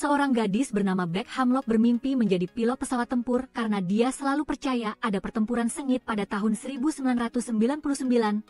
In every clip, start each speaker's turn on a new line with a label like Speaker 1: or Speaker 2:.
Speaker 1: seorang gadis bernama Beck Hamlock bermimpi menjadi pilot pesawat tempur karena dia selalu percaya ada pertempuran sengit pada tahun 1999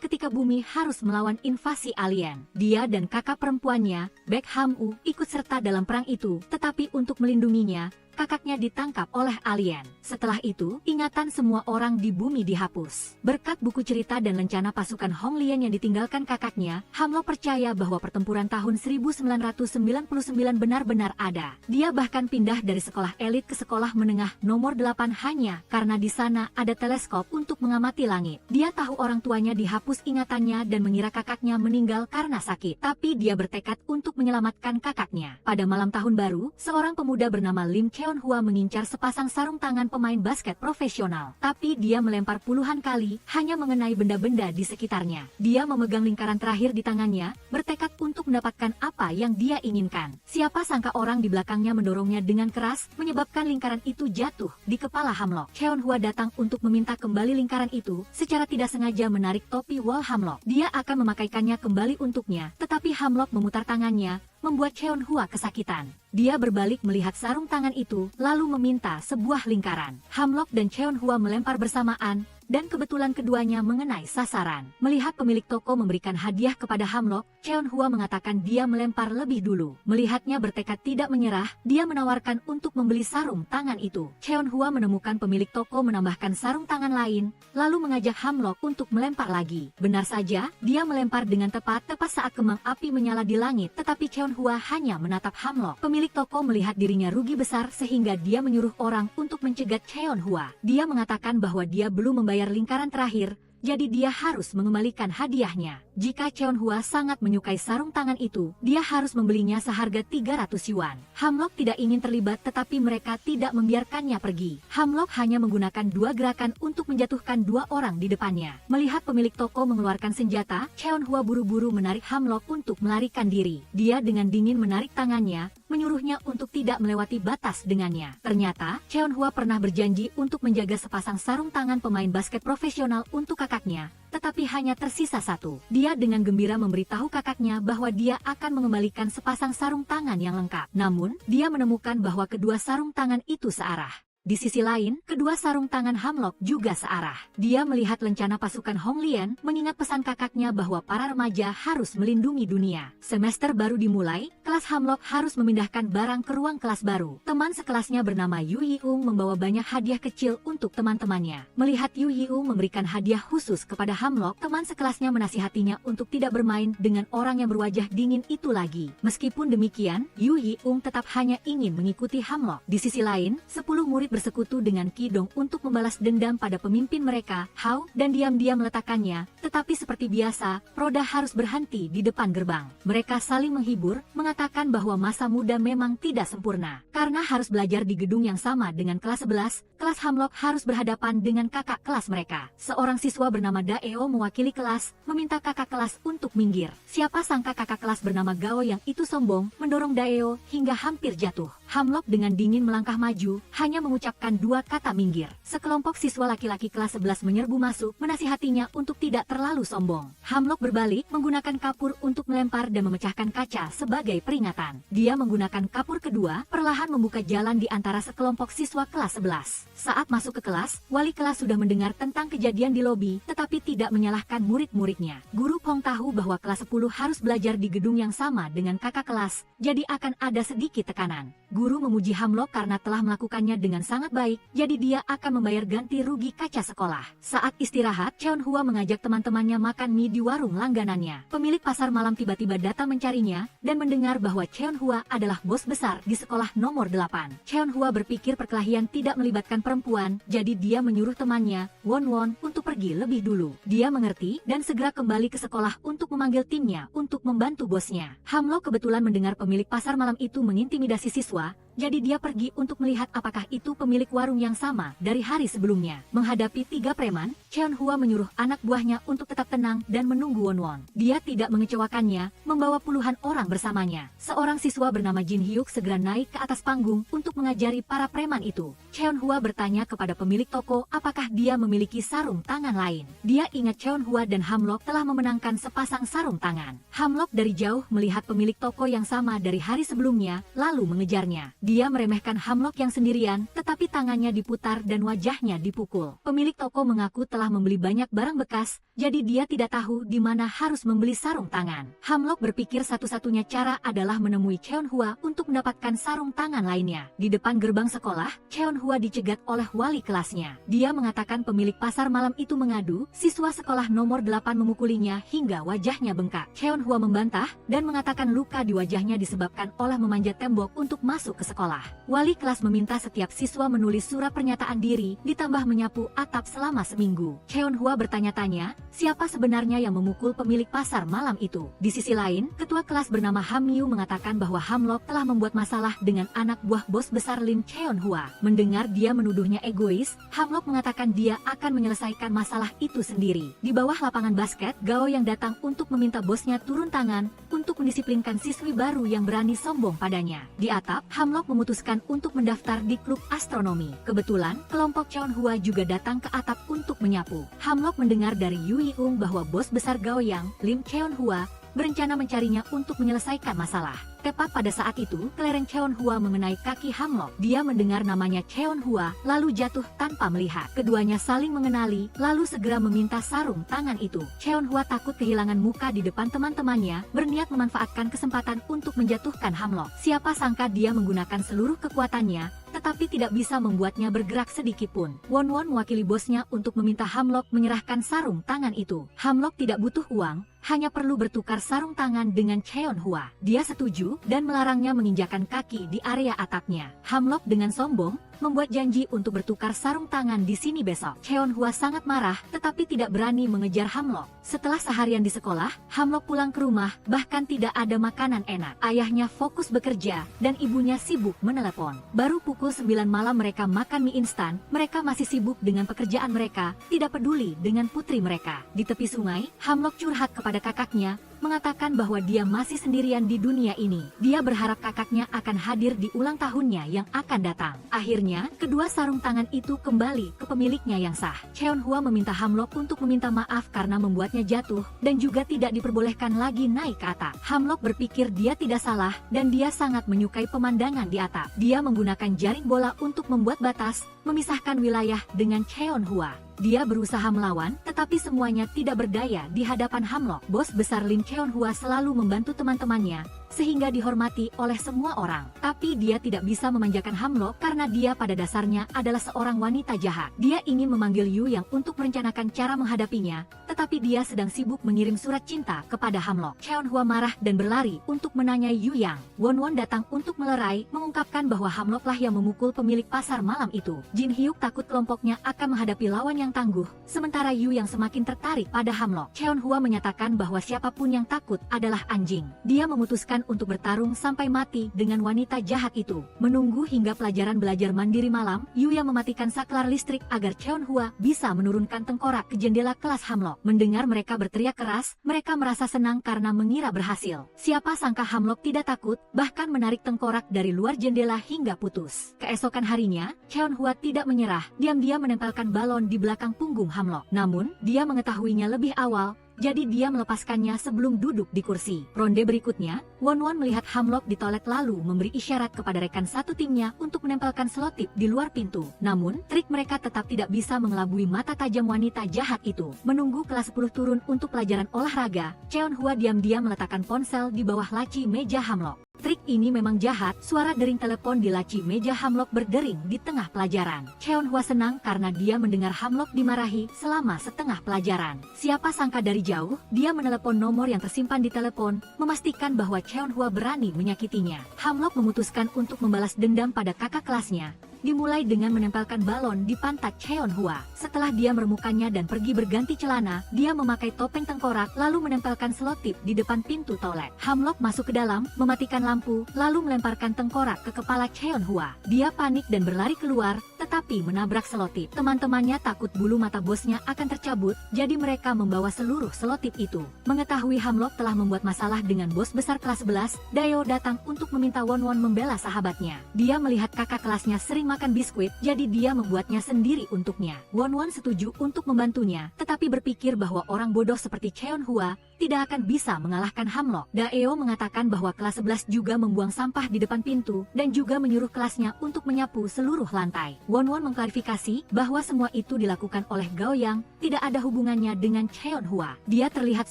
Speaker 1: ketika bumi harus melawan invasi alien. Dia dan kakak perempuannya, Beck Ham-u, ikut serta dalam perang itu, tetapi untuk melindunginya, kakaknya ditangkap oleh alien. Setelah itu, ingatan semua orang di bumi dihapus. Berkat buku cerita dan lencana pasukan Hong Lian yang ditinggalkan kakaknya, Hamlock percaya bahwa pertempuran tahun 1999 benar-benar ada. Dia bahkan pindah dari sekolah elit ke sekolah menengah nomor 8 hanya karena di sana ada teleskop untuk mengamati langit. Dia tahu orang tuanya dihapus ingatannya dan mengira kakaknya meninggal karena sakit. Tapi dia bertekad untuk menyelamatkan kakaknya. Pada malam tahun baru, seorang pemuda bernama Lim Cheon-hwa mengincar sepasang sarung tangan pemain basket profesional. Tapi dia melempar puluhan kali, hanya mengenai benda-benda di sekitarnya. Dia memegang lingkaran terakhir di tangannya, bertekad untuk mendapatkan apa yang dia inginkan. Siapa sangka orang di belakangnya mendorongnya dengan keras, menyebabkan lingkaran itu jatuh di kepala Hamlock. Cheon-hwa datang untuk meminta kembali lingkaran itu, secara tidak sengaja menarik topi wall Hamlock. Dia akan memakaikannya kembali untuknya, tetapi Hamlock memutar tangannya, membuat Cheon-hwa kesakitan. Dia berbalik melihat sarung tangan itu, lalu meminta sebuah lingkaran. Hamlock dan Cheon-hwa melempar bersamaan, dan kebetulan keduanya mengenai sasaran. Melihat pemilik toko memberikan hadiah kepada Hamlock, Cheon-hwa mengatakan dia melempar lebih dulu. Melihatnya bertekad tidak menyerah, dia menawarkan untuk membeli sarung tangan itu. Cheon-hwa menemukan pemilik toko menambahkan sarung tangan lain, lalu mengajak Hamlock untuk melempar lagi. Benar saja, dia melempar dengan tepat saat kembang api menyala di langit, tetapi Cheon-hwa hanya menatap Hamlock. Pemilik toko melihat dirinya rugi besar sehingga dia menyuruh orang untuk mencegat Cheon-hwa. Dia mengatakan bahwa dia belum membayar lingkaran terakhir, jadi dia harus mengembalikan hadiahnya. Jika Cheon-hwa sangat menyukai sarung tangan itu, dia harus membelinya seharga 300 yuan. Hamlock tidak ingin terlibat tetapi mereka tidak membiarkannya pergi. Hamlock hanya menggunakan dua gerakan untuk menjatuhkan dua orang di depannya. Melihat pemilik toko mengeluarkan senjata, Cheon-hwa buru-buru menarik Hamlock untuk melarikan diri. Dia dengan dingin menarik tangannya, menyuruhnya untuk tidak melewati batas dengannya. Ternyata, Cheon-hwa pernah berjanji untuk menjaga sepasang sarung tangan pemain basket profesional untuk kakaknya, tetapi hanya tersisa satu. Dia dengan gembira memberitahu kakaknya bahwa dia akan mengembalikan sepasang sarung tangan yang lengkap. Namun, dia menemukan bahwa kedua sarung tangan itu searah. Di sisi lain, kedua sarung tangan Hamlock juga searah. Dia melihat lencana pasukan Hong Lian, mengingat pesan kakaknya bahwa para remaja harus melindungi dunia. Semester baru dimulai, kelas Hamlock harus memindahkan barang ke ruang kelas baru. Teman sekelasnya bernama Yu Yi-ung membawa banyak hadiah kecil untuk teman-temannya. Melihat Yu Yi-ung memberikan hadiah khusus kepada Hamlock, teman sekelasnya menasihatinya untuk tidak bermain dengan orang yang berwajah dingin itu lagi. Meskipun demikian, Yu Yi-ung tetap hanya ingin mengikuti Hamlock. Di sisi lain, 10 murid bersekutu dengan Ki-dong untuk membalas dendam pada pemimpin mereka, Hao, dan diam-diam meletakkannya, tetapi seperti biasa, roda harus berhenti di depan gerbang. Mereka saling menghibur, mengatakan bahwa masa muda memang tidak sempurna. Karena harus belajar di gedung yang sama dengan kelas 11, kelas Hamlock harus berhadapan dengan kakak kelas mereka. Seorang siswa bernama Daeo mewakili kelas, meminta kakak kelas untuk minggir. Siapa sangka kakak kelas bernama Gao yang itu sombong, mendorong Daeo hingga hampir jatuh. Hamlock dengan dingin melangkah maju, hanya mengucapkan dua kata minggir. Sekelompok siswa laki-laki kelas 11 menyerbu masuk, menasihatinya untuk tidak terlalu sombong. Hamlock berbalik, menggunakan kapur untuk melempar dan memecahkan kaca sebagai peringatan. Dia menggunakan kapur kedua, perlahan membuka jalan di antara sekelompok siswa kelas 11. Saat masuk ke kelas, wali kelas sudah mendengar tentang kejadian di lobi, tetapi tidak menyalahkan murid-muridnya. Guru Pong tahu bahwa kelas 10 harus belajar di gedung yang sama dengan kakak kelas, jadi akan ada sedikit tekanan. Guru memuji Hamlock karena telah melakukannya dengan sangat baik, jadi dia akan membayar ganti rugi kaca sekolah. Saat istirahat, Cheon-hwa mengajak teman-temannya makan mie di warung langganannya. Pemilik pasar malam tiba-tiba datang mencarinya, dan mendengar bahwa Cheon-hwa adalah bos besar di sekolah nomor 8. Cheon-hwa berpikir perkelahian tidak melibatkan perempuan, jadi dia menyuruh temannya, Won-won, untuk pergi lebih dulu. Dia mengerti, dan segera kembali ke sekolah untuk memanggil timnya untuk membantu bosnya. Hamlock kebetulan mendengar pemilik pasar malam itu mengintimidasi siswa, jadi dia pergi untuk melihat apakah itu pemilik warung yang sama dari hari sebelumnya. Menghadapi 3 preman, Cheon Hwa menyuruh anak buahnya untuk tetap tenang dan menunggu Won Won. Dia tidak mengecewakannya, membawa puluhan orang bersamanya. Seorang siswa bernama Jin Hyuk segera naik ke atas panggung untuk mengajari para preman itu. Cheon Hwa bertanya kepada pemilik toko apakah dia memiliki sarung tangan lain. Dia ingat Cheon Hwa dan Hamlok telah memenangkan sepasang sarung tangan. Hamlok dari jauh melihat pemilik toko yang sama dari hari sebelumnya, lalu mengejarnya. Dia meremehkan Hamlok yang sendirian, tetapi tangannya diputar dan wajahnya dipukul. Pemilik toko mengaku telah membeli banyak barang bekas, jadi dia tidak tahu di mana harus membeli sarung tangan. Hamlok berpikir satu-satunya cara adalah menemui Cheon Hwa untuk mendapatkan sarung tangan lainnya. Di depan gerbang sekolah, Cheon Hwa dicegat oleh wali kelasnya. Dia mengatakan pemilik pasar malam itu mengadu, siswa sekolah nomor 8 memukulinya hingga wajahnya bengkak. Cheon Hwa membantah dan mengatakan luka di wajahnya disebabkan oleh memanjat tembok untuk masuk ke sekolah. Wali kelas meminta setiap siswa menulis surat pernyataan diri, ditambah menyapu atap selama seminggu. Cheon Hwa bertanya-tanya, siapa sebenarnya yang memukul pemilik pasar malam itu? Di sisi lain, ketua kelas bernama Ham Yu mengatakan bahwa Hamlok telah membuat masalah dengan anak buah bos besar Lim Cheon Hwa. Mendengar dia menuduhnya egois, Hamlok mengatakan dia akan menyelesaikan masalah itu sendiri. Di bawah lapangan basket, Gao yang datang untuk meminta bosnya turun tangan untuk mendisiplinkan siswi baru yang berani sombong padanya. Di atap, Hamlok memutuskan untuk mendaftar di klub astronomi. Kebetulan, kelompok Cheon Hwa juga datang ke atap untuk menyapu. Hamlok mendengar dari Yu Yi-ung bahwa bos besar Gao Yang, Lim Cheon Hwa, berencana mencarinya untuk menyelesaikan masalah. Tepat pada saat itu, kelereng Cheon Hwa mengenai kaki Hamlok. Dia mendengar namanya Cheon Hwa, lalu jatuh tanpa melihat. Keduanya saling mengenali, lalu segera meminta sarung tangan itu. Cheon Hwa takut kehilangan muka di depan teman-temannya, berniat memanfaatkan kesempatan untuk menjatuhkan Hamlok. Siapa sangka dia menggunakan seluruh kekuatannya, tetapi tidak bisa membuatnya bergerak sedikitpun. Won Won mewakili bosnya untuk meminta Hamlok menyerahkan sarung tangan itu. Hamlok tidak butuh uang, hanya perlu bertukar sarung tangan dengan Cheon Hwa. Dia setuju dan melarangnya menginjakan kaki di area atapnya. Hamlok dengan sombong membuat janji untuk bertukar sarung tangan di sini besok. Cheon Hwa sangat marah, tetapi tidak berani mengejar Hamlok. Setelah seharian di sekolah, Hamlok pulang ke rumah, bahkan tidak ada makanan enak. Ayahnya fokus bekerja, dan ibunya sibuk menelepon. Baru pukul 9 malam mereka makan mie instan, mereka masih sibuk dengan pekerjaan mereka, tidak peduli dengan putri mereka. Di tepi sungai, Hamlok curhat kepada kakaknya, mengatakan bahwa dia masih sendirian di dunia ini. Dia berharap kakaknya akan hadir di ulang tahunnya yang akan datang. Akhirnya, kedua sarung tangan itu kembali ke pemiliknya yang sah. Cheon Hwa meminta Hamlok untuk meminta maaf karena membuatnya jatuh, dan juga tidak diperbolehkan lagi naik ke atap. Hamlok berpikir dia tidak salah, dan dia sangat menyukai pemandangan di atap. Dia menggunakan jaring bola untuk membuat batas, memisahkan wilayah dengan Cheon Hwa. Dia berusaha melawan, tetapi semuanya tidak berdaya di hadapan Hamlok. Bos besar Lim Cheon Hwa selalu membantu teman-temannya, sehingga dihormati oleh semua orang. Tapi dia tidak bisa memanjakan Hamlok karena dia pada dasarnya adalah seorang wanita jahat. Dia ingin memanggil Yu Yang untuk merencanakan cara menghadapinya, tetapi dia sedang sibuk mengirim surat cinta kepada Hamlok. Cheon Hwa marah dan berlari untuk menanyai Yu Yang. Won Won datang untuk melerai, mengungkapkan bahwa Hamloklah yang memukul pemilik pasar malam itu. Jin Hyuk takut kelompoknya akan menghadapi lawan yang tangguh, sementara Yu yang semakin tertarik pada Hamlok. Cheon Hwa menyatakan bahwa siapapun yang takut adalah anjing. Dia memutuskan untuk bertarung sampai mati dengan wanita jahat itu. Menunggu hingga pelajaran belajar mandiri malam, Yu yang mematikan saklar listrik agar Cheon Hwa bisa menurunkan tengkorak ke jendela kelas Hamlok. Mendengar mereka berteriak keras, mereka merasa senang karena mengira berhasil. Siapa sangka Hamlok tidak takut, bahkan menarik tengkorak dari luar jendela hingga putus. Keesokan harinya, Cheon Hwa tidak menyerah, diam-diam menempelkan balon di belakang punggung Hamlok. Namun, dia mengetahuinya lebih awal, jadi dia melepaskannya sebelum duduk di kursi. Ronde berikutnya, Won Won melihat Hamlok di toilet lalu memberi isyarat kepada rekan satu timnya untuk menempelkan selotip di luar pintu. Namun, trik mereka tetap tidak bisa mengelabui mata tajam wanita jahat itu. Menunggu kelas 10 turun untuk pelajaran olahraga, Cheon Hwa diam-diam meletakkan ponsel di bawah laci meja Hamlok. Trik ini memang jahat, suara dering telepon di laci meja Hamlok berdering di tengah pelajaran. Cheon Hwa senang karena dia mendengar Hamlok dimarahi selama setengah pelajaran. Siapa sangka dari jauh, dia menelepon nomor yang tersimpan di telepon, memastikan bahwa Cheon Hwa berani menyakitinya. Hamlok memutuskan untuk membalas dendam pada kakak kelasnya. dimulai dengan menempelkan balon di pantat Cheon Hwa. Setelah dia meremukannya dan pergi berganti celana, dia memakai topeng tengkorak lalu menempelkan selotip di depan pintu toilet. Hamlock masuk ke dalam, mematikan lampu, lalu melemparkan tengkorak ke kepala Cheon Hwa. Dia panik dan berlari keluar, tetapi menabrak selotip. Teman-temannya takut bulu mata bosnya akan tercabut, jadi mereka membawa seluruh selotip itu. Mengetahui Hamlock telah membuat masalah dengan bos besar kelas 11, Daeo datang untuk meminta Won-won membela sahabatnya. Dia melihat kakak kelasnya sering makan biskuit, jadi dia membuatnya sendiri untuknya. Won-won setuju untuk membantunya, tetapi berpikir bahwa orang bodoh seperti Cheon Hwa tidak akan bisa mengalahkan Hamlock. Daeo mengatakan bahwa kelas 11 juga membuang sampah di depan pintu, dan juga menyuruh kelasnya untuk menyapu seluruh lantai. Won-won mengklarifikasi bahwa semua itu dilakukan oleh Gao Yang, tidak ada hubungannya dengan Cheon Hwa. Dia terlihat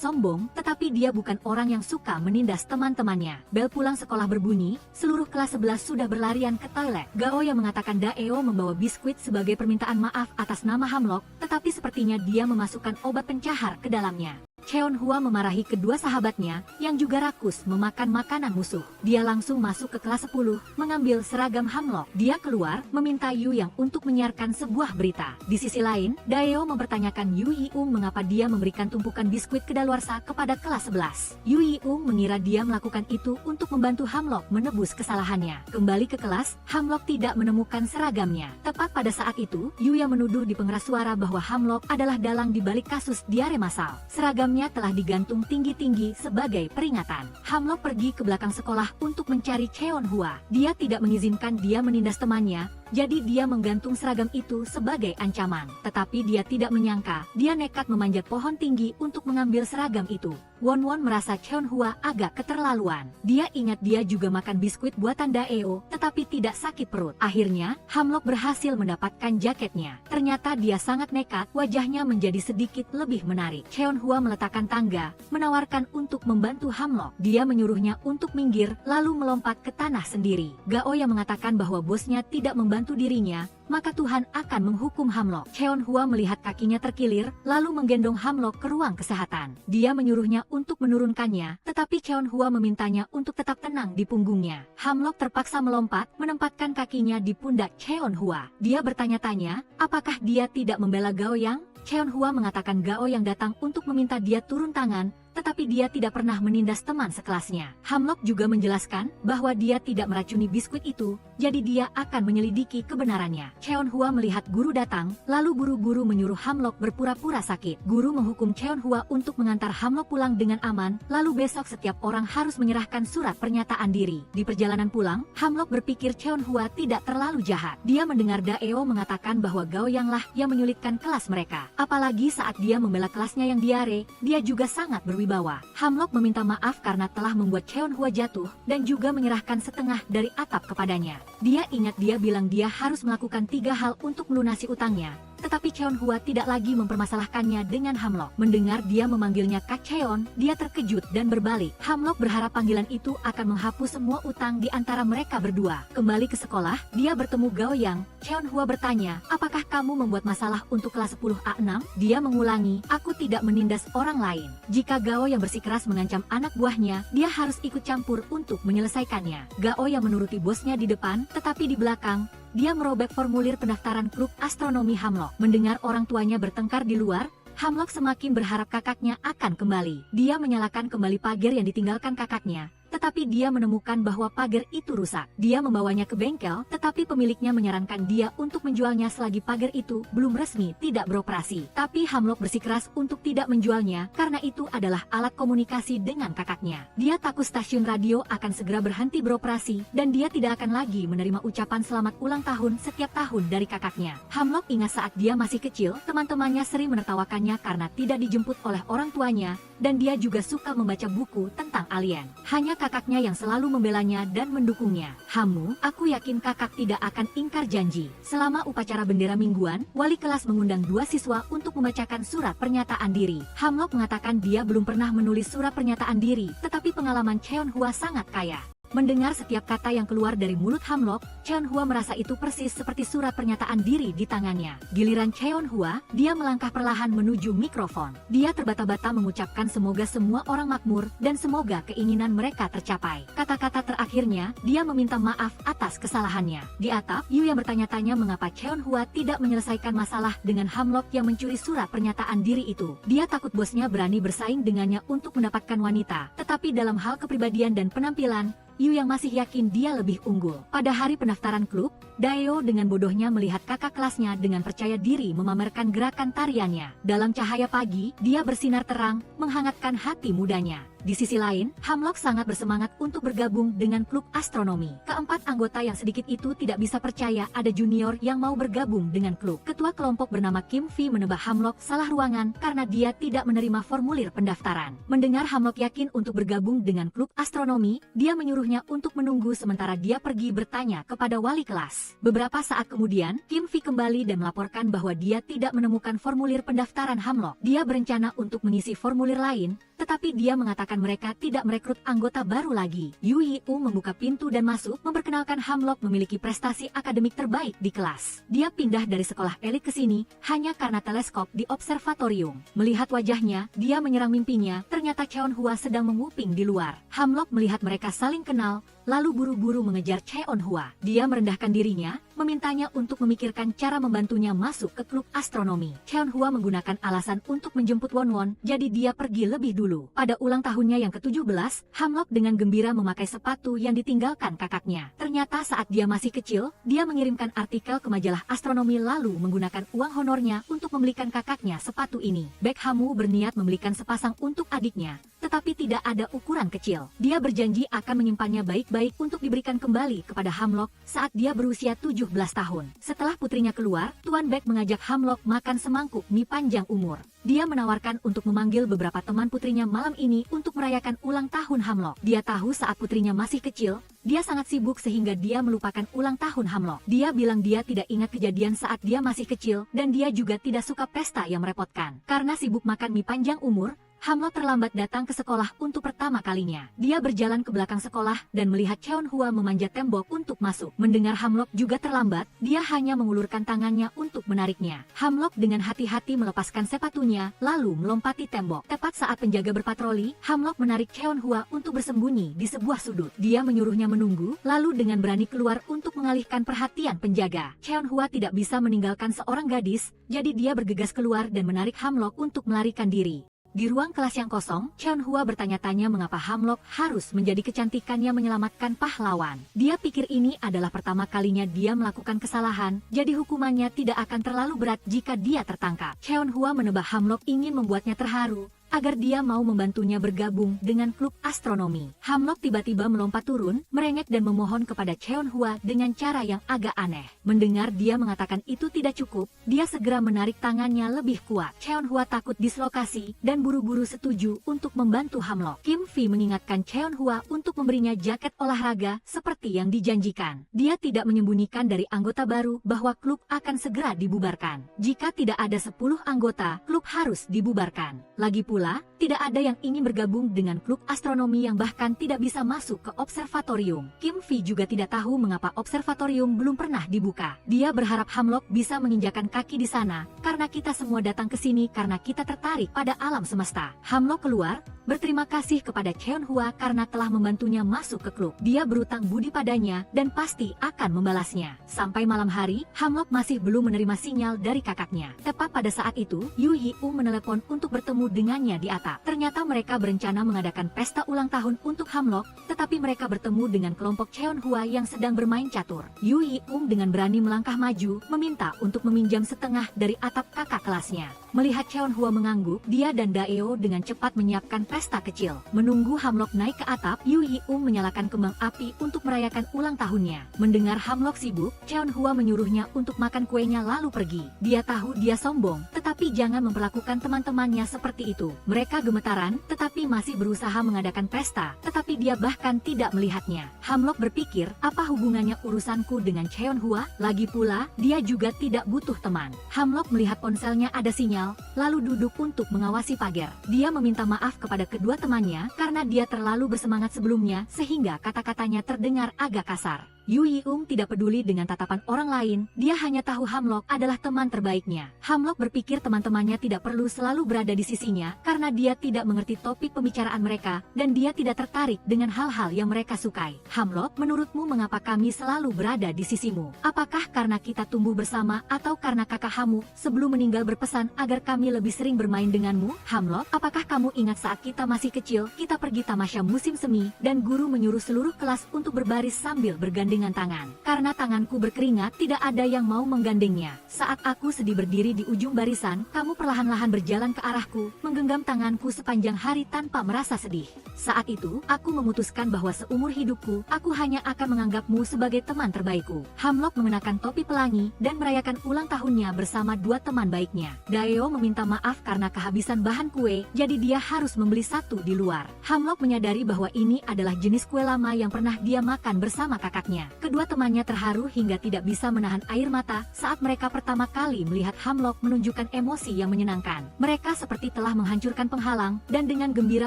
Speaker 1: sombong, tetapi dia bukan orang yang suka menindas teman-temannya. Bel pulang sekolah berbunyi, seluruh kelas 11 sudah berlarian ke toilet. Gao yang mengatakan Daeo membawa biskuit sebagai permintaan maaf atas nama Hamlock, tetapi sepertinya dia memasukkan obat pencahar ke dalamnya. Cheon Hwa memarahi kedua sahabatnya, yang juga rakus memakan makanan musuh. Dia langsung masuk ke kelas 10, mengambil seragam Hamlock. Dia keluar, meminta Yu Yang untuk menyiarkan sebuah berita. Di sisi lain, Daeo mempertanyakan Yu Yi-ung mengapa dia memberikan tumpukan biskuit kedaluarsa kepada kelas 11. Yu Yi-ung mengira dia melakukan itu untuk membantu Hamlock menebus kesalahannya. Kembali ke kelas, Hamlock tidak menemukan seragamnya. Tepat pada saat itu, Yu yang menuduh di pengeras suara bahwa Hamlock adalah dalang di balik kasus diare massal. Seragam telah digantung tinggi-tinggi sebagai peringatan. Hamlock pergi ke belakang sekolah untuk mencari Cheon Hwa. Dia tidak mengizinkan dia menindas temannya, jadi dia menggantung seragam itu sebagai ancaman. Tetapi dia tidak menyangka, dia nekat memanjat pohon tinggi untuk mengambil seragam itu. Won-won merasa Cheon Hwa agak keterlaluan. Dia ingat dia juga makan biskuit buatan Daeo, tetapi tidak sakit perut. Akhirnya, Hamlock berhasil mendapatkan jaketnya. Ternyata dia sangat nekat, wajahnya menjadi sedikit lebih menarik. Cheon Hwa meletakkan tangga, menawarkan untuk membantu Hamlock. Dia menyuruhnya untuk minggir, lalu melompat ke tanah sendiri. Gao yang mengatakan bahwa bosnya tidak membantu dirinya, maka Tuhan akan menghukum Hamlock. Cheon Hwa melihat kakinya terkilir, lalu menggendong Hamlock ke ruang kesehatan. Dia menyuruhnya untuk menurunkannya, tetapi Cheon Hwa memintanya untuk tetap tenang di punggungnya. Hamlock terpaksa melompat, menempatkan kakinya di pundak Cheon Hwa. Dia bertanya-tanya, apakah dia tidak membela Gao Yang? Cheon Hwa mengatakan Gao Yang datang untuk meminta dia turun tangan, tetapi dia tidak pernah menindas teman sekelasnya. Hamlock juga menjelaskan bahwa dia tidak meracuni biskuit itu, jadi dia akan menyelidiki kebenarannya. Cheon Hwa melihat guru datang, lalu buru-buru menyuruh Hamlock berpura-pura sakit. Guru menghukum Cheon Hwa untuk mengantar Hamlock pulang dengan aman, lalu besok setiap orang harus menyerahkan surat pernyataan diri. Di perjalanan pulang, Hamlock berpikir Cheon Hwa tidak terlalu jahat. Dia mendengar Daeo mengatakan bahwa Gao Yang lah yang menyulitkan kelas mereka. Apalagi saat dia membela kelasnya yang diare, dia juga sangat berwibawa. Hamlock meminta maaf karena telah membuat Cheon Hwa jatuh, dan juga menyerahkan setengah dari atap kepadanya. Dia ingat dia bilang dia harus melakukan 3 hal untuk melunasi utangnya. Tetapi Cheon Hwa tidak lagi mempermasalahkannya dengan Hamlock. Mendengar dia memanggilnya Kak Cheon, dia terkejut dan berbalik. Hamlock berharap panggilan itu akan menghapus semua utang di antara mereka berdua. Kembali ke sekolah, dia bertemu Gao Yang. Cheon Hwa bertanya, apakah kamu membuat masalah untuk kelas 10A6? Dia mengulangi, aku tidak menindas orang lain. Jika Gao Yang bersikeras mengancam anak buahnya, dia harus ikut campur untuk menyelesaikannya. Gao Yang menuruti bosnya di depan, tetapi di belakang, dia merobek formulir pendaftaran grup astronomi Hamlock. Mendengar orang tuanya bertengkar di luar, Hamlock semakin berharap kakaknya akan kembali. Dia menyalakan kembali pagar yang ditinggalkan kakaknya, tetapi dia menemukan bahwa pagar itu rusak. Dia membawanya ke bengkel, tetapi pemiliknya menyarankan dia untuk menjualnya selagi pagar itu belum resmi tidak beroperasi. Tapi Hamlock bersikeras untuk tidak menjualnya, karena itu adalah alat komunikasi dengan kakaknya. Dia takut stasiun radio akan segera berhenti beroperasi, dan dia tidak akan lagi menerima ucapan selamat ulang tahun setiap tahun dari kakaknya. Hamlock ingat saat dia masih kecil, teman-temannya sering menertawakannya karena tidak dijemput oleh orang tuanya, dan dia juga suka membaca buku tentang alien. Hanya kakaknya yang selalu membelanya dan mendukungnya. Hamu, aku yakin kakak tidak akan ingkar janji. Selama upacara bendera mingguan, wali kelas mengundang 2 siswa untuk membacakan surat pernyataan diri. Hamlock mengatakan dia belum pernah menulis surat pernyataan diri, tetapi pengalaman Cheon Hwa sangat kaya. Mendengar setiap kata yang keluar dari mulut Hamlock, Cheonhua merasa itu persis seperti surat pernyataan diri di tangannya. Giliran Cheonhua, dia melangkah perlahan menuju mikrofon. Dia terbata-bata mengucapkan semoga semua orang makmur dan semoga keinginan mereka tercapai. Kata-kata terakhirnya, dia meminta maaf atas kesalahannya. Di atap, Yu yang bertanya-tanya mengapa Cheonhua tidak menyelesaikan masalah dengan Hamlock yang mencuri surat pernyataan diri itu. Dia takut bosnya berani bersaing dengannya untuk mendapatkan wanita. Tetapi dalam hal kepribadian dan penampilan, Yu yang masih yakin dia lebih unggul. Pada hari pendaftaran klub, Daeo dengan bodohnya melihat kakak kelasnya dengan percaya diri memamerkan gerakan tariannya. Dalam cahaya pagi, dia bersinar terang, menghangatkan hati mudanya. Di sisi lain, Hamlock sangat bersemangat untuk bergabung dengan klub astronomi. Keempat anggota yang sedikit itu tidak bisa percaya ada junior yang mau bergabung dengan klub. Ketua kelompok bernama Kim V menebak Hamlock salah ruangan karena dia tidak menerima formulir pendaftaran. Mendengar Hamlock yakin untuk bergabung dengan klub astronomi, dia menyuruhnya untuk menunggu sementara dia pergi bertanya kepada wali kelas. Beberapa saat kemudian, Kim V kembali dan melaporkan bahwa dia tidak menemukan formulir pendaftaran Hamlock. Dia berencana untuk mengisi formulir lain, tetapi dia mengatakan mereka tidak merekrut anggota baru lagi. Yu Yi-u membuka pintu dan masuk, memperkenalkan Hamlock memiliki prestasi akademik terbaik di kelas. Dia pindah dari sekolah elit ke sini hanya karena teleskop di observatorium. Melihat wajahnya, dia menyerang mimpinya, ternyata Cheonhua sedang menguping di luar. Hamlock melihat mereka saling kenal, lalu buru-buru mengejar Cheonhua. Dia merendahkan dirinya, memintanya untuk memikirkan cara membantunya masuk ke klub astronomi. Cheonhua menggunakan alasan untuk menjemput Won-won, jadi dia pergi lebih dulu. Pada ulang tahunnya yang ke-17, Hamlock dengan gembira memakai sepatu yang ditinggalkan kakaknya. Ternyata saat dia masih kecil, dia mengirimkan artikel ke majalah astronomi lalu menggunakan uang honornya untuk membelikan kakaknya sepatu ini. Baekhamu berniat membelikan sepasang untuk adiknya, tetapi tidak ada ukuran kecil. Dia berjanji akan menyimpannya baik-baik untuk diberikan kembali kepada Hamlock saat dia berusia 17 tahun. Setelah putrinya keluar, Tuan Baek mengajak Hamlock makan semangkuk mie panjang umur. Dia menawarkan untuk memanggil beberapa teman putrinya malam ini untuk merayakan ulang tahun Hamlock. Dia tahu saat putrinya masih kecil, dia sangat sibuk sehingga dia melupakan ulang tahun Hamlock. Dia bilang dia tidak ingat kejadian saat dia masih kecil dan dia juga tidak suka pesta yang merepotkan. Karena sibuk makan mie panjang umur, Hamlock terlambat datang ke sekolah untuk pertama kalinya. Dia berjalan ke belakang sekolah dan melihat Cheonhua memanjat tembok untuk masuk. Mendengar Hamlock juga terlambat, dia hanya mengulurkan tangannya untuk menariknya. Hamlock dengan hati-hati melepaskan sepatunya, lalu melompati tembok. Tepat saat penjaga berpatroli, Hamlock menarik Cheonhua untuk bersembunyi di sebuah sudut. Dia menyuruhnya menunggu, lalu dengan berani keluar untuk mengalihkan perhatian penjaga. Cheonhua tidak bisa meninggalkan seorang gadis, jadi dia bergegas keluar dan menarik Hamlock untuk melarikan diri. Di ruang kelas yang kosong, Cheonhua bertanya-tanya mengapa Hamlock harus menjadi kecantikan yang menyelamatkan pahlawan. Dia pikir ini adalah pertama kalinya dia melakukan kesalahan, jadi hukumannya tidak akan terlalu berat jika dia tertangkap. Cheonhua menebak Hamlock ingin membuatnya terharu, agar dia mau membantunya bergabung dengan klub astronomi. Hamlock tiba-tiba melompat turun, merengek dan memohon kepada Cheonhua dengan cara yang agak aneh. Mendengar dia mengatakan itu tidak cukup, dia segera menarik tangannya lebih kuat. Cheonhua takut dislokasi dan buru-buru setuju untuk membantu Hamlock. Kim V mengingatkan Cheonhua untuk memberinya jaket olahraga seperti yang dijanjikan. Dia tidak menyembunyikan dari anggota baru bahwa klub akan segera dibubarkan. Jika tidak ada 10 anggota, klub harus dibubarkan. Lagi pula, tidak ada yang ingin bergabung dengan klub astronomi yang bahkan tidak bisa masuk ke observatorium. Kim V juga tidak tahu mengapa observatorium belum pernah dibuka. Dia berharap Hamlock bisa menginjakan kaki di sana, karena kita semua datang ke sini karena kita tertarik pada alam semesta. Hamlock keluar, berterima kasih kepada Cheonhua karena telah membantunya masuk ke klub. Dia berutang budi padanya dan pasti akan membalasnya. Sampai malam hari, Hamlock masih belum menerima sinyal dari kakaknya. Tepat pada saat itu, Yu Yi-u menelepon untuk bertemu dengannya di atap. Ternyata mereka berencana mengadakan pesta ulang tahun untuk Hamlock, tetapi mereka bertemu dengan kelompok Cheonhua yang sedang bermain catur. Yu Yi-u dengan berani melangkah maju, meminta untuk meminjam setengah dari atap kakak kelasnya. Melihat Cheonhua mengangguk, dia dan Daeo dengan cepat menyiapkan pesta kecil. Menunggu Hamlock naik ke atap, Yu Yi-u menyalakan kembang api untuk merayakan ulang tahunnya. Mendengar Hamlock sibuk, Cheonhua menyuruhnya untuk makan kuenya lalu pergi. Dia tahu dia sombong, tetapi jangan memperlakukan teman-temannya seperti itu. Mereka gemetaran, tetapi masih berusaha mengadakan pesta, tetapi dia bahkan tidak melihatnya. Hamlock berpikir, apa hubungannya urusanku dengan Cheonhua? Lagi pula, dia juga tidak butuh teman. Hamlock melihat ponselnya ada sinyal, lalu duduk untuk mengawasi pagar. Dia meminta maaf kepada kedua temannya karena dia terlalu bersemangat sebelumnya sehingga kata-katanya terdengar agak kasar. Yu Yi-ung tidak peduli dengan tatapan orang lain, dia hanya tahu Hamlock adalah teman terbaiknya. Hamlock berpikir teman-temannya tidak perlu selalu berada di sisinya karena dia tidak mengerti topik pembicaraan mereka dan dia tidak tertarik dengan hal-hal yang mereka sukai. Hamlock, menurutmu mengapa kami selalu berada di sisimu? Apakah karena kita tumbuh bersama atau karena kakakmu sebelum meninggal berpesan agar kami lebih sering bermain denganmu? Hamlock, apakah kamu ingat saat kita masih kecil, kita pergi tamasya musim semi dan guru menyuruh seluruh kelas untuk berbaris sambil bergandengan tangan. Karena tanganku berkeringat, tidak ada yang mau menggandengnya. Saat aku sedih berdiri di ujung barisan, kamu perlahan-lahan berjalan ke arahku, menggenggam tanganku sepanjang hari tanpa merasa sedih. Saat itu, aku memutuskan bahwa seumur hidupku, aku hanya akan menganggapmu sebagai teman terbaikku. Hamlock mengenakan topi pelangi dan merayakan ulang tahunnya bersama dua teman baiknya. Daeo meminta maaf karena kehabisan bahan kue, jadi dia harus membeli satu di luar. Hamlock menyadari bahwa ini adalah jenis kue lama yang pernah dia makan bersama kakaknya. Kedua temannya terharu hingga tidak bisa menahan air mata saat mereka pertama kali melihat Hamlock menunjukkan emosi yang menyenangkan. Mereka seperti telah menghancurkan penghalang dan dengan gembira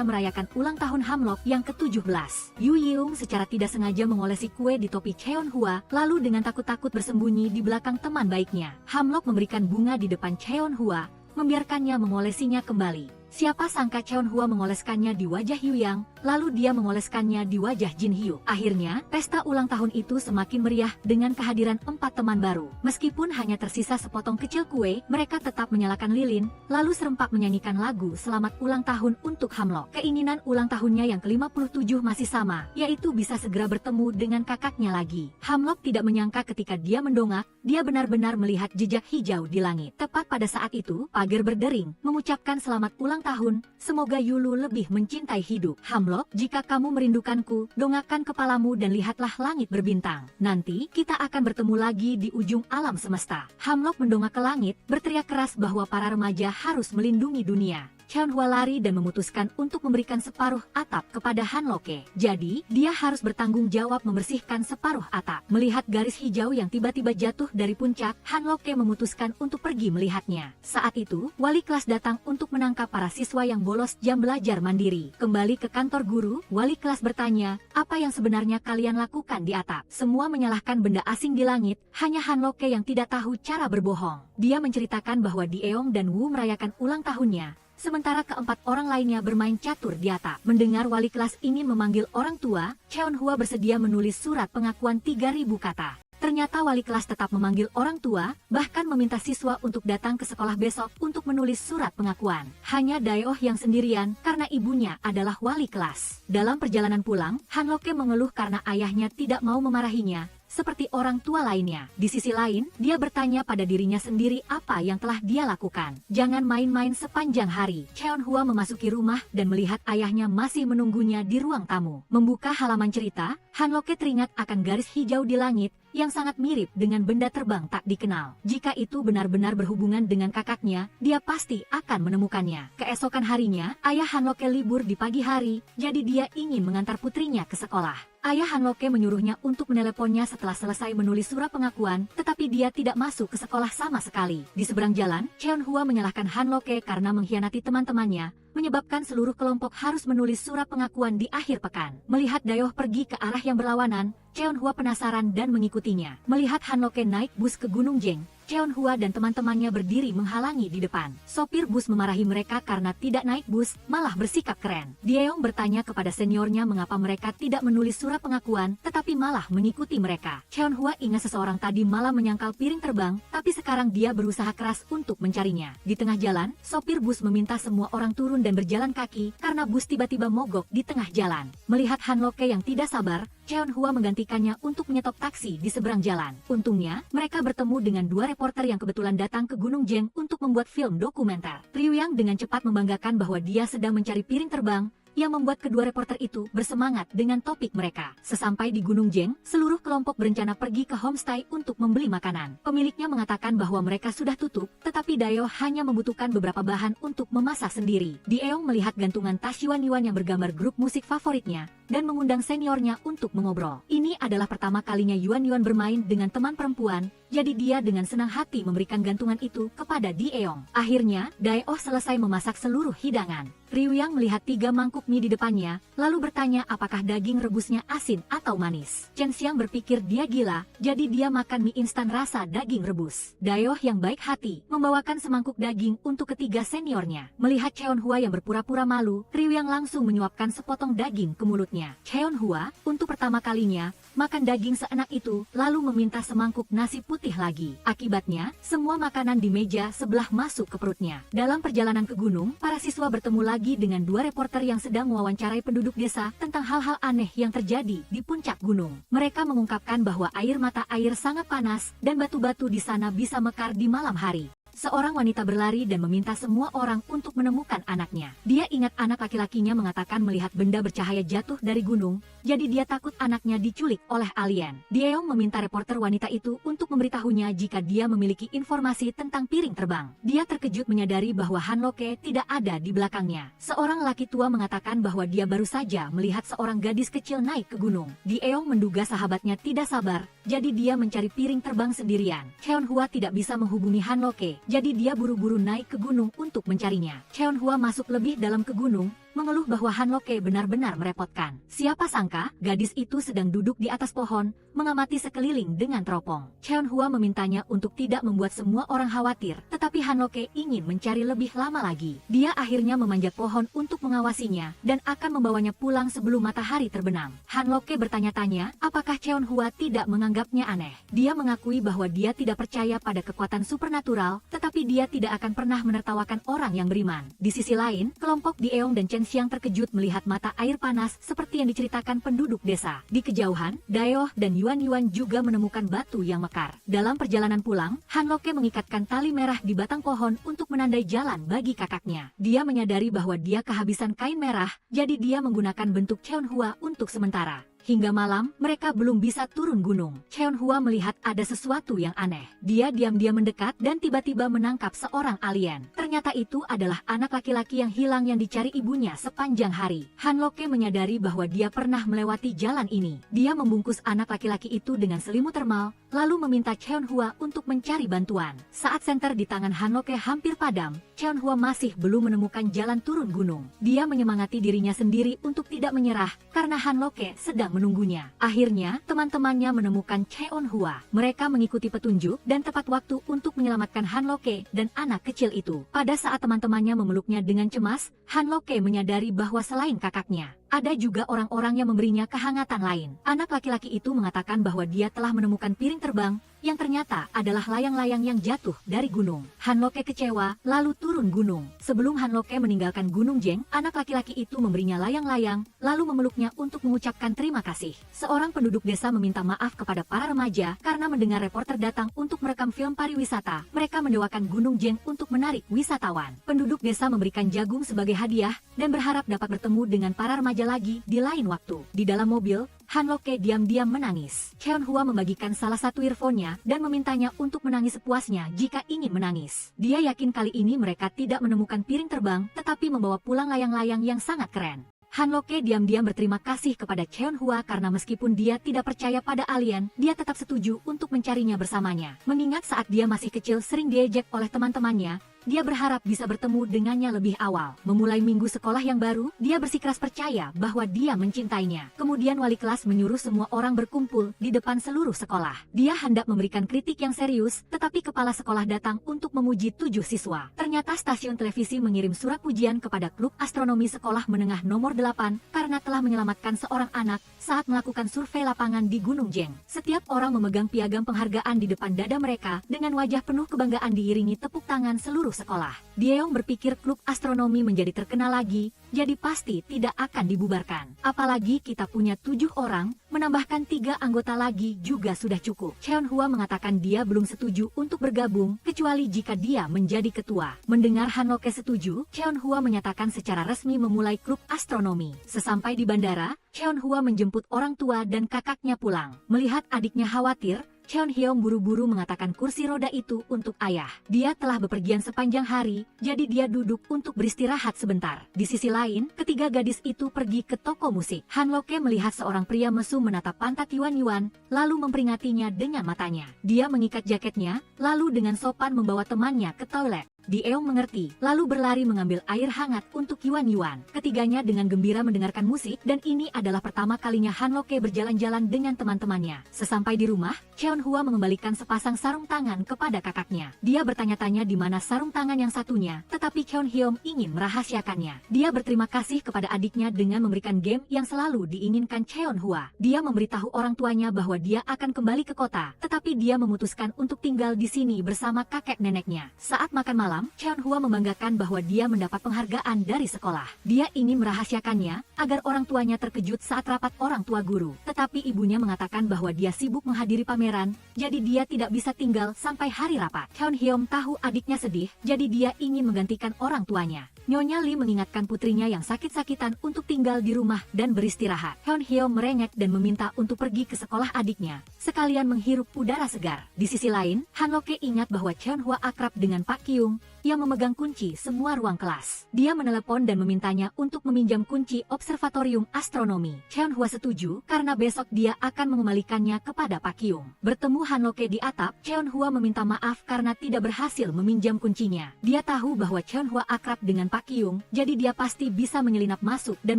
Speaker 1: merayakan ulang tahun Hamlock yang ke-17. Yu Yi-ung secara tidak sengaja mengolesi kue di topi Cheonhua, lalu dengan takut-takut bersembunyi di belakang teman baiknya. Hamlock memberikan bunga di depan Cheonhua, membiarkannya mengolesinya kembali. Siapa sangka Cheonhua mengoleskannya di wajah Hyuyang, lalu dia mengoleskannya di wajah Jin Hyo. Akhirnya, pesta ulang tahun itu semakin meriah dengan kehadiran 4 teman baru. Meskipun hanya tersisa sepotong kecil kue, mereka tetap menyalakan lilin, lalu serempak menyanyikan lagu selamat ulang tahun untuk Hamlock. Keinginan ulang tahunnya yang ke-57 masih sama, yaitu bisa segera bertemu dengan kakaknya lagi. Hamlock tidak menyangka ketika dia mendongak, dia benar-benar melihat jejak hijau di langit. Tepat pada saat itu, pagar berdering, mengucapkan selamat ulang tahun, semoga Yulu lebih mencintai hidup. Hamlock, jika kamu merindukanku, dongakkan kepalamu dan lihatlah langit berbintang. Nanti, kita akan bertemu lagi di ujung alam semesta. Hamlock mendongak ke langit, berteriak keras bahwa para remaja harus melindungi dunia. Cheonhua lari dan memutuskan untuk memberikan separuh atap kepada Hanlock. Jadi, dia harus bertanggung jawab membersihkan separuh atap. Melihat garis hijau yang tiba-tiba jatuh dari puncak, Hanlock memutuskan untuk pergi melihatnya. Saat itu, wali kelas datang untuk menangkap para siswa yang bolos jam belajar mandiri. Kembali ke kantor guru, wali kelas bertanya, apa yang sebenarnya kalian lakukan di atap? Semua menyalahkan benda asing di langit, hanya Hanlock yang tidak tahu cara berbohong. Dia menceritakan bahwa Dieong dan Wu merayakan ulang tahunnya, sementara keempat orang lainnya bermain catur di atap. Mendengar wali kelas ingin memanggil orang tua, Cheonhua bersedia menulis surat pengakuan 3.000 kata. Ternyata wali kelas tetap memanggil orang tua, bahkan meminta siswa untuk datang ke sekolah besok untuk menulis surat pengakuan. Hanya Daeoh yang sendirian karena ibunya adalah wali kelas. Dalam perjalanan pulang, Hanlock mengeluh karena ayahnya tidak mau memarahinya, seperti orang tua lainnya. Di sisi lain, dia bertanya pada dirinya sendiri apa yang telah dia lakukan. Jangan main-main sepanjang hari. Cheonhua memasuki rumah dan melihat ayahnya masih menunggunya di ruang tamu. Membuka halaman cerita, Hanlock teringat akan garis hijau di langit yang sangat mirip dengan benda terbang tak dikenal. Jika itu benar-benar berhubungan dengan kakaknya, dia pasti akan menemukannya. Keesokan harinya, ayah Hanlock libur di pagi hari, jadi dia ingin mengantar putrinya ke sekolah. Ayah Hanlock menyuruhnya untuk meneleponnya setelah selesai menulis surat pengakuan, tetapi dia tidak masuk ke sekolah sama sekali. Di seberang jalan, Cheonhua menyalahkan Hanlock karena mengkhianati teman-temannya, menyebabkan seluruh kelompok harus menulis surat pengakuan di akhir pekan. Melihat Daeoh pergi ke arah yang berlawanan, Cheonhua penasaran dan mengikutinya. Melihat Hanlock naik bus ke Gunung Jeng, Cheonhua dan teman-temannya berdiri menghalangi di depan. Sopir bus memarahi mereka karena tidak naik bus, malah bersikap keren. Dieong bertanya kepada seniornya mengapa mereka tidak menulis surat pengakuan, tetapi malah mengikuti mereka. Cheonhua ingat seseorang tadi malam menyangkal piring terbang, tapi sekarang dia berusaha keras untuk mencarinya. Di tengah jalan, sopir bus meminta semua orang turun dan berjalan kaki karena bus tiba-tiba mogok di tengah jalan. Melihat Hanlock yang tidak sabar, Cheonhua menggantikannya untuk menyetop taksi di seberang jalan. Untungnya, mereka bertemu dengan dua reporter yang kebetulan datang ke Gunung Jeng untuk membuat film dokumenter. Ryuyang dengan cepat membanggakan bahwa dia sedang mencari piring terbang, yang membuat kedua reporter itu bersemangat dengan topik mereka. Sesampai di Gunung Jeng, seluruh kelompok berencana pergi ke homestay untuk membeli makanan. Pemiliknya mengatakan bahwa mereka sudah tutup, tetapi Dayo hanya membutuhkan beberapa bahan untuk memasak sendiri. Daeong melihat gantungan tas Yuan-Yuan yang bergambar grup musik favoritnya, dan mengundang seniornya untuk mengobrol. Ini adalah pertama kalinya Yuan-Yuan bermain dengan teman perempuan, jadi dia dengan senang hati memberikan gantungan itu kepada Daeong. Akhirnya, Daeong selesai memasak seluruh hidangan. Ryuyang melihat 3 mangkuk mie di depannya, lalu bertanya apakah daging rebusnya asin atau manis. Chen Xiang berpikir dia gila, jadi dia makan mie instan rasa daging rebus. Dayo yang baik hati, membawakan semangkuk daging untuk ketiga seniornya. Melihat Cheon Hua yang berpura-pura malu, Ryuyang langsung menyuapkan sepotong daging ke mulutnya. Cheon Hua, untuk pertama kalinya, makan daging seenak itu, lalu meminta semangkuk nasi putih lagi. Akibatnya, semua makanan di meja sebelah masuk ke perutnya. Dalam perjalanan ke gunung, para siswa bertemu lagi dengan 2 reporter yang sedang mewawancarai penduduk desa tentang hal-hal aneh yang terjadi di puncak gunung. Mereka mengungkapkan bahwa air mata air sangat panas dan batu-batu di sana bisa mekar di malam hari. Seorang wanita berlari dan meminta semua orang untuk menemukan anaknya. Dia ingat anak laki-lakinya mengatakan melihat benda bercahaya jatuh dari gunung, jadi dia takut anaknya diculik oleh alien. Daeong meminta reporter wanita itu untuk memberitahunya jika dia memiliki informasi tentang piring terbang. Dia terkejut menyadari bahwa Han Loke tidak ada di belakangnya. Seorang laki tua mengatakan bahwa dia baru saja melihat seorang gadis kecil naik ke gunung. Daeong menduga sahabatnya tidak sabar, jadi dia mencari piring terbang sendirian. Cheon Hua tidak bisa menghubungi Han Loke, jadi dia buru-buru naik ke gunung untuk mencarinya. Cheon Hua masuk lebih dalam ke gunung, mengeluh bahwa Han Loke benar-benar merepotkan. Siapa sangka, gadis itu sedang duduk di atas pohon, mengamati sekeliling dengan teropong. Cheon Hua memintanya untuk tidak membuat semua orang khawatir, tetapi Han Loke ingin mencari lebih lama lagi. Dia akhirnya memanjat pohon untuk mengawasinya, dan akan membawanya pulang sebelum matahari terbenam. Han Loke bertanya-tanya, apakah Cheon Hua tidak menganggapnya aneh. Dia mengakui bahwa dia tidak percaya pada kekuatan supernatural, tetapi dia tidak akan pernah menertawakan orang yang beriman. Di sisi lain, kelompok Daeong dan Chen Xiang terkejut melihat mata air panas seperti yang diceritakan penduduk desa. Di kejauhan, Dayo dan Yuan-Yuan juga menemukan batu yang mekar. Dalam perjalanan pulang, Han Loke mengikatkan tali merah di batang pohon untuk menandai jalan bagi kakaknya. Dia menyadari bahwa dia kehabisan kain merah, jadi dia menggunakan bentuk Cheon Hua untuk sementara. Hingga malam, mereka belum bisa turun gunung. Cheon Hua melihat ada sesuatu yang aneh. Dia diam-diam mendekat dan tiba-tiba menangkap seorang alien. Ternyata itu adalah anak laki-laki yang hilang yang dicari ibunya sepanjang hari. Han Loke menyadari bahwa dia pernah melewati jalan ini. Dia membungkus anak laki-laki itu dengan selimut termal, lalu meminta Cheon Hua untuk mencari bantuan. Saat senter di tangan Han Loke hampir padam, Cheon Hua masih belum menemukan jalan turun gunung. Dia menyemangati dirinya sendiri untuk tidak menyerah, karena Han Loke sedang menunggunya. Akhirnya, teman-temannya menemukan Cheon Hua. Mereka mengikuti petunjuk dan tepat waktu untuk menyelamatkan Han Loke dan anak kecil itu. Pada saat teman-temannya memeluknya dengan cemas, Han Loke menyadari bahwa selain kakaknya, ada juga orang-orang yang memberinya kehangatan lain. Anak laki-laki itu mengatakan bahwa dia telah menemukan piring terbang, yang ternyata adalah layang-layang yang jatuh dari gunung. Han Loke kecewa, lalu turun gunung. Sebelum Han Loke meninggalkan Gunung Jeng, anak laki-laki itu memberinya layang-layang, lalu memeluknya untuk mengucapkan terima kasih. Seorang penduduk desa meminta maaf kepada para remaja karena mendengar reporter datang untuk merekam film pariwisata. Mereka mendewakan Gunung Jeng untuk menarik wisatawan. Penduduk desa memberikan jagung sebagai hadiah dan berharap dapat bertemu dengan para remaja lagi di lain waktu. Di dalam mobil, Han Loke diam-diam menangis. Cheon Hua membagikan salah satu earphone-nya dan memintanya untuk menangis sepuasnya jika ingin menangis. Dia yakin kali ini mereka tidak menemukan piring terbang, tetapi membawa pulang layang-layang yang sangat keren. Han Loke diam-diam berterima kasih kepada Cheon Hua karena meskipun dia tidak percaya pada alien, dia tetap setuju untuk mencarinya bersamanya. Mengingat saat dia masih kecil sering diejek oleh teman-temannya, dia berharap bisa bertemu dengannya lebih awal. Memulai minggu sekolah yang baru, dia bersikeras percaya bahwa dia mencintainya. Kemudian wali kelas menyuruh semua orang berkumpul di depan seluruh sekolah. Dia hendak memberikan kritik yang serius, tetapi kepala sekolah datang untuk memuji 7 siswa. Ternyata stasiun televisi mengirim surat pujian kepada klub astronomi sekolah menengah nomor 8 karena telah menyelamatkan seorang anak saat melakukan survei lapangan di Gunung Jeng. Setiap orang memegang piagam penghargaan di depan dada mereka dengan wajah penuh kebanggaan diiringi tepuk tangan seluruh sekolah. Daeong berpikir klub astronomi menjadi terkenal lagi, jadi pasti tidak akan dibubarkan. Apalagi kita punya 7 orang, menambahkan 3 anggota lagi juga sudah cukup. Cheonhua mengatakan dia belum setuju untuk bergabung, kecuali jika dia menjadi ketua. Mendengar Hanloke setuju, Cheonhua menyatakan secara resmi memulai klub astronomi. Sesampai di bandara, Cheonhua menjemput orang tua dan kakaknya pulang. Melihat adiknya khawatir, Cheonhyung buru-buru mengatakan kursi roda itu untuk ayah. Dia telah bepergian sepanjang hari, jadi dia duduk untuk beristirahat sebentar. Di sisi lain, ketiga gadis itu pergi ke toko musik. Hanloke melihat seorang pria mesum menatap pantat Yuan, lalu memperingatinya dengan matanya. Dia mengikat jaketnya, lalu dengan sopan membawa temannya ke toilet. Daeong mengerti, lalu berlari mengambil air hangat untuk Yuan. Ketiganya dengan gembira mendengarkan musik, dan ini adalah pertama kalinya Hanloke berjalan-jalan dengan teman-temannya. Sesampai di rumah, Cheonhua mengembalikan sepasang sarung tangan kepada kakaknya. Dia bertanya-tanya di mana sarung tangan yang satunya, tetapi Cheonhyung ingin merahasiakannya. Dia berterima kasih kepada adiknya dengan memberikan game yang selalu diinginkan Cheonhua. Dia memberitahu orang tuanya bahwa dia akan kembali ke kota, tetapi dia memutuskan untuk tinggal di sini bersama kakek neneknya. Saat makan malam, Cheonhua membanggakan bahwa dia mendapat penghargaan dari sekolah. Dia ingin merahasiakannya agar orang tuanya terkejut saat rapat orang tua guru. Tetapi ibunya mengatakan bahwa dia sibuk menghadiri pameran, jadi dia tidak bisa tinggal sampai hari rapat. Cheonhyung tahu adiknya sedih, jadi dia ingin menggantikan orang tuanya. Nyonya Lee mengingatkan putrinya yang sakit-sakitan untuk tinggal di rumah dan beristirahat. Cheonhyung merengek dan meminta untuk pergi ke sekolah adiknya, sekalian menghirup udara segar. Di sisi lain, Hanloke ingat bahwa Cheonhua akrab dengan Pak Kyung, yang memegang kunci semua ruang kelas. Dia menelepon dan memintanya untuk meminjam kunci observatorium astronomi. Cheonhua setuju karena besok dia akan mengembalikannya kepada Pak Kyung. Bertemu Hanloke di atap, Cheonhua meminta maaf karena tidak berhasil meminjam kuncinya. Dia tahu bahwa Cheonhua akrab dengan Pak Kyung, jadi dia pasti bisa menyelinap masuk dan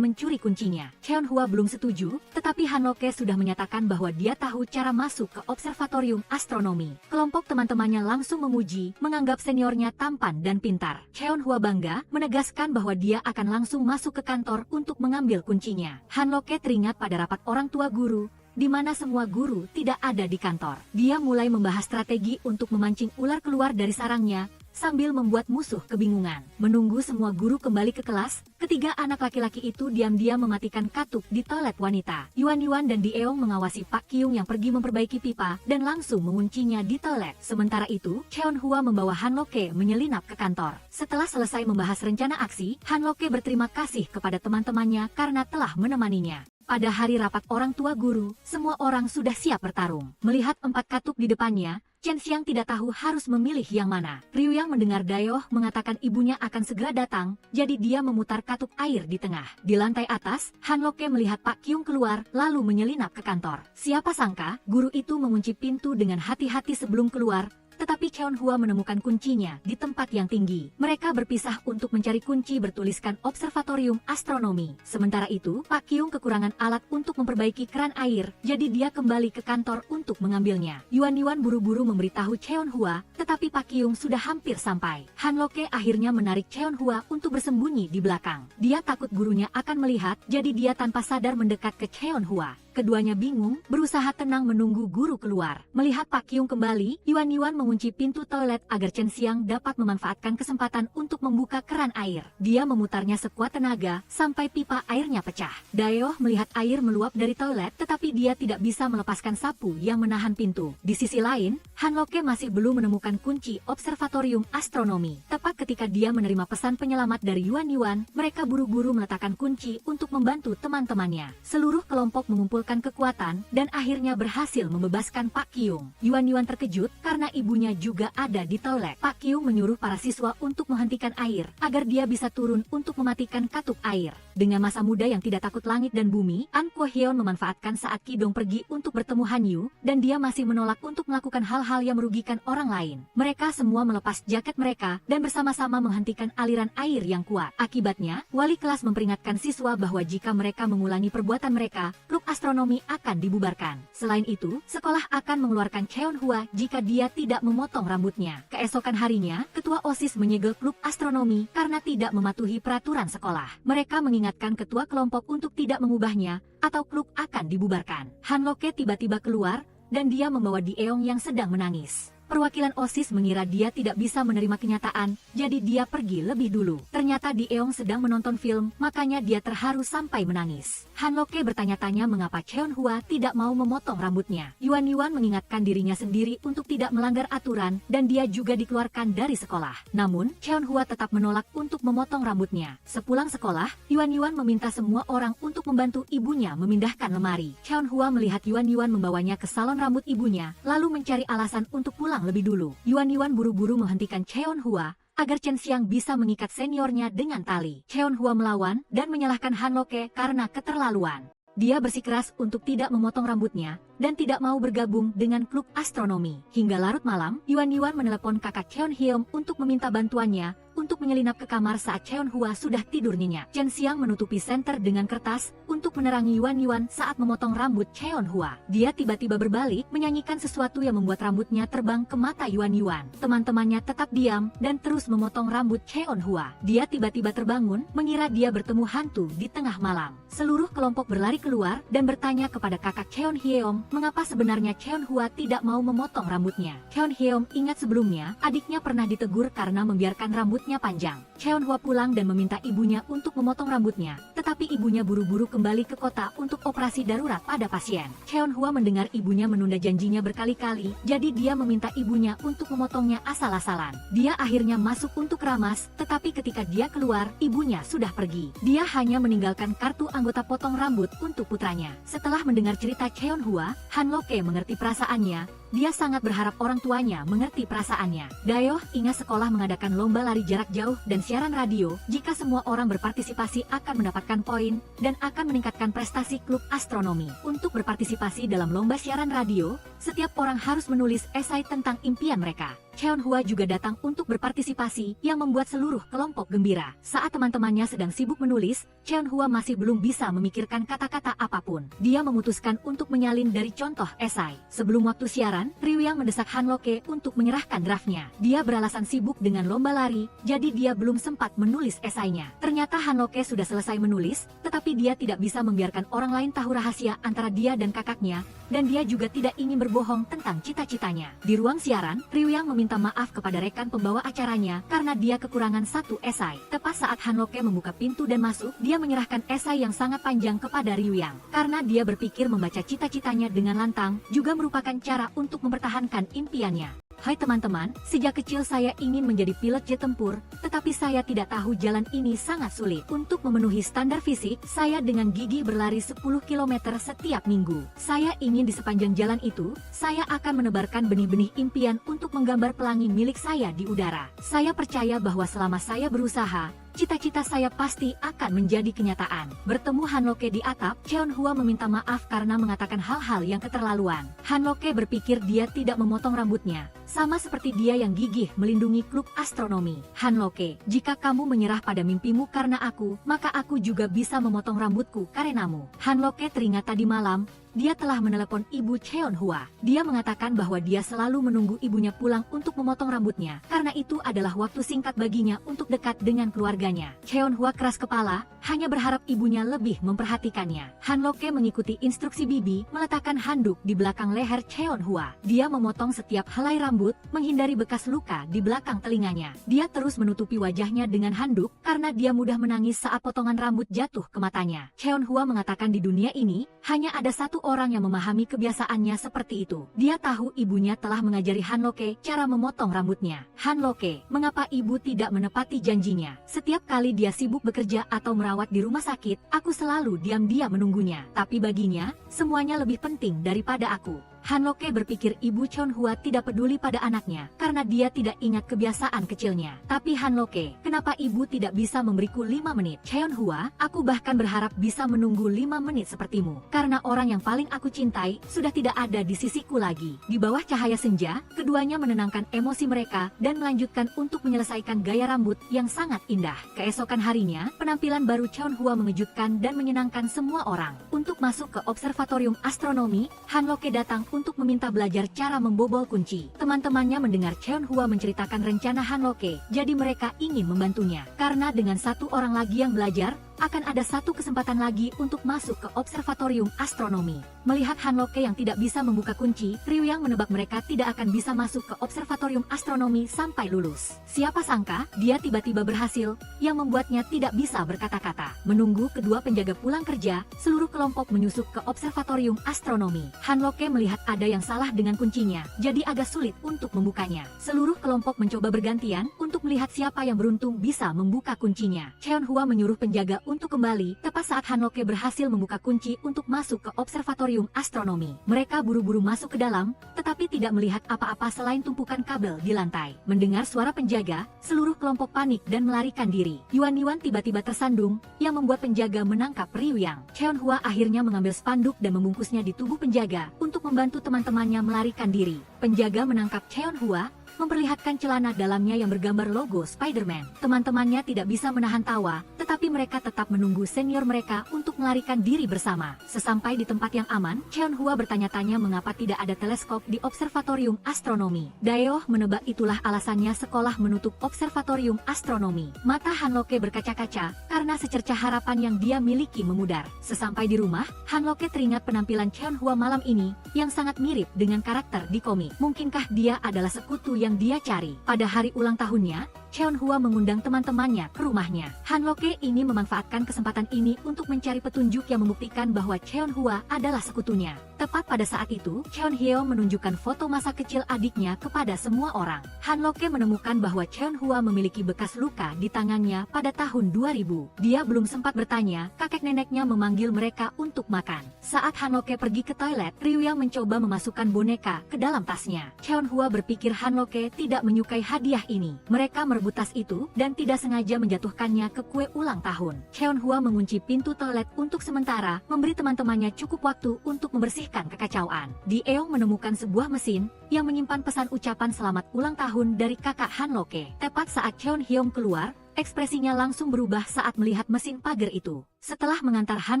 Speaker 1: mencuri kuncinya. Cheonhua belum setuju, tetapi Hanloke sudah menyatakan bahwa dia tahu cara masuk ke observatorium astronomi. Kelompok teman-temannya langsung memuji, menganggap seniornya tampan dan pintar. Cheonhua bangga, menegaskan bahwa dia akan langsung masuk ke kantor untuk mengambil kuncinya. Hanloke teringat pada rapat orang tua guru, di mana semua guru tidak ada di kantor. Dia mulai membahas strategi untuk memancing ular keluar dari sarangnya, sambil membuat musuh kebingungan. Menunggu semua guru kembali ke kelas, ketiga anak laki-laki itu diam-diam mematikan katup di toilet wanita. Yuan dan Daeong mengawasi Pak Kyung yang pergi memperbaiki pipa dan langsung menguncinya di toilet. Sementara itu, Cheonhua membawa Hanloke menyelinap ke kantor. Setelah selesai membahas rencana aksi, Hanloke berterima kasih kepada teman-temannya karena telah menemaninya. Pada hari rapat orang tua guru, semua orang sudah siap bertarung. Melihat 4 katup di depannya, Chen Xiang tidak tahu harus memilih yang mana. Ryu yang mendengar Daeoh mengatakan ibunya akan segera datang, jadi dia memutar katup air di tengah. Di lantai atas, Hanloke melihat Pak Kyung keluar, lalu menyelinap ke kantor. Siapa sangka, guru itu mengunci pintu dengan hati-hati sebelum keluar, tetapi Cheonhua menemukan kuncinya di tempat yang tinggi. Mereka berpisah untuk mencari kunci bertuliskan observatorium astronomi. Sementara itu, Pak Kyung kekurangan alat untuk memperbaiki keran air, jadi dia kembali ke kantor untuk mengambilnya. Yuan buru-buru memberitahu Cheonhua, tetapi Pak Kyung sudah hampir sampai. Hanloke akhirnya menarik Cheonhua untuk bersembunyi di belakang. Dia takut gurunya akan melihat, jadi dia tanpa sadar mendekat ke Cheonhua. Keduanya bingung, berusaha tenang menunggu guru keluar. Melihat Pak Kyung kembali, Yuan mengunci pintu toilet agar Chen Xiang dapat memanfaatkan kesempatan untuk membuka keran air. Dia memutarnya sekuat tenaga, sampai pipa airnya pecah. Daeoh melihat air meluap dari toilet, tetapi dia tidak bisa melepaskan sapu yang menahan pintu. Di sisi lain, Hanloke masih belum menemukan kunci observatorium astronomi. Tepat ketika dia menerima pesan penyelamat dari Yuan, mereka buru-buru meletakkan kunci untuk membantu teman-temannya. Seluruh kelompok mengumpulkan kekuatan dan akhirnya berhasil membebaskan Pak Kyung. Yuan terkejut karena ibunya juga ada di toilet. Pak Kyung menyuruh para siswa untuk menghentikan air agar dia bisa turun untuk mematikan katup air. Dengan masa muda yang tidak takut langit dan bumi, An Kuo Hyeon memanfaatkan saat Kidong pergi untuk bertemu Han Yu, dan dia masih menolak untuk melakukan hal-hal yang merugikan orang lain. Mereka semua melepas jaket mereka dan bersama-sama menghentikan aliran air yang kuat. Akibatnya, wali kelas memperingatkan siswa bahwa jika mereka mengulangi perbuatan mereka, klub astronomi akan dibubarkan. Selain itu, sekolah akan mengeluarkan Cheonhua jika dia tidak memotong rambutnya. Keesokan harinya, ketua OSIS menyegel klub astronomi karena tidak mematuhi peraturan sekolah. Mereka mengingatkan ketua kelompok untuk tidak mengubahnya, atau klub akan dibubarkan. Hanloke tiba-tiba keluar, dan dia membawa Daeong yang sedang menangis. Perwakilan OSIS mengira dia tidak bisa menerima kenyataan, jadi dia pergi lebih dulu. Ternyata Di Eong sedang menonton film, makanya dia terharu sampai menangis. Han Loke bertanya-tanya mengapa Cheon Hwa tidak mau memotong rambutnya. Yuan Yuan mengingatkan dirinya sendiri untuk tidak melanggar aturan, dan dia juga dikeluarkan dari sekolah. Namun, Cheon Hwa tetap menolak untuk memotong rambutnya. Sepulang sekolah, Yuan Yuan meminta semua orang untuk membantu ibunya memindahkan lemari. Cheon Hwa melihat Yuan Yuan membawanya ke salon rambut ibunya, lalu mencari alasan untuk pulang lebih dulu. Yuan Yuan buru-buru menghentikan Cheon Hwa agar Chen Xiang bisa mengikat seniornya dengan tali. Cheon Hwa melawan dan menyalahkan Han Loke karena keterlaluan. Dia bersikeras untuk tidak memotong rambutnya dan tidak mau bergabung dengan klub astronomi. Hingga larut malam, Yuan Yuan menelepon kakak Cheon Hyum untuk meminta bantuannya untuk menyelinap ke kamar saat Cheon Hwa sudah tidur nyenyak. Chen Xiang menutupi senter dengan kertas untuk menerangi Yuan Yuan saat memotong rambut Cheon Hwa. Dia tiba-tiba berbalik menyanyikan sesuatu yang membuat rambutnya terbang ke mata Yuan Yuan. Teman-temannya tetap diam dan terus memotong rambut Cheon Hwa. Dia tiba-tiba terbangun mengira dia bertemu hantu di tengah malam. Seluruh kelompok berlari keluar dan bertanya kepada kakak Cheon Hyum mengapa sebenarnya Cheon Hwa tidak mau memotong rambutnya. Cheon Hyum ingat sebelumnya adiknya pernah ditegur karena membiarkan rambutnya panjang. Cheon Hwa pulang dan meminta ibunya untuk memotong rambutnya, tetapi ibunya buru-buru kembali ke kota untuk operasi darurat pada pasien. Cheon Hwa mendengar ibunya menunda janjinya berkali-kali, jadi dia meminta ibunya untuk memotongnya asal-asalan. Dia akhirnya masuk untuk ramas, tetapi ketika dia keluar, ibunya sudah pergi. Dia hanya meninggalkan kartu anggota potong rambut untuk putranya. Setelah mendengar cerita Cheon Hwa, Han Loke mengerti perasaannya. Dia sangat berharap orang tuanya mengerti perasaannya. Dayoh ingat sekolah mengadakan lomba lari jarak jauh dan siaran radio. Jika semua orang berpartisipasi akan mendapatkan poin dan akan meningkatkan prestasi klub astronomi. Untuk berpartisipasi dalam lomba siaran radio, setiap orang harus menulis esai tentang impian mereka. Cheon Hwa juga datang untuk berpartisipasi yang membuat seluruh kelompok gembira. Saat teman-temannya sedang sibuk menulis, Cheon Hwa masih belum bisa memikirkan kata-kata apapun. Dia memutuskan untuk menyalin dari contoh esai. Sebelum waktu siaran, Ryu Yang mendesak Han Loke untuk menyerahkan draftnya. Dia beralasan sibuk dengan lomba lari, jadi dia belum sempat menulis esainya. Ternyata Han Loke sudah selesai menulis, tetapi dia tidak bisa membiarkan orang lain tahu rahasia antara dia dan kakaknya, dan dia juga tidak ingin berbohong tentang cita-citanya. Di ruang siaran, Ryu Yang meminta maaf kepada rekan pembawa acaranya karena dia kekurangan satu esai. Tepat saat Han Loke membuka pintu dan masuk, dia menyerahkan esai yang sangat panjang kepada Ryu Yang. Karena dia berpikir membaca cita-citanya dengan lantang juga merupakan cara untuk mempertahankan impiannya. Hai teman-teman, sejak kecil saya ingin menjadi pilot jet tempur, tetapi saya tidak tahu jalan ini sangat sulit. Untuk memenuhi standar fisik, saya dengan gigih berlari 10 km setiap minggu. Saya ingin di sepanjang jalan itu, saya akan menebarkan benih-benih impian untuk menggambar pelangi milik saya di udara. Saya percaya bahwa selama saya berusaha, cita-cita saya pasti akan menjadi kenyataan. Bertemu Han Loke di atap, Cheon Hwa meminta maaf karena mengatakan hal-hal yang keterlaluan. Han Loke berpikir dia tidak memotong rambutnya, sama seperti dia yang gigih melindungi klub astronomi. Han Loke, jika kamu menyerah pada mimpimu karena aku, maka aku juga bisa memotong rambutku karenamu. Han Loke teringat tadi malam, dia telah menelepon ibu Cheon Hwa. Dia mengatakan bahwa dia selalu menunggu ibunya pulang untuk memotong rambutnya, karena itu adalah waktu singkat baginya untuk dekat dengan keluarganya. Cheon Hwa keras kepala, hanya berharap ibunya lebih memperhatikannya. Han Loke mengikuti instruksi bibi, meletakkan handuk di belakang leher Cheon Hwa. Dia memotong setiap helai rambut, menghindari bekas luka di belakang telinganya. Dia terus menutupi wajahnya dengan handuk, karena dia mudah menangis saat potongan rambut jatuh ke matanya. Cheon Hwa mengatakan di dunia ini, hanya ada satu orang yang memahami kebiasaannya seperti itu. Dia tahu ibunya telah mengajari Han Loke cara memotong rambutnya. Han Loke, mengapa ibu tidak menepati janjinya? Setiap kali dia sibuk bekerja atau merawat di rumah sakit, aku selalu diam-diam menunggunya. Tapi baginya, semuanya lebih penting daripada aku. Han Loke berpikir ibu Cheon Hwa tidak peduli pada anaknya karena dia tidak ingat kebiasaan kecilnya. Tapi Han Loke, kenapa ibu tidak bisa memberiku 5 menit? Cheon Hwa, aku bahkan berharap bisa menunggu 5 menit sepertimu. Karena orang yang paling aku cintai sudah tidak ada di sisiku lagi. Di bawah cahaya senja, keduanya menenangkan emosi mereka dan melanjutkan untuk menyelesaikan gaya rambut yang sangat indah. Keesokan harinya, penampilan baru Cheon Hwa mengejutkan dan menyenangkan semua orang. Untuk masuk ke observatorium astronomi, Han Loke datang untuk meminta belajar cara membobol kunci. Teman-temannya mendengar Cheon Hwa menceritakan rencana Han Loke, jadi mereka ingin membantunya. Karena dengan satu orang lagi yang belajar, akan ada satu kesempatan lagi untuk masuk ke observatorium astronomi. Melihat Han Loke yang tidak bisa membuka kunci, Ryu Yang menebak mereka tidak akan bisa masuk ke observatorium astronomi sampai lulus. Siapa sangka, dia tiba-tiba berhasil, yang membuatnya tidak bisa berkata-kata. Menunggu kedua penjaga pulang kerja, seluruh kelompok menyusup ke observatorium astronomi. Han Loke melihat ada yang salah dengan kuncinya, jadi agak sulit untuk membukanya. Seluruh kelompok mencoba bergantian untuk melihat siapa yang beruntung bisa membuka kuncinya. Cheon Hua menyuruh penjaga untuk kembali, tepat saat Han Loke berhasil membuka kunci untuk masuk ke observatorium astronomi. Mereka buru-buru masuk ke dalam, tetapi tidak melihat apa-apa selain tumpukan kabel di lantai. Mendengar suara penjaga, seluruh kelompok panik dan melarikan diri. Yuan tiba-tiba tersandung, yang membuat penjaga menangkap Ryu Yang. Cheon Hua akhirnya mengambil spanduk dan membungkusnya di tubuh penjaga untuk membantu teman-temannya melarikan diri. Penjaga menangkap Cheon Hua, memperlihatkan celana dalamnya yang bergambar logo Spider-Man. Teman-temannya tidak bisa menahan tawa, tetapi mereka tetap menunggu senior mereka untuk melarikan diri bersama. Sesampai di tempat yang aman, Cheon Hua bertanya-tanya mengapa tidak ada teleskop di observatorium astronomi. Daeoh menebak itulah alasannya sekolah menutup observatorium astronomi. Mata Han Loke berkaca-kaca, karena secercah harapan yang dia miliki memudar. Sesampai di rumah, Han Loke teringat penampilan Cheon Hua malam ini, yang sangat mirip dengan karakter di komik. Mungkinkah dia adalah sekutu yang dia cari? Pada hari ulang tahunnya, Cheon Hua mengundang teman-temannya ke rumahnya. Han Loke ini memanfaatkan kesempatan ini untuk mencari petunjuk yang membuktikan bahwa Cheon Hua adalah sekutunya. Tepat pada saat itu, Cheon Hyo menunjukkan foto masa kecil adiknya kepada semua orang. Han Loke menemukan bahwa Cheon Hua memiliki bekas luka di tangannya pada tahun 2000. Dia belum sempat bertanya, kakek neneknya memanggil mereka untuk makan. Saat Han Loke pergi ke toilet, Ryu Yang mencoba memasukkan boneka ke dalam tasnya. Cheon Hua berpikir Han Loke tidak menyukai hadiah ini. Mereka merebut tas itu dan tidak sengaja menjatuhkannya ke kue ulang tahun. Cheon Hua mengunci pintu toilet untuk sementara, memberi teman-temannya cukup waktu untuk membersihkan kekacauan. Daeoh menemukan sebuah mesin yang menyimpan pesan ucapan selamat ulang tahun dari kakak Han Loke. Tepat saat Cheon Hyung keluar, ekspresinya langsung berubah saat melihat mesin pagar itu. Setelah mengantar Han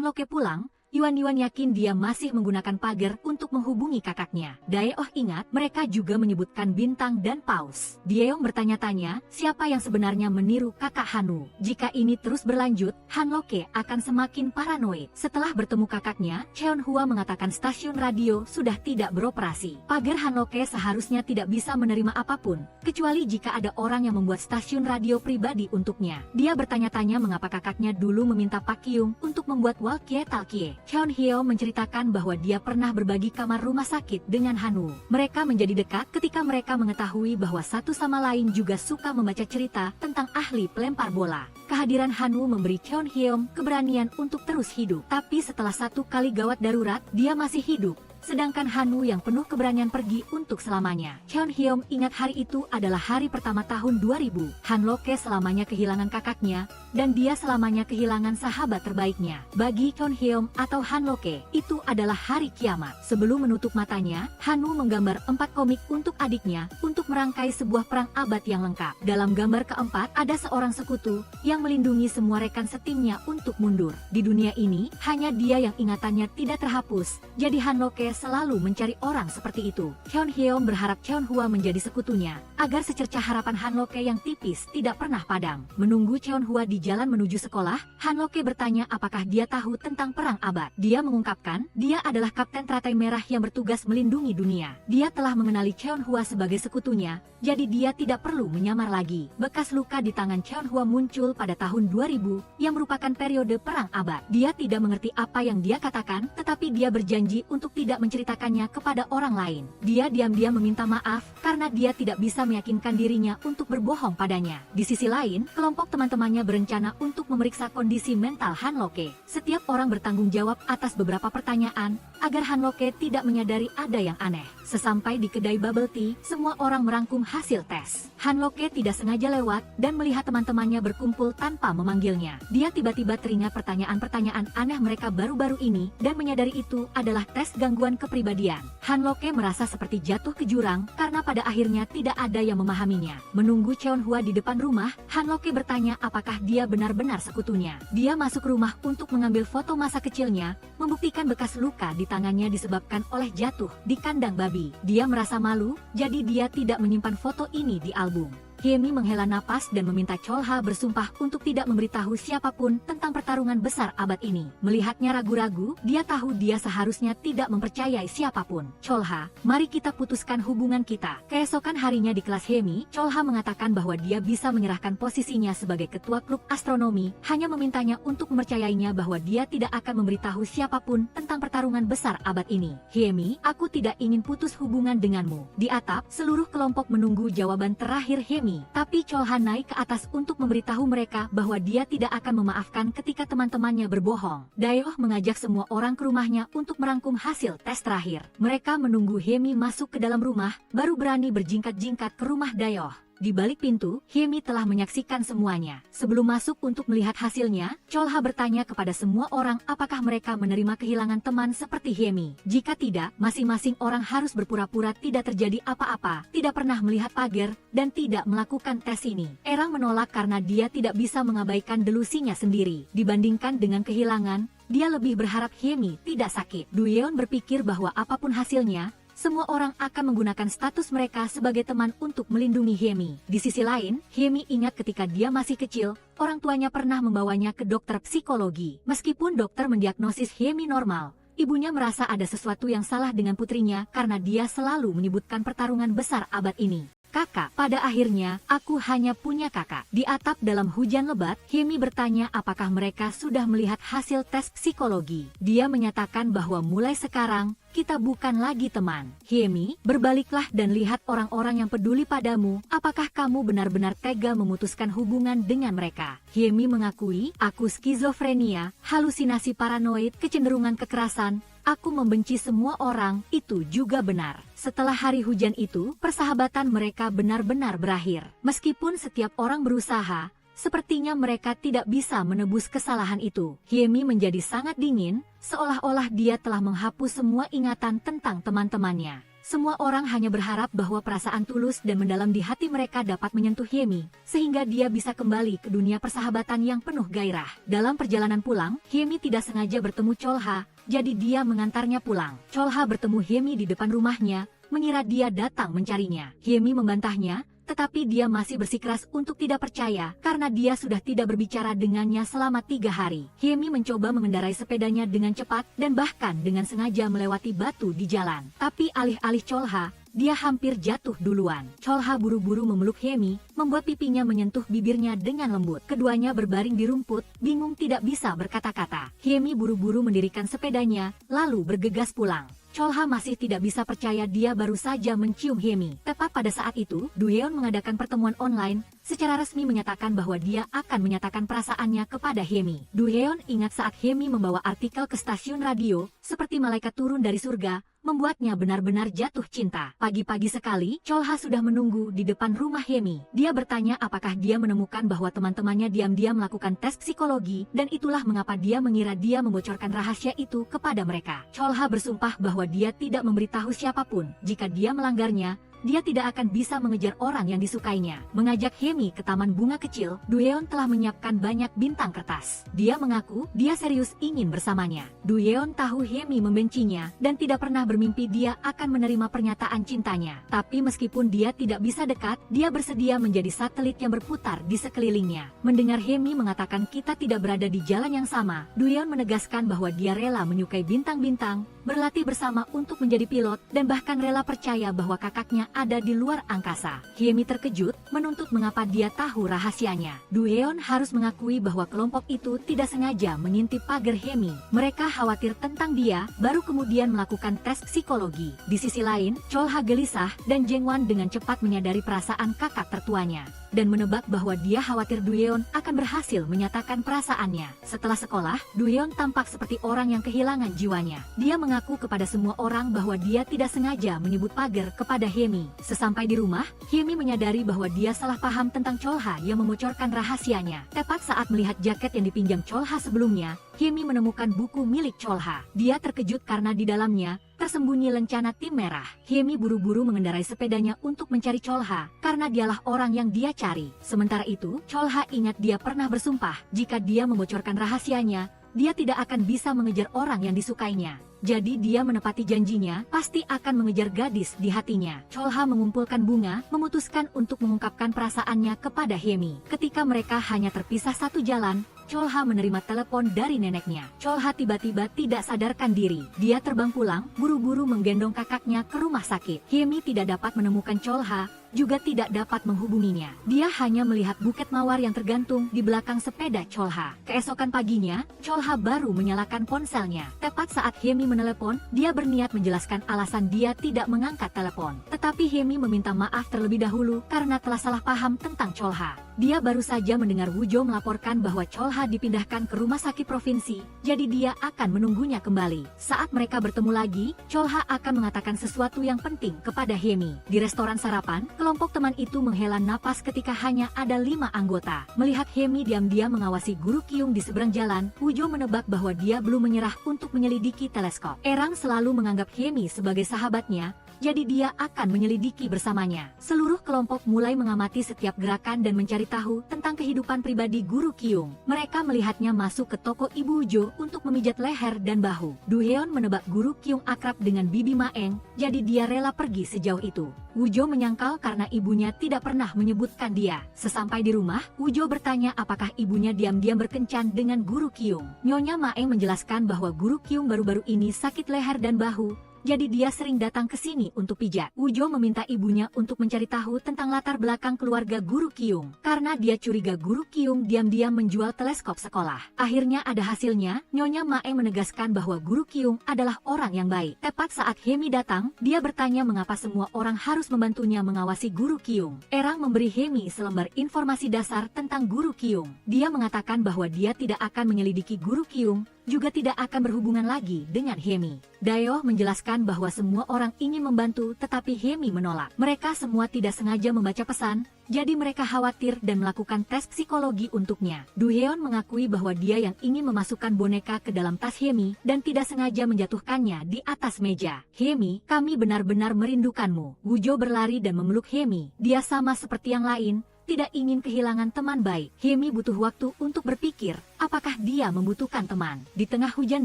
Speaker 1: Loke pulang, Yuan yakin dia masih menggunakan pagar untuk menghubungi kakaknya. Daeoh ingat mereka juga menyebutkan bintang dan paus. Daeoh bertanya-tanya siapa yang sebenarnya meniru kakak Hanu. Jika ini terus berlanjut, Han Loke akan semakin paranoid. Setelah bertemu kakaknya, Cheon Hua mengatakan stasiun radio sudah tidak beroperasi. Pagar Han Loke seharusnya tidak bisa menerima apapun, kecuali jika ada orang yang membuat stasiun radio pribadi untuknya. Dia bertanya-tanya mengapa kakaknya dulu meminta Pak Kyung untuk membuat walkie-talkie. Cheon Hyo menceritakan bahwa dia pernah berbagi kamar rumah sakit dengan Hanu. Mereka menjadi dekat ketika mereka mengetahui bahwa satu sama lain juga suka membaca cerita tentang ahli pelempar bola. Kehadiran Hanu memberi Cheon Hyo keberanian untuk terus hidup. Tapi setelah satu kali gawat darurat, dia masih hidup. Sedangkan Hanu yang penuh keberanian pergi untuk selamanya. Cheon Hyung ingat hari itu adalah hari pertama tahun 2000. Han Loke selamanya kehilangan kakaknya, dan dia selamanya kehilangan sahabat terbaiknya. Bagi Cheon Hyung atau Han Loke, itu adalah hari kiamat. Sebelum menutup matanya, Hanu menggambar 4 komik untuk adiknya, untuk merangkai sebuah perang abad yang lengkap. Dalam gambar keempat, ada seorang sekutu, yang melindungi semua rekan setimnya untuk mundur. Di dunia ini, hanya dia yang ingatannya tidak terhapus, jadi Han Loke selalu mencari orang seperti itu. Cheon Hyung berharap Cheon Hua menjadi sekutunya, agar secercah harapan Han Loke yang tipis tidak pernah padam. Menunggu Cheon Hua di jalan menuju sekolah, Han Loke bertanya apakah dia tahu tentang perang abad. Dia mengungkapkan, dia adalah kapten teratai merah yang bertugas melindungi dunia. Dia telah mengenali Cheon Hua sebagai sekutunya, jadi dia tidak perlu menyamar lagi. Bekas luka di tangan Cheon Hua muncul pada tahun 2000, yang merupakan periode perang abad. Dia tidak mengerti apa yang dia katakan, tetapi dia berjanji untuk tidak menceritakannya kepada orang lain. Dia diam-diam meminta maaf karena dia tidak bisa meyakinkan dirinya untuk berbohong padanya. Di sisi lain, kelompok teman-temannya berencana untuk memeriksa kondisi mental Han Loke. Setiap orang bertanggung jawab atas beberapa pertanyaan agar Han Loke tidak menyadari ada yang aneh. Sesampai di kedai bubble tea, semua orang merangkum hasil tes. Han Loke tidak sengaja lewat dan melihat teman-temannya berkumpul tanpa memanggilnya. Dia tiba-tiba teringat pertanyaan-pertanyaan aneh mereka baru-baru ini dan menyadari itu adalah tes gangguan kepribadian. Han Loke merasa seperti jatuh ke jurang karena pada akhirnya tidak ada yang memahaminya. Menunggu Cheon Hua di depan rumah, Han Loke bertanya apakah dia benar-benar sekutunya. Dia masuk rumah untuk mengambil foto masa kecilnya, membuktikan bekas luka di tangannya disebabkan oleh jatuh di kandang babi. Dia merasa malu, jadi dia tidak menyimpan foto ini di album. Hemi menghela napas dan meminta Cholha bersumpah untuk tidak memberitahu siapapun tentang pertarungan besar abad ini. Melihatnya ragu-ragu, dia tahu dia seharusnya tidak mempercayai siapapun. Cholha, mari kita putuskan hubungan kita. Keesokan harinya di kelas Hemi, Cholha mengatakan bahwa dia bisa menyerahkan posisinya sebagai ketua klub astronomi, hanya memintanya untuk mempercayainya bahwa dia tidak akan memberitahu siapapun tentang pertarungan besar abad ini. Hemi, aku tidak ingin putus hubungan denganmu. Di atap, seluruh kelompok menunggu jawaban terakhir Hemi, tapi Cholha naik ke atas untuk memberitahu mereka bahwa dia tidak akan memaafkan ketika teman-temannya berbohong. Daeoh mengajak semua orang ke rumahnya untuk merangkum hasil tes terakhir. Mereka menunggu Hemi masuk ke dalam rumah, baru berani berjingkat-jingkat ke rumah Daeoh. Di balik pintu, Hemi telah menyaksikan semuanya. Sebelum masuk untuk melihat hasilnya, Cholha bertanya kepada semua orang apakah mereka menerima kehilangan teman seperti Hemi. Jika tidak, masing-masing orang harus berpura-pura tidak terjadi apa-apa, tidak pernah melihat pagar, dan tidak melakukan tes ini. Erang menolak karena dia tidak bisa mengabaikan delusinya sendiri. Dibandingkan dengan kehilangan, dia lebih berharap Hemi tidak sakit. Duyeon berpikir bahwa apapun hasilnya, semua orang akan menggunakan status mereka sebagai teman untuk melindungi Hemi. Di sisi lain, Hemi ingat ketika dia masih kecil, orang tuanya pernah membawanya ke dokter psikologi. Meskipun dokter mendiagnosis Hemi normal, ibunya merasa ada sesuatu yang salah dengan putrinya karena dia selalu menyebutkan pertarungan besar abad ini. Kakak, pada akhirnya, aku hanya punya kakak. Di atap dalam hujan lebat, Hemi bertanya apakah mereka sudah melihat hasil tes psikologi. Dia menyatakan bahwa mulai sekarang, kita bukan lagi teman. Hemi, berbaliklah dan lihat orang-orang yang peduli padamu. Apakah kamu benar-benar tega memutuskan hubungan dengan mereka? Hemi mengakui, aku skizofrenia, halusinasi paranoid, kecenderungan kekerasan. Aku membenci semua orang, itu juga benar. Setelah hari hujan itu, persahabatan mereka benar-benar berakhir. Meskipun setiap orang berusaha, sepertinya mereka tidak bisa menebus kesalahan itu. Hemi menjadi sangat dingin, seolah-olah dia telah menghapus semua ingatan tentang teman-temannya. Semua orang hanya berharap bahwa perasaan tulus dan mendalam di hati mereka dapat menyentuh Hemi, sehingga dia bisa kembali ke dunia persahabatan yang penuh gairah. Dalam perjalanan pulang, Hemi tidak sengaja bertemu Cholha, jadi dia mengantarnya pulang. Cholha bertemu Hemi di depan rumahnya, mengira dia datang mencarinya. Hemi membantahnya, tetapi dia masih bersikeras untuk tidak percaya karena dia sudah tidak berbicara dengannya selama 3 hari. Hemi mencoba mengendarai sepedanya dengan cepat dan bahkan dengan sengaja melewati batu di jalan. Tapi alih-alih Cholha, dia hampir jatuh duluan. Cholha buru-buru memeluk Hemi, membuat pipinya menyentuh bibirnya dengan lembut. Keduanya berbaring di rumput, bingung tidak bisa berkata-kata. Hemi buru-buru mendirikan sepedanya, lalu bergegas pulang. Cholha masih tidak bisa percaya dia baru saja mencium Hemi. Tepat pada saat itu, Duyeon mengadakan pertemuan online, secara resmi menyatakan bahwa dia akan menyatakan perasaannya kepada Hemi. Duyeon ingat saat Hemi membawa artikel ke stasiun radio, seperti malaikat turun dari surga, membuatnya benar-benar jatuh cinta. Pagi-pagi sekali, Cholha sudah menunggu di depan rumah Hemi. Dia bertanya apakah dia menemukan bahwa teman-temannya diam-diam melakukan tes psikologi, dan itulah mengapa dia mengira dia membocorkan rahasia itu kepada mereka. Cholha bersumpah bahwa dia tidak memberitahu siapapun. Jika dia melanggarnya, dia tidak akan bisa mengejar orang yang disukainya. Mengajak Hemi ke taman bunga kecil, Duyeon telah menyiapkan banyak bintang kertas. Dia mengaku dia serius ingin bersamanya. Duyeon tahu Hemi membencinya dan tidak pernah bermimpi dia akan menerima pernyataan cintanya. Tapi meskipun dia tidak bisa dekat, dia bersedia menjadi satelit yang berputar di sekelilingnya. Mendengar Hemi mengatakan kita tidak berada di jalan yang sama, Duyeon menegaskan bahwa dia rela menyukai bintang-bintang, berlatih bersama untuk menjadi pilot, dan bahkan rela percaya bahwa kakaknya ada di luar angkasa. Hemi terkejut, menuntut mengapa dia tahu rahasianya. Duyeon harus mengakui bahwa kelompok itu tidak sengaja mengintip pagar Hemi. Mereka khawatir tentang dia, baru kemudian melakukan tes psikologi. Di sisi lain, Cholha gelisah, dan Jengwan dengan cepat menyadari perasaan kakak tertuanya, dan menebak bahwa dia khawatir Duyeon akan berhasil menyatakan perasaannya. Setelah sekolah, Duyeon tampak seperti orang yang kehilangan jiwanya. Dia mengaku kepada semua orang bahwa dia tidak sengaja menyebut pagar kepada Hemi. Sesampai di rumah, Hemi menyadari bahwa dia salah paham tentang Cholha yang membocorkan rahasianya. Tepat saat melihat jaket yang dipinjam Cholha sebelumnya, Hemi menemukan buku milik Cholha. Dia terkejut karena di dalamnya tersembunyi lencana tim merah. Hemi buru-buru mengendarai sepedanya untuk mencari Cholha, karena dialah orang yang dia cari. Sementara itu, Cholha ingat dia pernah bersumpah, jika dia membocorkan rahasianya, dia tidak akan bisa mengejar orang yang disukainya. Jadi dia menepati janjinya, pasti akan mengejar gadis di hatinya. Cholha mengumpulkan bunga, memutuskan untuk mengungkapkan perasaannya kepada Hemi. Ketika mereka hanya terpisah satu jalan, Cholha menerima telepon dari neneknya. Cholha tiba-tiba tidak sadarkan diri. Dia terbang pulang, buru-buru menggendong kakaknya ke rumah sakit. Hemi tidak dapat menemukan Cholha, juga tidak dapat menghubunginya. Dia hanya melihat buket mawar yang tergantung di belakang sepeda Cholha. Keesokan paginya, Cholha baru menyalakan ponselnya. Tepat saat Hemi menelepon, dia berniat menjelaskan alasan dia tidak mengangkat telepon. Tetapi Hemi meminta maaf terlebih dahulu karena telah salah paham tentang Cholha. Dia baru saja mendengar Woo-jo melaporkan bahwa Cholha dipindahkan ke rumah sakit provinsi, jadi dia akan menunggunya kembali. Saat mereka bertemu lagi, Cholha akan mengatakan sesuatu yang penting kepada Hemi. Di restoran sarapan, kelompok teman itu menghela napas ketika hanya ada 5 anggota. Melihat Hemi diam-diam mengawasi guru Kyung di seberang jalan, Woo-jo menebak bahwa dia belum menyerah untuk menyelidiki teleskop. Erang selalu menganggap Hemi sebagai sahabatnya, jadi dia akan menyelidiki bersamanya. Seluruh kelompok mulai mengamati setiap gerakan dan mencari tahu tentang kehidupan pribadi guru Kyung. Mereka melihatnya masuk ke toko Ibu Woo-jo untuk memijat leher dan bahu. Do-heon menebak guru Kyung akrab dengan Bibi Maeng, jadi dia rela pergi sejauh itu. Woo-jo menyangkal karena ibunya tidak pernah menyebutkan dia. Sesampai di rumah, Woo-jo bertanya apakah ibunya diam-diam berkencan dengan guru Kyung. Nyonya Maeng menjelaskan bahwa guru Kyung baru-baru ini sakit leher dan bahu, jadi dia sering datang ke sini untuk pijat. Woo-jo meminta ibunya untuk mencari tahu tentang latar belakang keluarga guru Kyung, karena dia curiga guru Kyung diam-diam menjual teleskop sekolah. Akhirnya ada hasilnya, Nyonya Maeng menegaskan bahwa guru Kyung adalah orang yang baik. Tepat saat Hemi datang, dia bertanya mengapa semua orang harus membantunya mengawasi guru Kyung. Erang memberi Hemi selembar informasi dasar tentang guru Kyung. Dia mengatakan bahwa dia tidak akan menyelidiki guru Kyung, juga tidak akan berhubungan lagi dengan Hemi. Daeoh menjelaskan bahwa semua orang ingin membantu tetapi Hemi menolak. Mereka semua tidak sengaja membaca pesan, jadi mereka khawatir dan melakukan tes psikologi untuknya. Do-heon mengakui bahwa dia yang ingin memasukkan boneka ke dalam tas Hemi dan tidak sengaja menjatuhkannya di atas meja. Hemi, kami benar-benar merindukanmu. Woo-jo berlari dan memeluk Hemi. Dia sama seperti yang lain, tidak ingin kehilangan teman baik. Hemi butuh waktu untuk berpikir, apakah dia membutuhkan teman. Di tengah hujan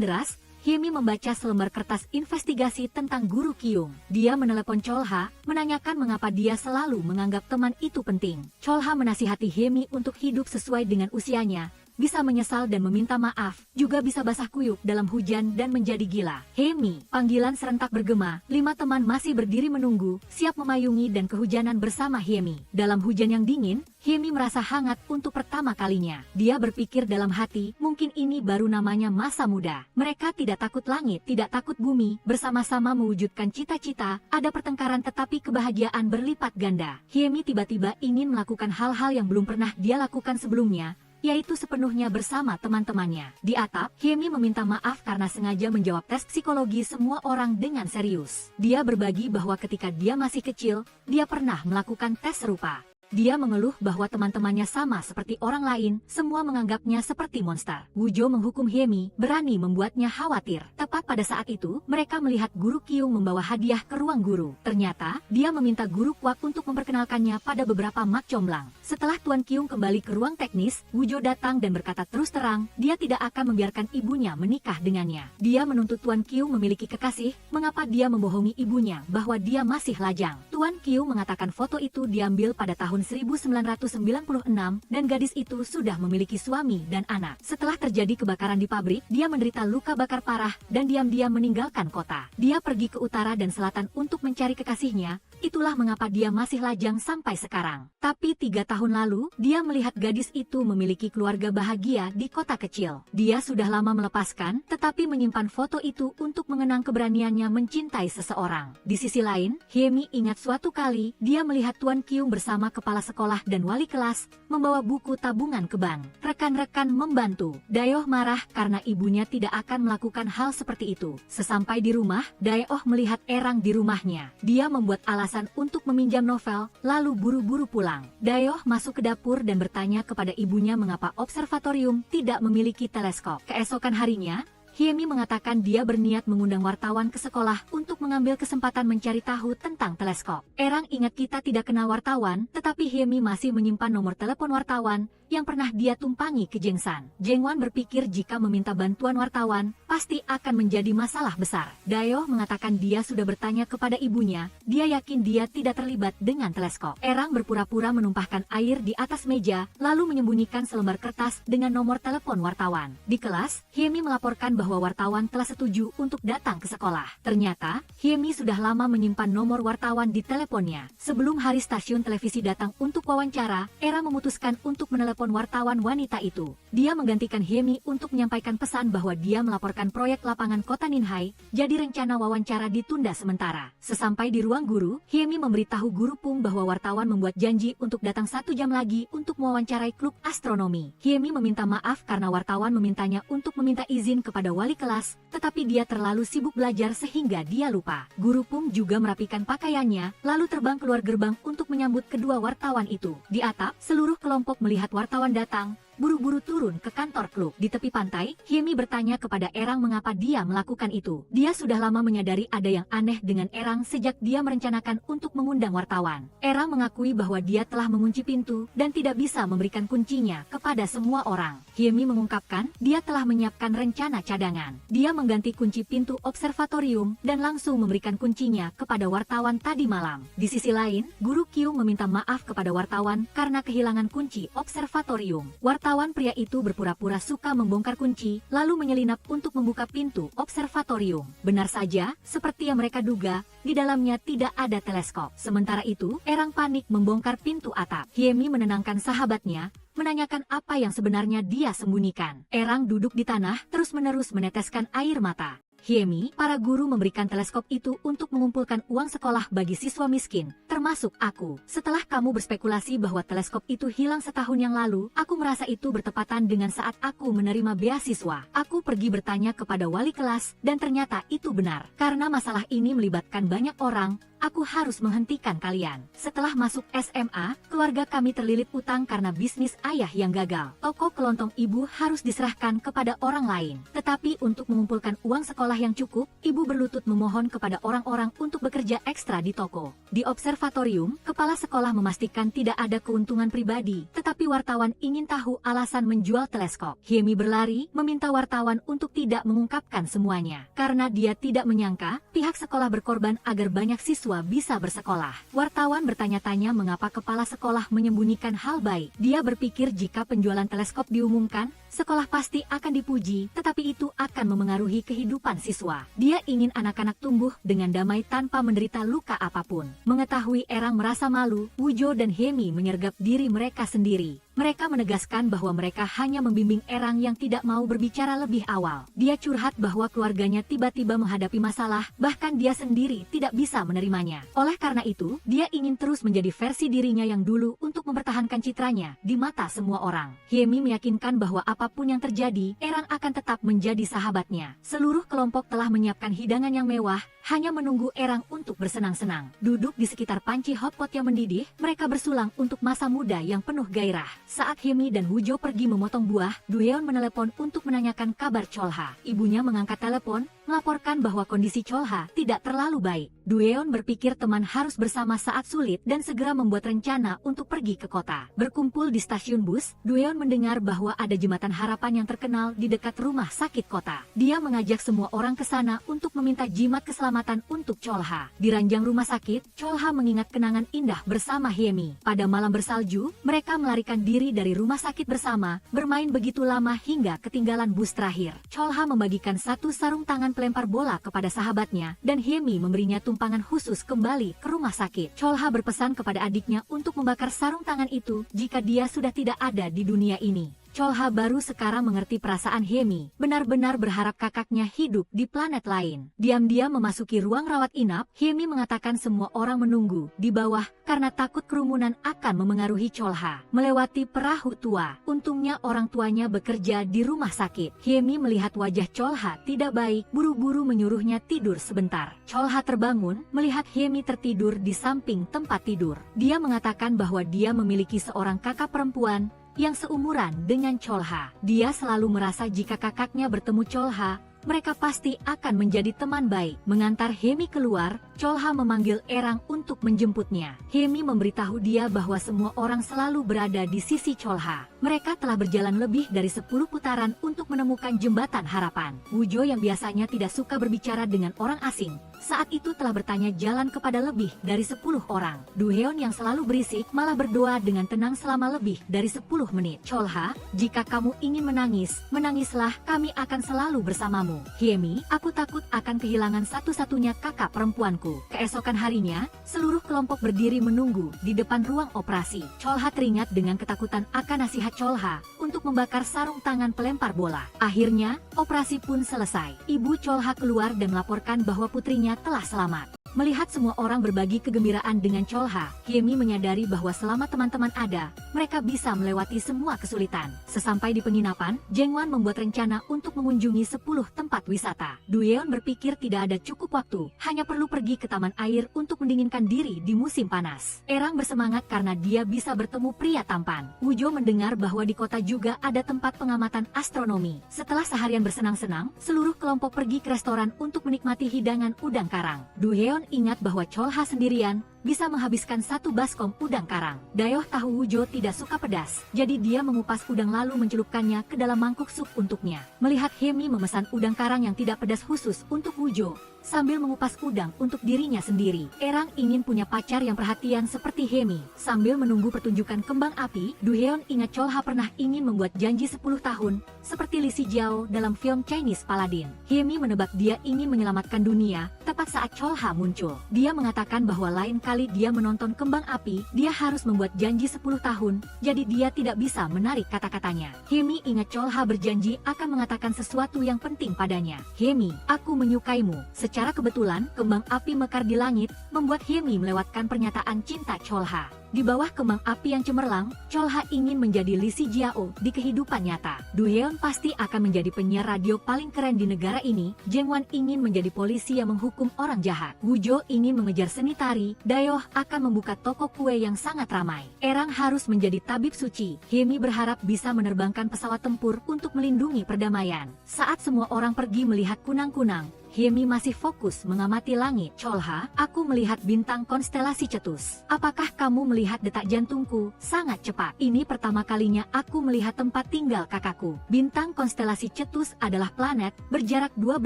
Speaker 1: deras, Hemi membaca selembar kertas investigasi tentang guru Kyung. Dia menelepon Cholha, menanyakan mengapa dia selalu menganggap teman itu penting. Cholha menasihati Hemi untuk hidup sesuai dengan usianya, bisa menyesal dan meminta maaf, juga bisa basah kuyup dalam hujan dan menjadi gila. Hemi, panggilan serentak bergema, 5 teman masih berdiri menunggu, siap memayungi dan kehujanan bersama Hemi. Dalam hujan yang dingin, Hemi merasa hangat untuk pertama kalinya. Dia berpikir dalam hati, mungkin ini baru namanya masa muda. Mereka tidak takut langit, tidak takut bumi, bersama-sama mewujudkan cita-cita, ada pertengkaran tetapi kebahagiaan berlipat ganda. Hemi tiba-tiba ingin melakukan hal-hal yang belum pernah dia lakukan sebelumnya, yaitu sepenuhnya bersama teman-temannya. Di atap, Hemi meminta maaf karena sengaja menjawab tes psikologi semua orang dengan serius. Dia berbagi bahwa ketika dia masih kecil, dia pernah melakukan tes serupa. Dia mengeluh bahwa teman-temannya sama seperti orang lain, semua menganggapnya seperti monster. Woo-jo menghukum Hemi, berani membuatnya khawatir. Tepat pada saat itu, mereka melihat guru Kyung membawa hadiah ke ruang guru. Ternyata, dia meminta guru Kwak untuk memperkenalkannya pada beberapa mak comblang. Setelah Tuan Kyung kembali ke ruang teknis, Woo-jo datang dan berkata terus terang, dia tidak akan membiarkan ibunya menikah dengannya. Dia menuntut Tuan Kyung memiliki kekasih, mengapa dia membohongi ibunya bahwa dia masih lajang. Tuan Kyung mengatakan foto itu diambil pada tahun 1996 dan gadis itu sudah memiliki suami dan anak. Setelah terjadi kebakaran di pabrik, dia menderita luka bakar parah dan diam-diam meninggalkan kota. Dia pergi ke utara dan selatan untuk mencari kekasihnya. Itulah mengapa dia masih lajang sampai sekarang. Tapi 3 tahun lalu, dia melihat gadis itu memiliki keluarga bahagia di kota kecil. Dia sudah lama melepaskan, tetapi menyimpan foto itu untuk mengenang keberaniannya mencintai seseorang. Di sisi lain, Hemi ingat suatu kali, dia melihat Tuan Kyung bersama kepala sekolah dan wali kelas, membawa buku tabungan ke bank. Rekan-rekan membantu. Daeoh marah karena ibunya tidak akan melakukan hal seperti itu. Sesampai di rumah, Daeoh melihat Erang di rumahnya. Dia membuat alasan untuk meminjam novel, lalu buru-buru pulang. Daeoh masuk ke dapur dan bertanya kepada ibunya mengapa observatorium tidak memiliki teleskop. Keesokan harinya, Hemi mengatakan dia berniat mengundang wartawan ke sekolah untuk mengambil kesempatan mencari tahu tentang teleskop. Erang ingat kita tidak kenal wartawan, tetapi Hemi masih menyimpan nomor telepon wartawan, yang pernah dia tumpangi ke Jengsan. Jengwan berpikir jika meminta bantuan wartawan, pasti akan menjadi masalah besar. Dayo mengatakan dia sudah bertanya kepada ibunya, dia yakin dia tidak terlibat dengan teleskop. Erang berpura-pura menumpahkan air di atas meja, lalu menyembunyikan selembar kertas dengan nomor telepon wartawan. Di kelas, Hyemi melaporkan bahwa wartawan telah setuju untuk datang ke sekolah. Ternyata, Hyemi sudah lama menyimpan nomor wartawan di teleponnya. Sebelum hari stasiun televisi datang untuk wawancara, Era memutuskan untuk menelepon wartawan wanita itu. Dia menggantikan Hyemi untuk menyampaikan pesan bahwa dia melaporkan proyek lapangan kota Ninhai, jadi rencana wawancara ditunda sementara. Sesampai di ruang guru, Hyemi memberitahu guru Pung bahwa wartawan membuat janji untuk datang 1 jam lagi untuk mewawancarai klub astronomi. Hyemi meminta maaf karena wartawan memintanya untuk meminta izin kepada wali kelas, tetapi dia terlalu sibuk belajar sehingga dia lupa. Guru Pung juga merapikan pakaiannya, lalu terbang keluar gerbang untuk menyambut kedua wartawan itu. Di atap, seluruh kelompok melihat wartawan datang, buru-buru turun ke kantor klub. Di tepi pantai, Hyemi bertanya kepada Erang mengapa dia melakukan itu. Dia sudah lama menyadari ada yang aneh dengan Erang sejak dia merencanakan untuk mengundang wartawan. Erang mengakui bahwa dia telah mengunci pintu dan tidak bisa memberikan kuncinya kepada semua orang. Hyemi mengungkapkan dia telah menyiapkan rencana cadangan. Dia mengganti kunci pintu observatorium dan langsung memberikan kuncinya kepada wartawan tadi malam. Di sisi lain, Guru Kyung meminta maaf kepada wartawan karena kehilangan kunci observatorium. Wartawan pria itu berpura-pura suka membongkar kunci, lalu menyelinap untuk membuka pintu observatorium. Benar saja, seperti yang mereka duga, di dalamnya tidak ada teleskop. Sementara itu, Erang panik membongkar pintu atap. Hyemi menenangkan sahabatnya, menanyakan apa yang sebenarnya dia sembunyikan. Erang duduk di tanah, terus-menerus meneteskan air mata. Hyemi, para guru memberikan teleskop itu untuk mengumpulkan uang sekolah bagi siswa miskin, termasuk aku. Setelah kamu berspekulasi bahwa teleskop itu hilang setahun yang lalu, aku merasa itu bertepatan dengan saat aku menerima beasiswa. Aku pergi bertanya kepada wali kelas, dan ternyata itu benar. Karena masalah ini melibatkan banyak orang, aku harus menghentikan kalian. Setelah masuk SMA, keluarga kami terlilit utang karena bisnis ayah yang gagal. Toko kelontong ibu harus diserahkan kepada orang lain. Tetapi untuk mengumpulkan uang sekolah yang cukup, ibu berlutut memohon kepada orang-orang untuk bekerja ekstra di toko. Di observatorium, kepala sekolah memastikan tidak ada keuntungan pribadi, tetapi wartawan ingin tahu alasan menjual teleskop. Hyemi berlari, meminta wartawan untuk tidak mengungkapkan semuanya. Karena dia tidak menyangka, pihak sekolah berkorban agar banyak siswa bisa bersekolah. Wartawan bertanya-tanya mengapa kepala sekolah menyembunyikan hal baik. Dia berpikir jika penjualan teleskop diumumkan, sekolah pasti akan dipuji, tetapi itu akan memengaruhi kehidupan siswa. Dia ingin anak-anak tumbuh dengan damai tanpa menderita luka apapun. Mengetahui Erang merasa malu, Wujo dan Hyemi menyergap diri mereka sendiri. Mereka menegaskan bahwa mereka hanya membimbing Erang yang tidak mau berbicara lebih awal. Dia curhat bahwa keluarganya tiba-tiba menghadapi masalah, bahkan dia sendiri tidak bisa menerimanya. Oleh karena itu, dia ingin terus menjadi versi dirinya yang dulu untuk mempertahankan citranya di mata semua orang. Hyemi meyakinkan bahwa apapun yang terjadi, Erang akan tetap menjadi sahabatnya. Seluruh kelompok telah menyiapkan hidangan yang mewah, hanya menunggu Erang untuk bersenang-senang. Duduk di sekitar panci hotpot yang mendidih, mereka bersulang untuk masa muda yang penuh gairah. Saat Hyemi dan Wujo pergi memotong buah, Dueon menelepon untuk menanyakan kabar Cholha. Ibunya mengangkat telepon, melaporkan bahwa kondisi Cholha tidak terlalu baik. Dueon berpikir teman harus bersama saat sulit dan segera membuat rencana untuk pergi ke kota. Berkumpul di stasiun bus, Dueon mendengar bahwa ada jembatan harapan yang terkenal di dekat rumah sakit kota. Dia mengajak semua orang ke sana untuk meminta jimat keselamatan untuk Cholha. Di ranjang rumah sakit, Cholha mengingat kenangan indah bersama Hyemi. Pada malam bersalju, mereka melarikan diri dari rumah sakit bersama, bermain begitu lama hingga ketinggalan bus terakhir. Cholha membagikan satu sarung tangan pelempar bola kepada sahabatnya, dan Hyemi memberinya tumpangan khusus kembali ke rumah sakit. Cholha berpesan kepada adiknya untuk membakar sarung tangan itu jika dia sudah tidak ada di dunia ini. Cholha baru sekarang mengerti perasaan Hyemi, benar-benar berharap kakaknya hidup di planet lain. Diam-diam memasuki ruang rawat inap, Hyemi mengatakan semua orang menunggu di bawah karena takut kerumunan akan memengaruhi Cholha. Melewati perahu tua, untungnya orang tuanya bekerja di rumah sakit. Hyemi melihat wajah Cholha tidak baik, buru-buru menyuruhnya tidur sebentar. Cholha terbangun, melihat Hyemi tertidur di samping tempat tidur. Dia mengatakan bahwa dia memiliki seorang kakak perempuan yang seumuran dengan Cholha. Dia selalu merasa jika kakaknya bertemu Cholha, mereka pasti akan menjadi teman baik. Mengantar Hemi keluar, Cholha memanggil Erang untuk menjemputnya. Hemi memberitahu dia bahwa semua orang selalu berada di sisi Cholha. Mereka telah berjalan lebih dari 10 putaran untuk menemukan jembatan harapan. Wujo yang biasanya tidak suka berbicara dengan orang asing, saat itu telah bertanya jalan kepada lebih dari 10 orang. Duheon yang selalu berisik malah berdoa dengan tenang selama lebih dari 10 menit. Cholha, jika kamu ingin menangis, menangislah, kami akan selalu bersamamu. Hemi, aku takut akan kehilangan satu-satunya kakak perempuanku. Keesokan harinya, seluruh kelompok berdiri menunggu di depan ruang operasi. Cholha teringat dengan ketakutan akan nasihat Cholha untuk membakar sarung tangan pelempar bola. Akhirnya, operasi pun selesai. Ibu Cholha keluar dan melaporkan bahwa putrinya telah selamat. Melihat semua orang berbagi kegembiraan dengan Cholha, Hemi menyadari bahwa selama teman-teman ada, mereka bisa melewati semua kesulitan. Sesampai di penginapan, Jengwan membuat rencana untuk mengunjungi 10 tempat wisata. Duyeon berpikir tidak ada cukup waktu, hanya perlu pergi ke taman air untuk mendinginkan diri di musim panas. Erang bersemangat karena dia bisa bertemu pria tampan. Wujo mendengar bahwa di kota juga ada tempat pengamatan astronomi. Setelah seharian bersenang-senang, seluruh kelompok pergi ke restoran untuk menikmati hidangan udang karang. Duyeon ingat bahwa Cholha sendirian bisa menghabiskan 1 baskom udang karang. Dayoh tahu Wujo tidak suka pedas, jadi dia mengupas udang lalu mencelupkannya ke dalam mangkuk sup untuknya. Melihat Hemi memesan udang karang yang tidak pedas khusus untuk Wujo, sambil mengupas udang untuk dirinya sendiri. Erang ingin punya pacar yang perhatian seperti Hemi. Sambil menunggu pertunjukan kembang api, Duheon ingat Cholha pernah ingin membuat janji 10 tahun, seperti Li Si Jiao dalam film Chinese Paladin. Hemi menebak dia ingin menyelamatkan dunia, tepat saat Cholha muncul. Dia mengatakan bahwa lain kali dia menonton kembang api, dia harus membuat janji 10 tahun, jadi dia tidak bisa menarik kata-katanya. Hemi ingat Cholha berjanji akan mengatakan sesuatu yang penting padanya. Hemi, aku menyukaimu. Secara kebetulan, kembang api mekar di langit, membuat Hemi melewatkan pernyataan cinta Cholha. Di bawah kembang api yang cemerlang, Cholha ingin menjadi Li Si Jiao di kehidupan nyata. Duheon pasti akan menjadi penyiar radio paling keren di negara ini. Jengwan ingin menjadi polisi yang menghukum orang jahat. Wujo ingin mengejar seni tari. Dayoh akan membuka toko kue yang sangat ramai. Erang harus menjadi tabib suci. Hemi berharap bisa menerbangkan pesawat tempur untuk melindungi perdamaian. Saat semua orang pergi melihat kunang-kunang, Hemi masih fokus mengamati langit. Cholha, aku melihat bintang konstelasi Cetus. Apakah kamu melihat detak jantungku? Sangat cepat. Ini pertama kalinya aku melihat tempat tinggal kakakku. Bintang konstelasi Cetus adalah planet berjarak 12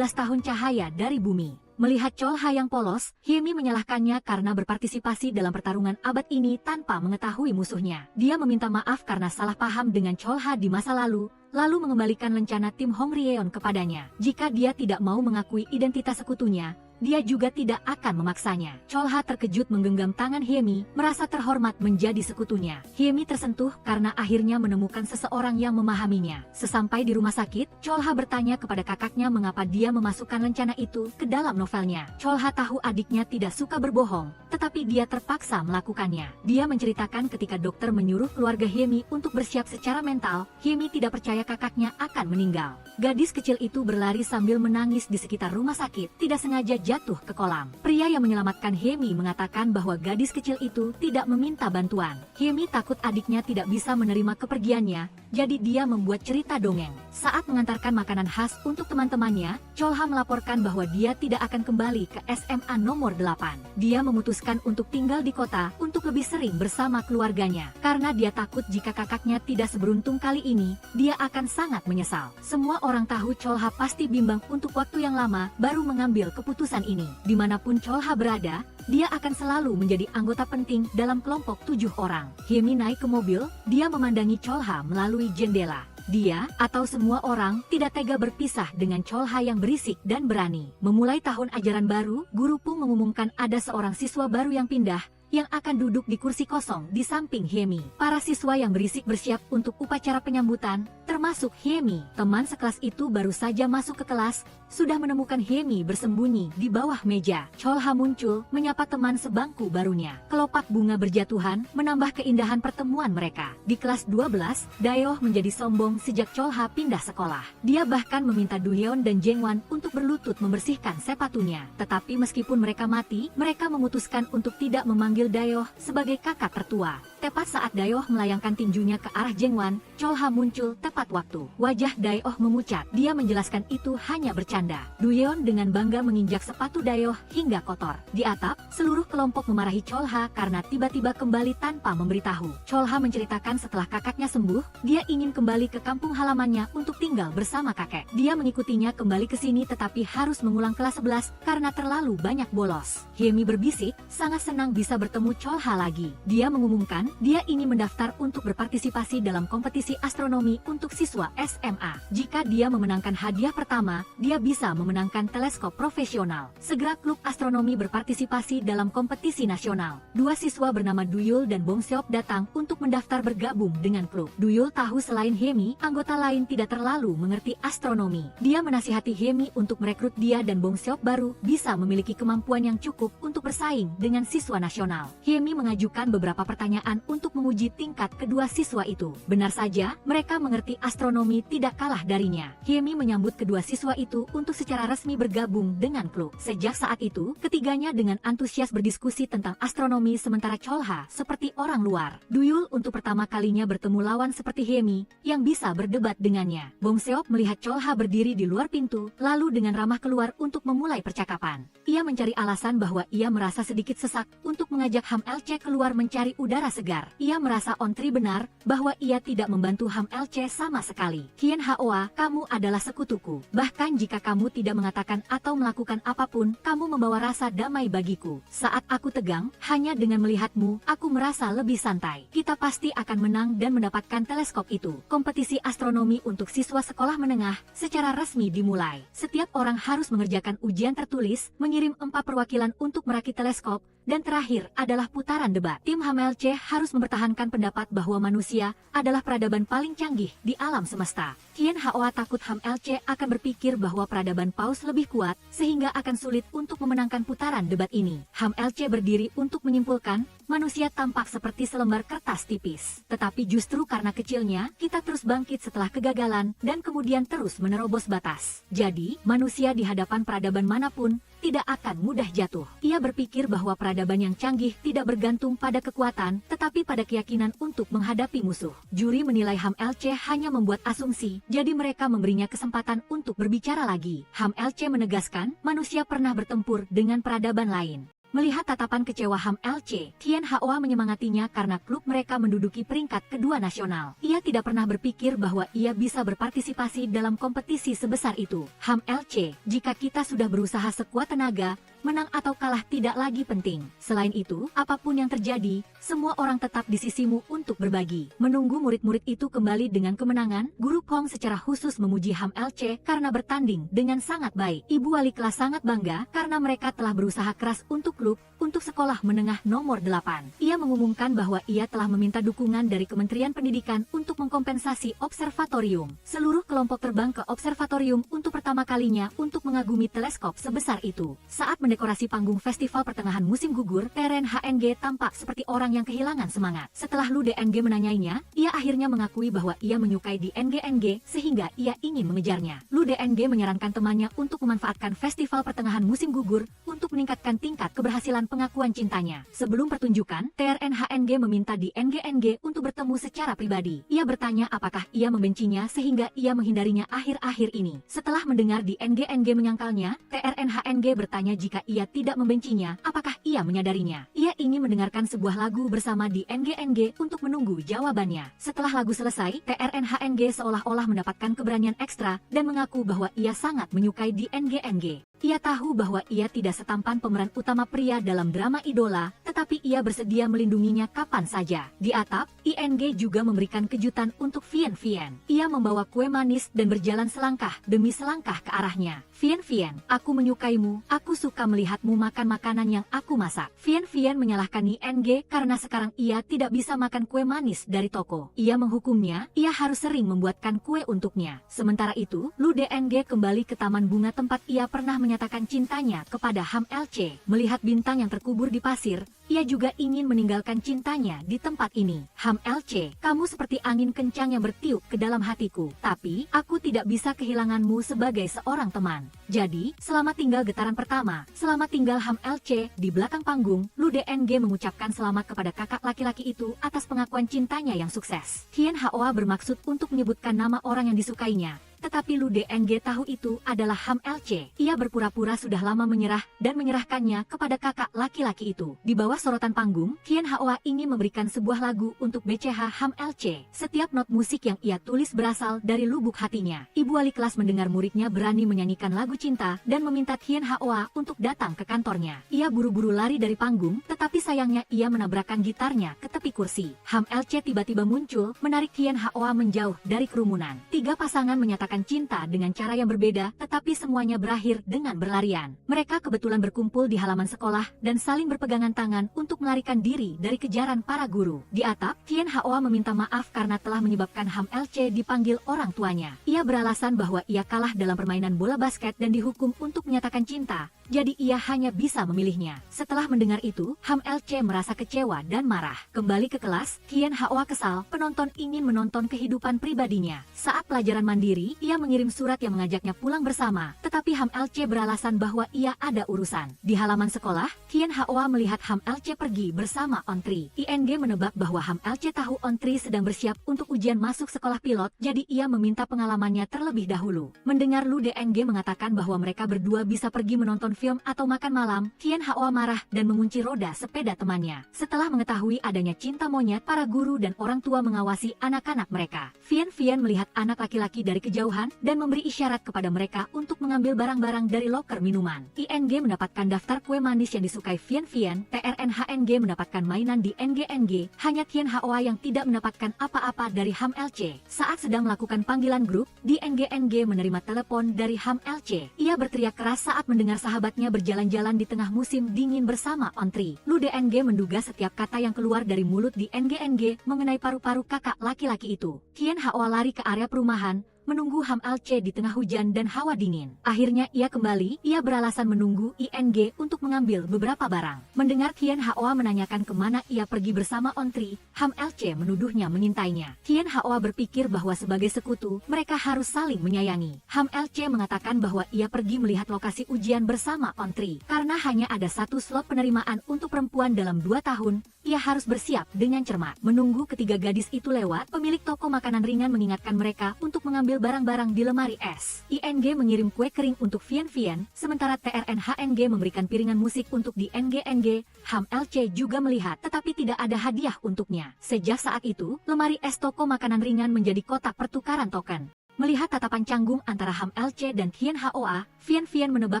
Speaker 1: tahun cahaya dari bumi. Melihat Cholha yang polos, Hemi menyalahkannya karena berpartisipasi dalam pertarungan abad ini tanpa mengetahui musuhnya. Dia meminta maaf karena salah paham dengan Cholha di masa lalu mengembalikan lencana tim Hong Ryeon kepadanya. Jika dia tidak mau mengakui identitas sekutunya, dia juga tidak akan memaksanya. Cholha terkejut menggenggam tangan Hemi, merasa terhormat menjadi sekutunya. Hemi tersentuh karena akhirnya menemukan seseorang yang memahaminya. Sesampai di rumah sakit, Cholha bertanya kepada kakaknya mengapa dia memasukkan lencana itu ke dalam novelnya. Cholha tahu adiknya tidak suka berbohong, tetapi dia terpaksa melakukannya. Dia menceritakan ketika dokter menyuruh keluarga Hemi untuk bersiap secara mental, Hemi tidak percaya kakaknya akan meninggal. Gadis kecil itu berlari sambil menangis di sekitar rumah sakit, tidak sengaja jatuh ke kolam. Pria yang menyelamatkan Hemi mengatakan bahwa gadis kecil itu tidak meminta bantuan. Hemi takut adiknya tidak bisa menerima kepergiannya, jadi dia membuat cerita dongeng. Saat mengantarkan makanan khas untuk teman-temannya, Cholha melaporkan bahwa dia tidak akan kembali ke SMA nomor 8. Dia memutuskan untuk tinggal di kota untuk lebih sering bersama keluarganya. Karena dia takut jika kakaknya tidak seberuntung kali ini, dia akan sangat menyesal. Semua orang tahu Cholha pasti bimbang untuk waktu yang lama baru mengambil keputusan ini. Dimanapun Cholha berada, dia akan selalu menjadi anggota penting dalam kelompok 7 orang. Hemi naik ke mobil, dia memandangi Cholha melalui jendela. Dia, atau semua orang, tidak tega berpisah dengan Cholha yang berisik dan berani. Memulai tahun ajaran baru, guru Pung mengumumkan ada seorang siswa baru yang pindah, yang akan duduk di kursi kosong di samping Hemi. Para siswa yang berisik bersiap untuk upacara penyambutan, termasuk Hemi. Teman sekelas itu baru saja masuk ke kelas, sudah menemukan Hemi bersembunyi di bawah meja. Cholha muncul, menyapa teman sebangku barunya. Kelopak bunga berjatuhan, menambah keindahan pertemuan mereka. Di kelas 12, Dayoh menjadi sombong sejak Cholha pindah sekolah. Dia bahkan meminta Duheon dan Jengwan untuk berlutut membersihkan sepatunya. Tetapi meskipun mereka mati, mereka memutuskan untuk tidak memanggil Dayoh sebagai kakak tertua. Tepat saat Daeoh melayangkan tinjunya ke arah Jengwan, Cholha muncul tepat waktu. Wajah Daeoh memucat. Dia menjelaskan itu hanya bercanda. Duyeon dengan bangga menginjak sepatu Daeoh hingga kotor. Di atap, seluruh kelompok memarahi Cholha karena tiba-tiba kembali tanpa memberitahu. Cholha menceritakan setelah kakaknya sembuh, dia ingin kembali ke kampung halamannya untuk tinggal bersama kakek. Dia mengikutinya kembali ke sini tetapi harus mengulang kelas 11 karena terlalu banyak bolos. Hyemi berbisik, sangat senang bisa bertemu Cholha lagi. Dia mengumumkan dia ingin mendaftar untuk berpartisipasi dalam kompetisi astronomi untuk siswa SMA. Jika dia memenangkan hadiah pertama, dia bisa memenangkan teleskop profesional. Segera klub astronomi berpartisipasi dalam kompetisi nasional. Dua siswa bernama Duyul dan Bong Seop datang untuk mendaftar bergabung dengan klub. Duyul tahu selain Hyemi, anggota lain tidak terlalu mengerti astronomi. Dia menasihati Hyemi untuk merekrut dia dan Bong Seop baru bisa memiliki kemampuan yang cukup untuk bersaing dengan siswa nasional. Hyemi mengajukan beberapa pertanyaan untuk menguji tingkat kedua siswa itu. Benar saja, mereka mengerti astronomi tidak kalah darinya. Hyemi menyambut kedua siswa itu untuk secara resmi bergabung dengan klub. Sejak saat itu, ketiganya dengan antusias berdiskusi tentang astronomi sementara Cholha seperti orang luar. Duyul untuk pertama kalinya bertemu lawan seperti Hyemi yang bisa berdebat dengannya. Bong Seop melihat Cholha berdiri di luar pintu, lalu dengan ramah keluar untuk memulai percakapan. Ia mencari alasan bahwa ia merasa sedikit sesak untuk mengajak Ham LC keluar mencari udara segar. Ia merasa Ontri benar bahwa ia tidak membantu Ham LC sama sekali. Hien Haoa, kamu adalah sekutuku. Bahkan jika kamu tidak mengatakan atau melakukan apapun, kamu membawa rasa damai bagiku. Saat aku tegang, hanya dengan melihatmu, aku merasa lebih santai. Kita pasti akan menang dan mendapatkan teleskop itu. Kompetisi astronomi untuk siswa sekolah menengah secara resmi dimulai. Setiap orang harus mengerjakan ujian tertulis, mengirim 4 perwakilan untuk merakit teleskop, dan terakhir adalah putaran debat. Tim HMLC harus mempertahankan pendapat bahwa manusia adalah peradaban paling canggih di alam semesta. Hien Haoa takut HMLC akan berpikir bahwa peradaban Paus lebih kuat, sehingga akan sulit untuk memenangkan putaran debat ini. HMLC berdiri untuk menyimpulkan, manusia tampak seperti selembar kertas tipis. Tetapi justru karena kecilnya, kita terus bangkit setelah kegagalan, dan kemudian terus menerobos batas. Jadi, manusia di hadapan peradaban manapun, tidak akan mudah jatuh. Ia berpikir bahwa peradaban yang canggih tidak bergantung pada kekuatan, tetapi pada keyakinan untuk menghadapi musuh. Juri menilai Ham LC hanya membuat asumsi, jadi mereka memberinya kesempatan untuk berbicara lagi. Ham LC menegaskan, manusia pernah bertempur dengan peradaban lain. Melihat tatapan kecewa Ham LC, Hien Haoa menyemangatinya karena klub mereka menduduki peringkat kedua nasional. Ia tidak pernah berpikir bahwa ia bisa berpartisipasi dalam kompetisi sebesar itu. Ham LC, jika kita sudah berusaha sekuat tenaga, menang atau kalah tidak lagi penting. Selain itu, apapun yang terjadi, semua orang tetap di sisimu untuk berbagi. Menunggu murid-murid itu kembali dengan kemenangan, Guru Kong secara khusus memuji Ham LC karena bertanding dengan sangat baik. Ibu wali kelas sangat bangga karena mereka telah berusaha keras untuk klub, untuk sekolah menengah nomor 8. Ia mengumumkan bahwa ia telah meminta dukungan dari Kementerian Pendidikan untuk mengkompensasi observatorium. Seluruh kelompok terbang ke observatorium untuk pertama kalinya untuk mengagumi teleskop sebesar itu. Saat mendekorasi panggung festival pertengahan musim gugur, Teren HNG tampak seperti orang yang kehilangan semangat. Setelah Lu DNG menanyainya, ia akhirnya mengakui bahwa ia menyukai DNG sehingga ia ingin mengejarnya. Lu DNG menyarankan temannya untuk memanfaatkan festival pertengahan musim gugur untuk meningkatkan tingkat keberhasilan pengakuan cintanya. Sebelum pertunjukan, TRNHNG meminta DNG untuk bertemu secara pribadi. Ia bertanya apakah ia membencinya sehingga ia menghindarinya akhir-akhir ini. Setelah mendengar DNG menyangkalnya, TRNHNG bertanya jika ia tidak membencinya, apakah ia menyadarinya. Ia ingin mendengarkan sebuah lagu bersama DNG untuk menunggu jawabannya. Setelah lagu selesai, TRNHNG seolah-olah mendapatkan keberanian ekstra dan mengaku bahwa ia sangat menyukai DNG. Ia tahu bahwa ia tidak setampan pemeran utama pria dalam drama idola, tetapi ia bersedia melindunginya kapan saja. Di atap, ING juga memberikan kejutan untuk Vien. Ia membawa kue manis dan berjalan selangkah demi selangkah ke arahnya. Vien, aku menyukaimu, aku suka melihatmu makan makanan yang aku masak. Vien menyalahkan ING karena sekarang ia tidak bisa makan kue manis dari toko. Ia menghukumnya, ia harus sering membuatkan kue untuknya. Sementara itu, Lu DNG kembali ke taman bunga tempat ia pernah menyatakan cintanya kepada Ham LC. Melihat bintang yang terkubur di pasir, ia juga ingin meninggalkan cintanya di tempat ini. Ham LC, kamu seperti angin kencang yang bertiup ke dalam hatiku, tapi aku tidak bisa kehilanganmu sebagai seorang teman. Jadi, selamat tinggal getaran pertama, selamat tinggal Ham LC. Di belakang panggung, Lu DNG mengucapkan selamat kepada kakak laki-laki itu atas pengakuan cintanya yang sukses. Hien Haoa bermaksud untuk menyebutkan nama orang yang disukainya. Tetapi Lu DNG tahu itu adalah Ham LC. Ia berpura-pura sudah lama menyerah dan menyerahkannya kepada kakak laki-laki itu. Di bawah sorotan panggung, Hien Haoa ingin memberikan sebuah lagu untuk BCH Ham LC. Setiap not musik yang ia tulis berasal dari lubuk hatinya. Ibu wali kelas mendengar muridnya berani menyanyikan lagu cinta dan meminta Hien Haoa untuk datang ke kantornya. Ia buru-buru lari dari panggung, tetapi sayangnya ia menabrakkan gitarnya ke tepi kursi. Ham LC tiba-tiba muncul, menarik Hien Haoa menjauh dari kerumunan. Tiga pasangan menyatakan cinta dengan cara yang berbeda, tetapi semuanya berakhir dengan berlarian. Mereka kebetulan berkumpul di halaman sekolah dan saling berpegangan tangan untuk melarikan diri dari kejaran para guru. Di atap, Hien Haoa meminta maaf karena telah menyebabkan Ham LC dipanggil orang tuanya. Ia beralasan bahwa ia kalah dalam permainan bola basket dan dihukum untuk menyatakan cinta, jadi ia hanya bisa memilihnya. Setelah mendengar itu, Ham LC merasa kecewa dan marah. Kembali ke kelas, Hien Haoa kesal, penonton ingin menonton kehidupan pribadinya. Saat pelajaran mandiri, ia mengirim surat yang mengajaknya pulang bersama, tetapi Ham LC beralasan bahwa ia ada urusan. Di halaman sekolah, Hien Haoa melihat Ham LC pergi bersama Ontri. ING menebak bahwa Ham LC tahu Ontri sedang bersiap untuk ujian masuk sekolah pilot, jadi ia meminta pengalamannya terlebih dahulu. Mendengar Lu DNG mengatakan bahwa mereka berdua bisa pergi menonton film atau makan malam, Hien Haoa marah dan mengunci roda sepeda temannya. Setelah mengetahui adanya cinta monyet, para guru dan orang tua mengawasi anak-anak mereka. Vian melihat anak laki-laki dari kejauhan dan memberi isyarat kepada mereka untuk mengambil barang-barang dari loker minuman. ING mendapatkan daftar kue manis yang disukai Vian, TRNHNG mendapatkan mainan di NGNG, hanya Hien Haoa yang tidak mendapatkan apa-apa dari Ham LC. Saat sedang melakukan panggilan grup, di NGNG menerima telepon dari Ham LC. Ia berteriak keras saat mendengar sahabatnya berjalan-jalan di tengah musim dingin bersama Ontri. Lu DNG menduga setiap kata yang keluar dari mulut di NGNG mengenai paru-paru kakak laki-laki itu. Hien Haoa lari ke area perumahan, menunggu Ham LC di tengah hujan dan hawa dingin. Akhirnya ia kembali, ia beralasan menunggu ING untuk mengambil beberapa barang. Mendengar Hien Haoa menanyakan kemana ia pergi bersama Ontri, Ham LC menuduhnya mengintainya. Hien Haoa berpikir bahwa sebagai sekutu, mereka harus saling menyayangi. Ham LC mengatakan bahwa ia pergi melihat lokasi ujian bersama Ontri. Karena hanya ada satu slot penerimaan untuk perempuan dalam 2 tahun, ia harus bersiap dengan cermat. Menunggu ketiga gadis itu lewat, pemilik toko makanan ringan mengingatkan mereka untuk mengambil barang-barang di lemari es. ING mengirim kue kering untuk Vian, sementara TRNHNG memberikan piringan musik untuk di NGNG. Ham LC juga melihat, tetapi tidak ada hadiah untuknya. Sejak saat itu, lemari es toko makanan ringan menjadi kotak pertukaran token. Melihat tatapan canggung antara Ham LC dan Hien Haoa, Vian menebak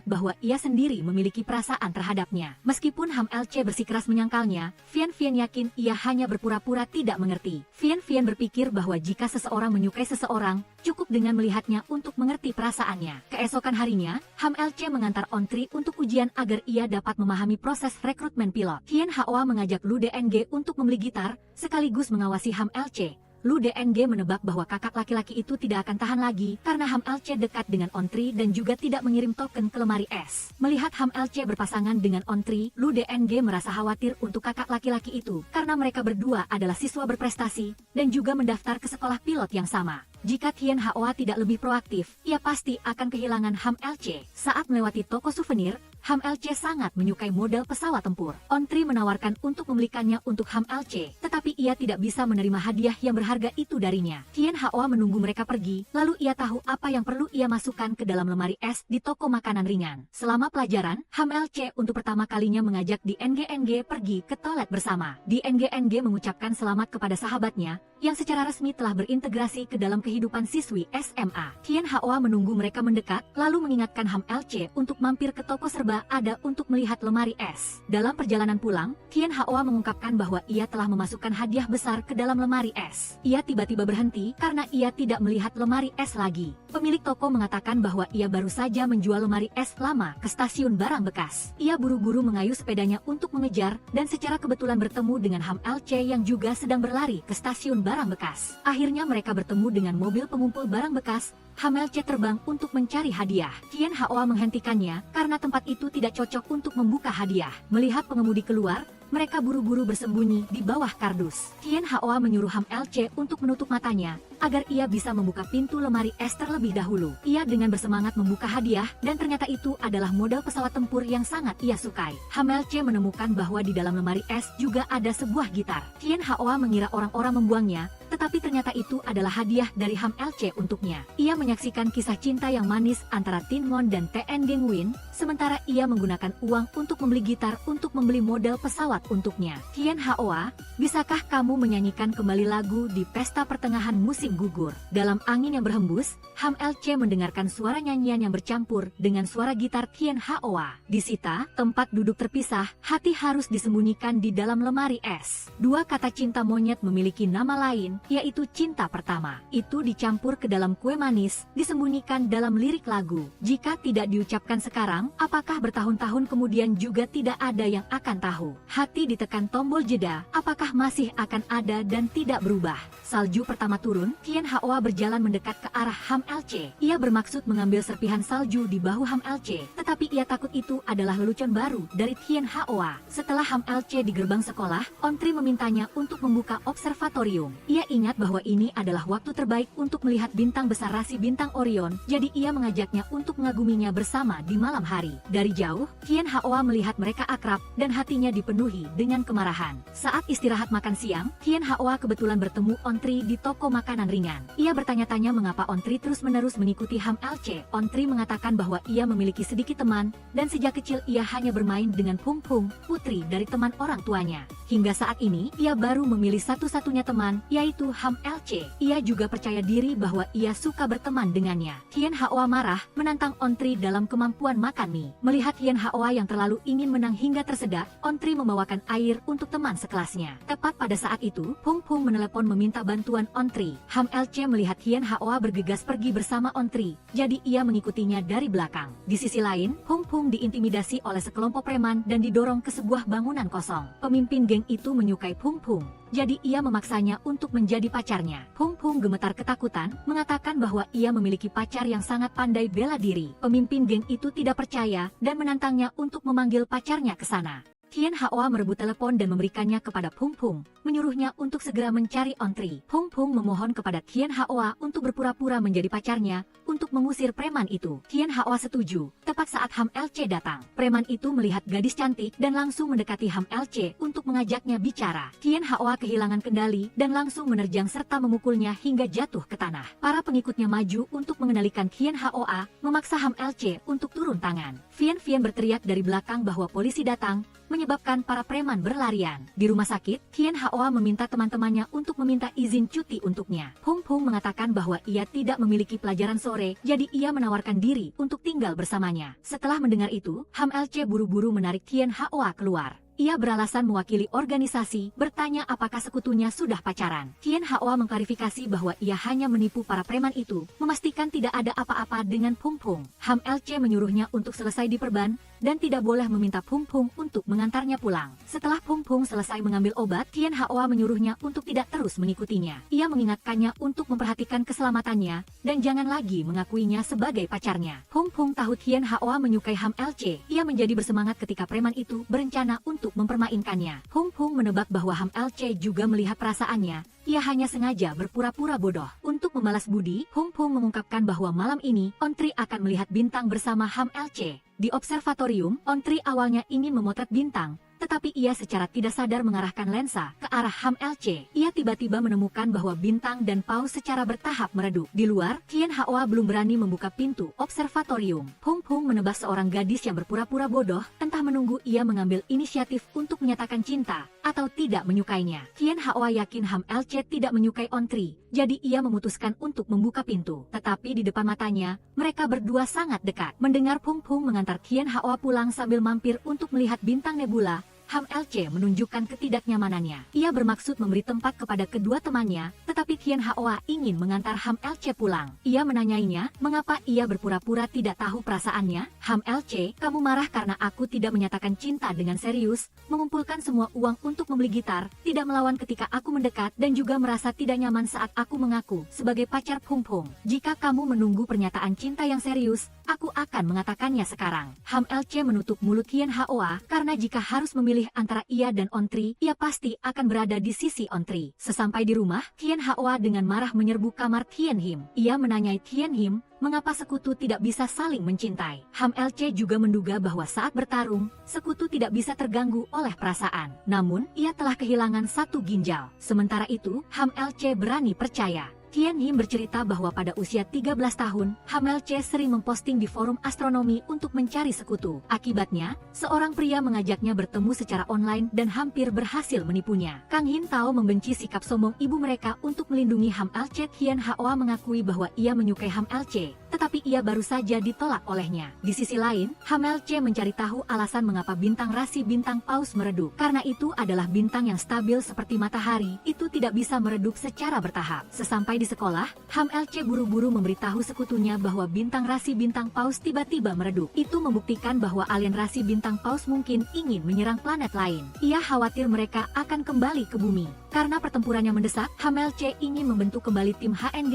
Speaker 1: bahwa ia sendiri memiliki perasaan terhadapnya. Meskipun Ham LC bersikeras menyangkalnya, Vian yakin ia hanya berpura-pura tidak mengerti. Vian berpikir bahwa jika seseorang menyukai seseorang, cukup dengan melihatnya untuk mengerti perasaannya. Keesokan harinya, Ham LC mengantar Ontri untuk ujian agar ia dapat memahami proses rekrutmen pilot. Hien Haoa mengajak Lu DNG untuk membeli gitar, sekaligus mengawasi Ham LC. Lu DNG menebak bahwa kakak laki-laki itu tidak akan tahan lagi karena Ham LC dekat dengan Ontri dan juga tidak mengirim token ke lemari es. Melihat Ham LC berpasangan dengan Ontri, Lu DNG merasa khawatir untuk kakak laki-laki itu karena mereka berdua adalah siswa berprestasi dan juga mendaftar ke sekolah pilot yang sama. Jika Hien Haoa tidak lebih proaktif, ia pasti akan kehilangan Ham LC. Saat melewati toko souvenir, Ham LC sangat menyukai model pesawat tempur. Ontri menawarkan untuk membelikannya untuk Ham LC, tetapi ia tidak bisa menerima hadiah yang berharga itu darinya. Hien Haoa menunggu mereka pergi, lalu ia tahu apa yang perlu ia masukkan ke dalam lemari es di toko makanan ringan. Selama pelajaran, Ham LC untuk pertama kalinya mengajak di NGNG pergi ke toilet bersama. Di NGNG mengucapkan selamat kepada sahabatnya, yang secara resmi telah berintegrasi ke dalam kehidupan siswi SMA. Hien Haoa menunggu mereka mendekat, lalu mengingatkan Ham LC untuk mampir ke toko serba ada untuk melihat lemari es. Dalam perjalanan pulang, Hien Haoa mengungkapkan bahwa ia telah memasukkan hadiah besar ke dalam lemari es. Ia tiba-tiba berhenti karena ia tidak melihat lemari es lagi. Pemilik toko mengatakan bahwa ia baru saja menjual lemari es lama ke stasiun barang bekas. Ia buru-buru mengayuh sepedanya untuk mengejar dan secara kebetulan bertemu dengan Ham LC yang juga sedang berlari ke stasiun barang bekas. Akhirnya mereka bertemu dengan mobil pengumpul barang bekas. Ham LC terbang untuk mencari hadiah. Hien Haoa menghentikannya karena tempat itu tidak cocok untuk membuka hadiah. Melihat pengemudi keluar, mereka buru-buru bersembunyi di bawah kardus. Tian Hao menyuruh Ham LC untuk menutup matanya, agar ia bisa membuka pintu lemari es terlebih dahulu. Ia dengan bersemangat membuka hadiah, dan ternyata itu adalah model pesawat tempur yang sangat ia sukai. Ham LC menemukan bahwa di dalam lemari es juga ada sebuah gitar. Tian Hao mengira orang-orang membuangnya, tetapi ternyata itu adalah hadiah dari Ham LC untuknya. Ia menyaksikan kisah cinta yang manis antara Tin Mon dan Tn Gengwin, sementara ia menggunakan uang untuk membeli gitar untuk membeli model pesawat untuknya. Tian Hao, bisakah kamu menyanyikan kembali lagu di pesta pertengahan musim gugur? Dalam angin yang berhembus, Ham LC mendengarkan suara nyanyian yang bercampur dengan suara gitar Tian Hao. Di Sita, tempat duduk terpisah, hati harus disembunyikan di dalam lemari es. Dua kata cinta monyet memiliki nama lain, yaitu cinta pertama. Itu dicampur ke dalam kue manis, disembunyikan dalam lirik lagu. Jika tidak diucapkan sekarang, apakah bertahun-tahun kemudian juga tidak ada yang akan tahu? Hati ditekan tombol jeda, apakah masih akan ada dan tidak berubah? Salju pertama turun, Tian Hao berjalan mendekat ke arah Ham LC. Ia bermaksud mengambil serpihan salju di bahu Ham LC, tetapi ia takut itu adalah lelucon baru dari Tian Hao. Setelah Ham LC di gerbang sekolah, On Tri memintanya untuk membuka observatorium. Ia ingat bahwa ini adalah waktu terbaik untuk melihat bintang besar rasi bintang Orion, jadi ia mengajaknya untuk mengaguminya bersama di malam hari. Dari jauh, Tian Hao melihat mereka akrab, dan hatinya dipenuhi dengan kemarahan. Saat istirahat makan siang, Tian Hao kebetulan bertemu On Tri di toko makanan ringan. Ia bertanya-tanya mengapa On Tri terus-menerus mengikuti Ham LC. On Tri mengatakan bahwa ia memiliki sedikit teman, dan sejak kecil ia hanya bermain dengan Pung Pung, putri dari teman orang tuanya. Hingga saat ini, ia baru memilih satu-satunya teman, yaitu Ham LC. Ia juga percaya diri bahwa ia suka berteman dengannya. Tian Hao marah, menantang On Tri dalam kemampuan makan mie. Melihat Tian Hao yang terlalu ingin menang hingga tersedak, On Tri membawakan air untuk teman sekelasnya. Tepat pada saat itu, Pung Pung menelepon meminta bantuan On Tri. Ham LC melihat Tian Hao bergegas pergi bersama On Tri, jadi ia mengikutinya dari belakang. Di sisi lain, Pung Pung diintimidasi oleh sekelompok preman dan didorong ke sebuah bangunan kosong. Pemimpin geng itu menyukai Pung Pung, jadi ia memaksanya untuk menjadi pacarnya. Pung Pung gemetar ketakutan, mengatakan bahwa ia memiliki pacar yang sangat pandai bela diri. Pemimpin geng itu tidak percaya, dan menantangnya untuk memanggil pacarnya ke sana. Tian Hao merebut telepon dan memberikannya kepada Pung Pung, menyuruhnya untuk segera mencari On Tri. Pung Pung memohon kepada Tian Hao untuk berpura-pura menjadi pacarnya, untuk mengusir preman itu. Tian Hao setuju. Tepat saat Ham LC datang, preman itu melihat gadis cantik dan langsung mendekati Ham LC untuk mengajaknya bicara. Tian Hao kehilangan kendali dan langsung menerjang serta memukulnya hingga jatuh ke tanah. Para pengikutnya maju untuk mengendalikan Tian Hao, memaksa Ham LC untuk turun tangan. Vian berteriak dari belakang bahwa polisi datang, menyebabkan para preman berlarian. Di rumah sakit, Tian Hao meminta teman-temannya untuk meminta izin cuti untuknya. Pung Pung mengatakan bahwa ia tidak memiliki pelajaran sore, jadi ia menawarkan diri untuk tinggal bersamanya. Setelah mendengar itu, Ham LC buru-buru menarik Tian Hao keluar. Ia beralasan mewakili organisasi, bertanya apakah sekutunya sudah pacaran. Tian Hao mengklarifikasi bahwa ia hanya menipu para preman itu, memastikan tidak ada apa-apa dengan Pung Pung. Ham LC menyuruhnya untuk selesai diperban, dan tidak boleh meminta Pung Pung untuk mengantarnya pulang. Setelah Pung Pung selesai mengambil obat, Tian Hao menyuruhnya untuk tidak terus mengikutinya. Ia mengingatkannya untuk memperhatikan keselamatannya, dan jangan lagi mengakuinya sebagai pacarnya. Pung Pung tahu Tian Hao menyukai Ham LC. Ia menjadi bersemangat ketika preman itu berencana untuk mempermainkannya. Pung Pung menebak bahwa Ham LC juga melihat perasaannya. Ia hanya sengaja berpura-pura bodoh. Untuk membalas budi, Pung Pung mengungkapkan bahwa malam ini, On Tri akan melihat bintang bersama Ham LC. Di observatorium, On Tri awalnya ingin memotret bintang, tetapi ia secara tidak sadar mengarahkan lensa ke arah Ham LC. Ia tiba-tiba menemukan bahwa bintang dan paus secara bertahap meredup. Di luar, Tian Hao belum berani membuka pintu observatorium. Pung Pung menebak seorang gadis yang berpura-pura bodoh, entah menunggu ia mengambil inisiatif untuk menyatakan cinta, atau tidak menyukainya. Tian Hao yakin Ham LC tidak menyukai On Tri, jadi ia memutuskan untuk membuka pintu. Tetapi di depan matanya, mereka berdua sangat dekat. Mendengar Pung Pung mengantar Tian Hao pulang sambil mampir untuk melihat bintang nebula, Ham LC menunjukkan ketidaknyamanannya. Ia bermaksud memberi tempat kepada kedua temannya, tetapi Tian Hao ingin mengantar Ham LC pulang. Ia menanyainya, mengapa ia berpura-pura tidak tahu perasaannya. Ham LC, kamu marah karena aku tidak menyatakan cinta dengan serius, mengumpulkan semua uang untuk membeli gitar, tidak melawan ketika aku mendekat, dan juga merasa tidak nyaman saat aku mengaku sebagai pacar Pung Pung. Jika kamu menunggu pernyataan cinta yang serius, aku akan mengatakannya sekarang. Ham LC menutup mulut Tian Hao, karena jika harus memilih memilih antara ia dan Ontri, ia pasti akan berada di sisi Ontri. Sesampai di rumah, Tien Hoa dengan marah menyerbu kamar Tien Him. Ia menanyai Tien Him, mengapa sekutu tidak bisa saling mencintai. Ham LC juga menduga bahwa saat bertarung, sekutu tidak bisa terganggu oleh perasaan. Namun, ia telah kehilangan satu ginjal. Sementara itu, Ham LC berani percaya. Tien Him bercerita bahwa pada usia 13 tahun, Ham LC sering memposting di forum astronomi untuk mencari sekutu. Akibatnya, seorang pria mengajaknya bertemu secara online dan hampir berhasil menipunya. Kang Hin Tao membenci sikap sombong ibu mereka untuk melindungi Ham LC. Tien Hoa mengakui bahwa ia menyukai Ham LC, tetapi ia baru saja ditolak olehnya. Di sisi lain, Ham LC mencari tahu alasan mengapa bintang rasi bintang Paus meredup. Karena itu adalah bintang yang stabil seperti matahari, itu tidak bisa meredup secara bertahap. Sesampai di sekolah, Ham LC buru-buru memberitahu sekutunya bahwa bintang rasi bintang Paus tiba-tiba meredup. Itu membuktikan bahwa alien rasi bintang Paus mungkin ingin menyerang planet lain. Ia khawatir mereka akan kembali ke bumi. Karena pertempurannya mendesak, Ham LC ingin membentuk kembali tim HN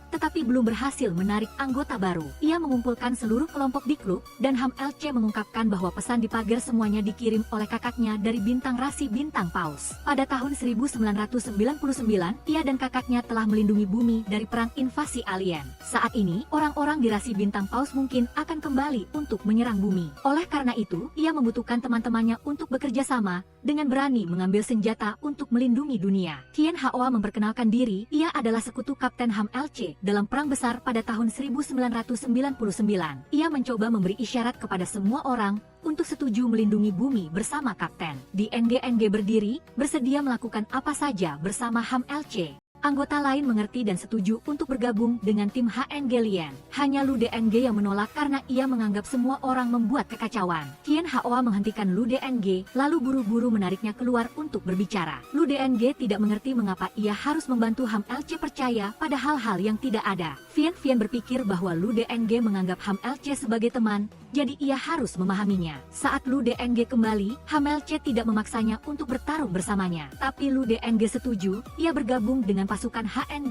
Speaker 1: tetapi belum berhasil menarik anggota baru. Ia mengumpulkan seluruh kelompok di klub, dan Ham LC mengungkapkan bahwa pesan di pagar semuanya dikirim oleh kakaknya dari bintang rasi bintang Paus. Pada tahun 1999, ia dan kakaknya telah melindungi bumi dari perang invasi alien. Saat ini, orang-orang di rasi bintang Paus mungkin akan kembali untuk menyerang bumi. Oleh karena itu, ia membutuhkan teman-temannya untuk bekerja sama, dengan berani mengambil senjata untuk melindungi dunia. Tien Hoa memperkenalkan diri, ia adalah sekutu Kapten Ham LC. Dalam perang besar pada tahun 1999, ia mencoba memberi isyarat kepada semua orang untuk setuju melindungi bumi bersama Kapten. Di NG berdiri, bersedia melakukan apa saja bersama Ham LC. Anggota lain mengerti dan setuju untuk bergabung dengan tim HN. Hanya Lu DNG yang menolak karena ia menganggap semua orang membuat kekacauan. Tien Hoa menghentikan Lu DNG, lalu buru-buru menariknya keluar untuk berbicara. Lu DNG tidak mengerti mengapa ia harus membantu Ham LC percaya pada hal-hal yang tidak ada. Vian berpikir bahwa Lu DNG menganggap Ham LC sebagai teman, jadi ia harus memahaminya. Saat Lu DNG kembali, Ham LC tidak memaksanya untuk bertarung bersamanya. Tapi Lu DNG setuju, ia bergabung dengan pasukan HN.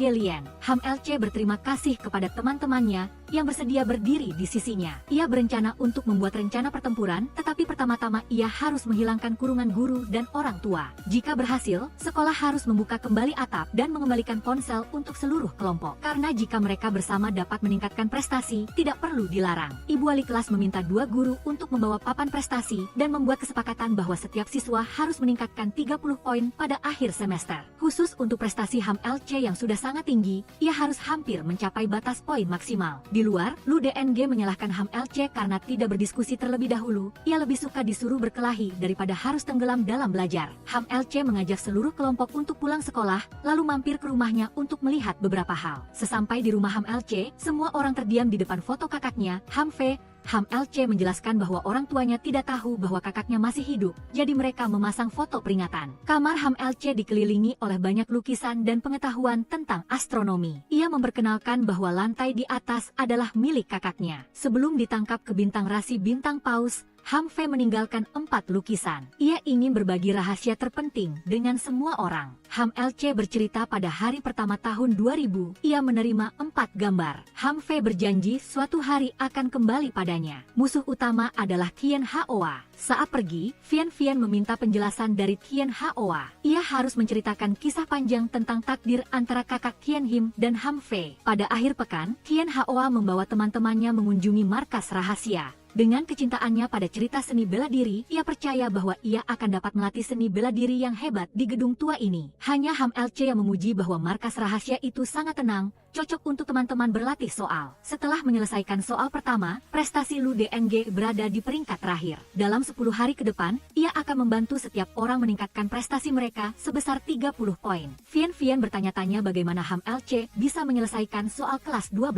Speaker 1: Ham LC berterima kasih kepada teman-temannya yang bersedia berdiri di sisinya. Ia berencana untuk membuat rencana pertempuran, tetapi pertama-tama ia harus menghilangkan kurungan guru dan orang tua. Jika berhasil, sekolah harus membuka kembali atap dan mengembalikan ponsel untuk seluruh kelompok. Karena jika mereka bersama dapat meningkatkan prestasi, tidak perlu dilarang. Ibu wali kelas meminta 2 guru untuk membawa papan prestasi dan membuat kesepakatan bahwa setiap siswa harus meningkatkan 30 poin pada akhir semester. Khusus untuk prestasi Ham LC yang sudah sangat tinggi, ia harus hampir mencapai batas poin maksimal. Di luar, Lu DNG menyalahkan Ham LC karena tidak berdiskusi terlebih dahulu. Ia lebih suka disuruh berkelahi daripada harus tenggelam dalam belajar. Ham LC mengajak seluruh kelompok untuk pulang sekolah, lalu mampir ke rumahnya untuk melihat beberapa hal. Sesampai di rumah Ham LC, semua orang terdiam di depan foto kakaknya, Ham Fe. Ham LC menjelaskan bahwa orang tuanya tidak tahu bahwa kakaknya masih hidup, jadi mereka memasang foto peringatan. Kamar Ham LC dikelilingi oleh banyak lukisan dan pengetahuan tentang astronomi. Ia memperkenalkan bahwa lantai di atas adalah milik kakaknya. Sebelum ditangkap ke bintang rasi bintang Paus, Ham Fe meninggalkan 4 lukisan. Ia ingin berbagi rahasia terpenting dengan semua orang. Ham LC bercerita pada hari pertama tahun 2000, ia menerima 4 gambar. Ham Fe berjanji suatu hari akan kembali padanya. Musuh utama adalah Tien Hoa. Saat pergi, Vian meminta penjelasan dari Tien Hoa. Ia harus menceritakan kisah panjang tentang takdir antara kakak Tien Him dan Ham Fe. Pada akhir pekan, Tien Hoa membawa teman-temannya mengunjungi markas rahasia. Dengan kecintaannya pada cerita seni bela diri, ia percaya bahwa ia akan dapat melatih seni bela diri yang hebat di gedung tua ini. Hanya Ham LC yang memuji bahwa markas rahasia itu sangat tenang, cocok untuk teman-teman berlatih soal. Setelah menyelesaikan soal pertama, prestasi Lu DNG berada di peringkat terakhir. Dalam 10 hari ke depan, ia akan membantu setiap orang meningkatkan prestasi mereka sebesar 30 poin. Vian bertanya-tanya bagaimana Ham LC bisa menyelesaikan soal kelas 12.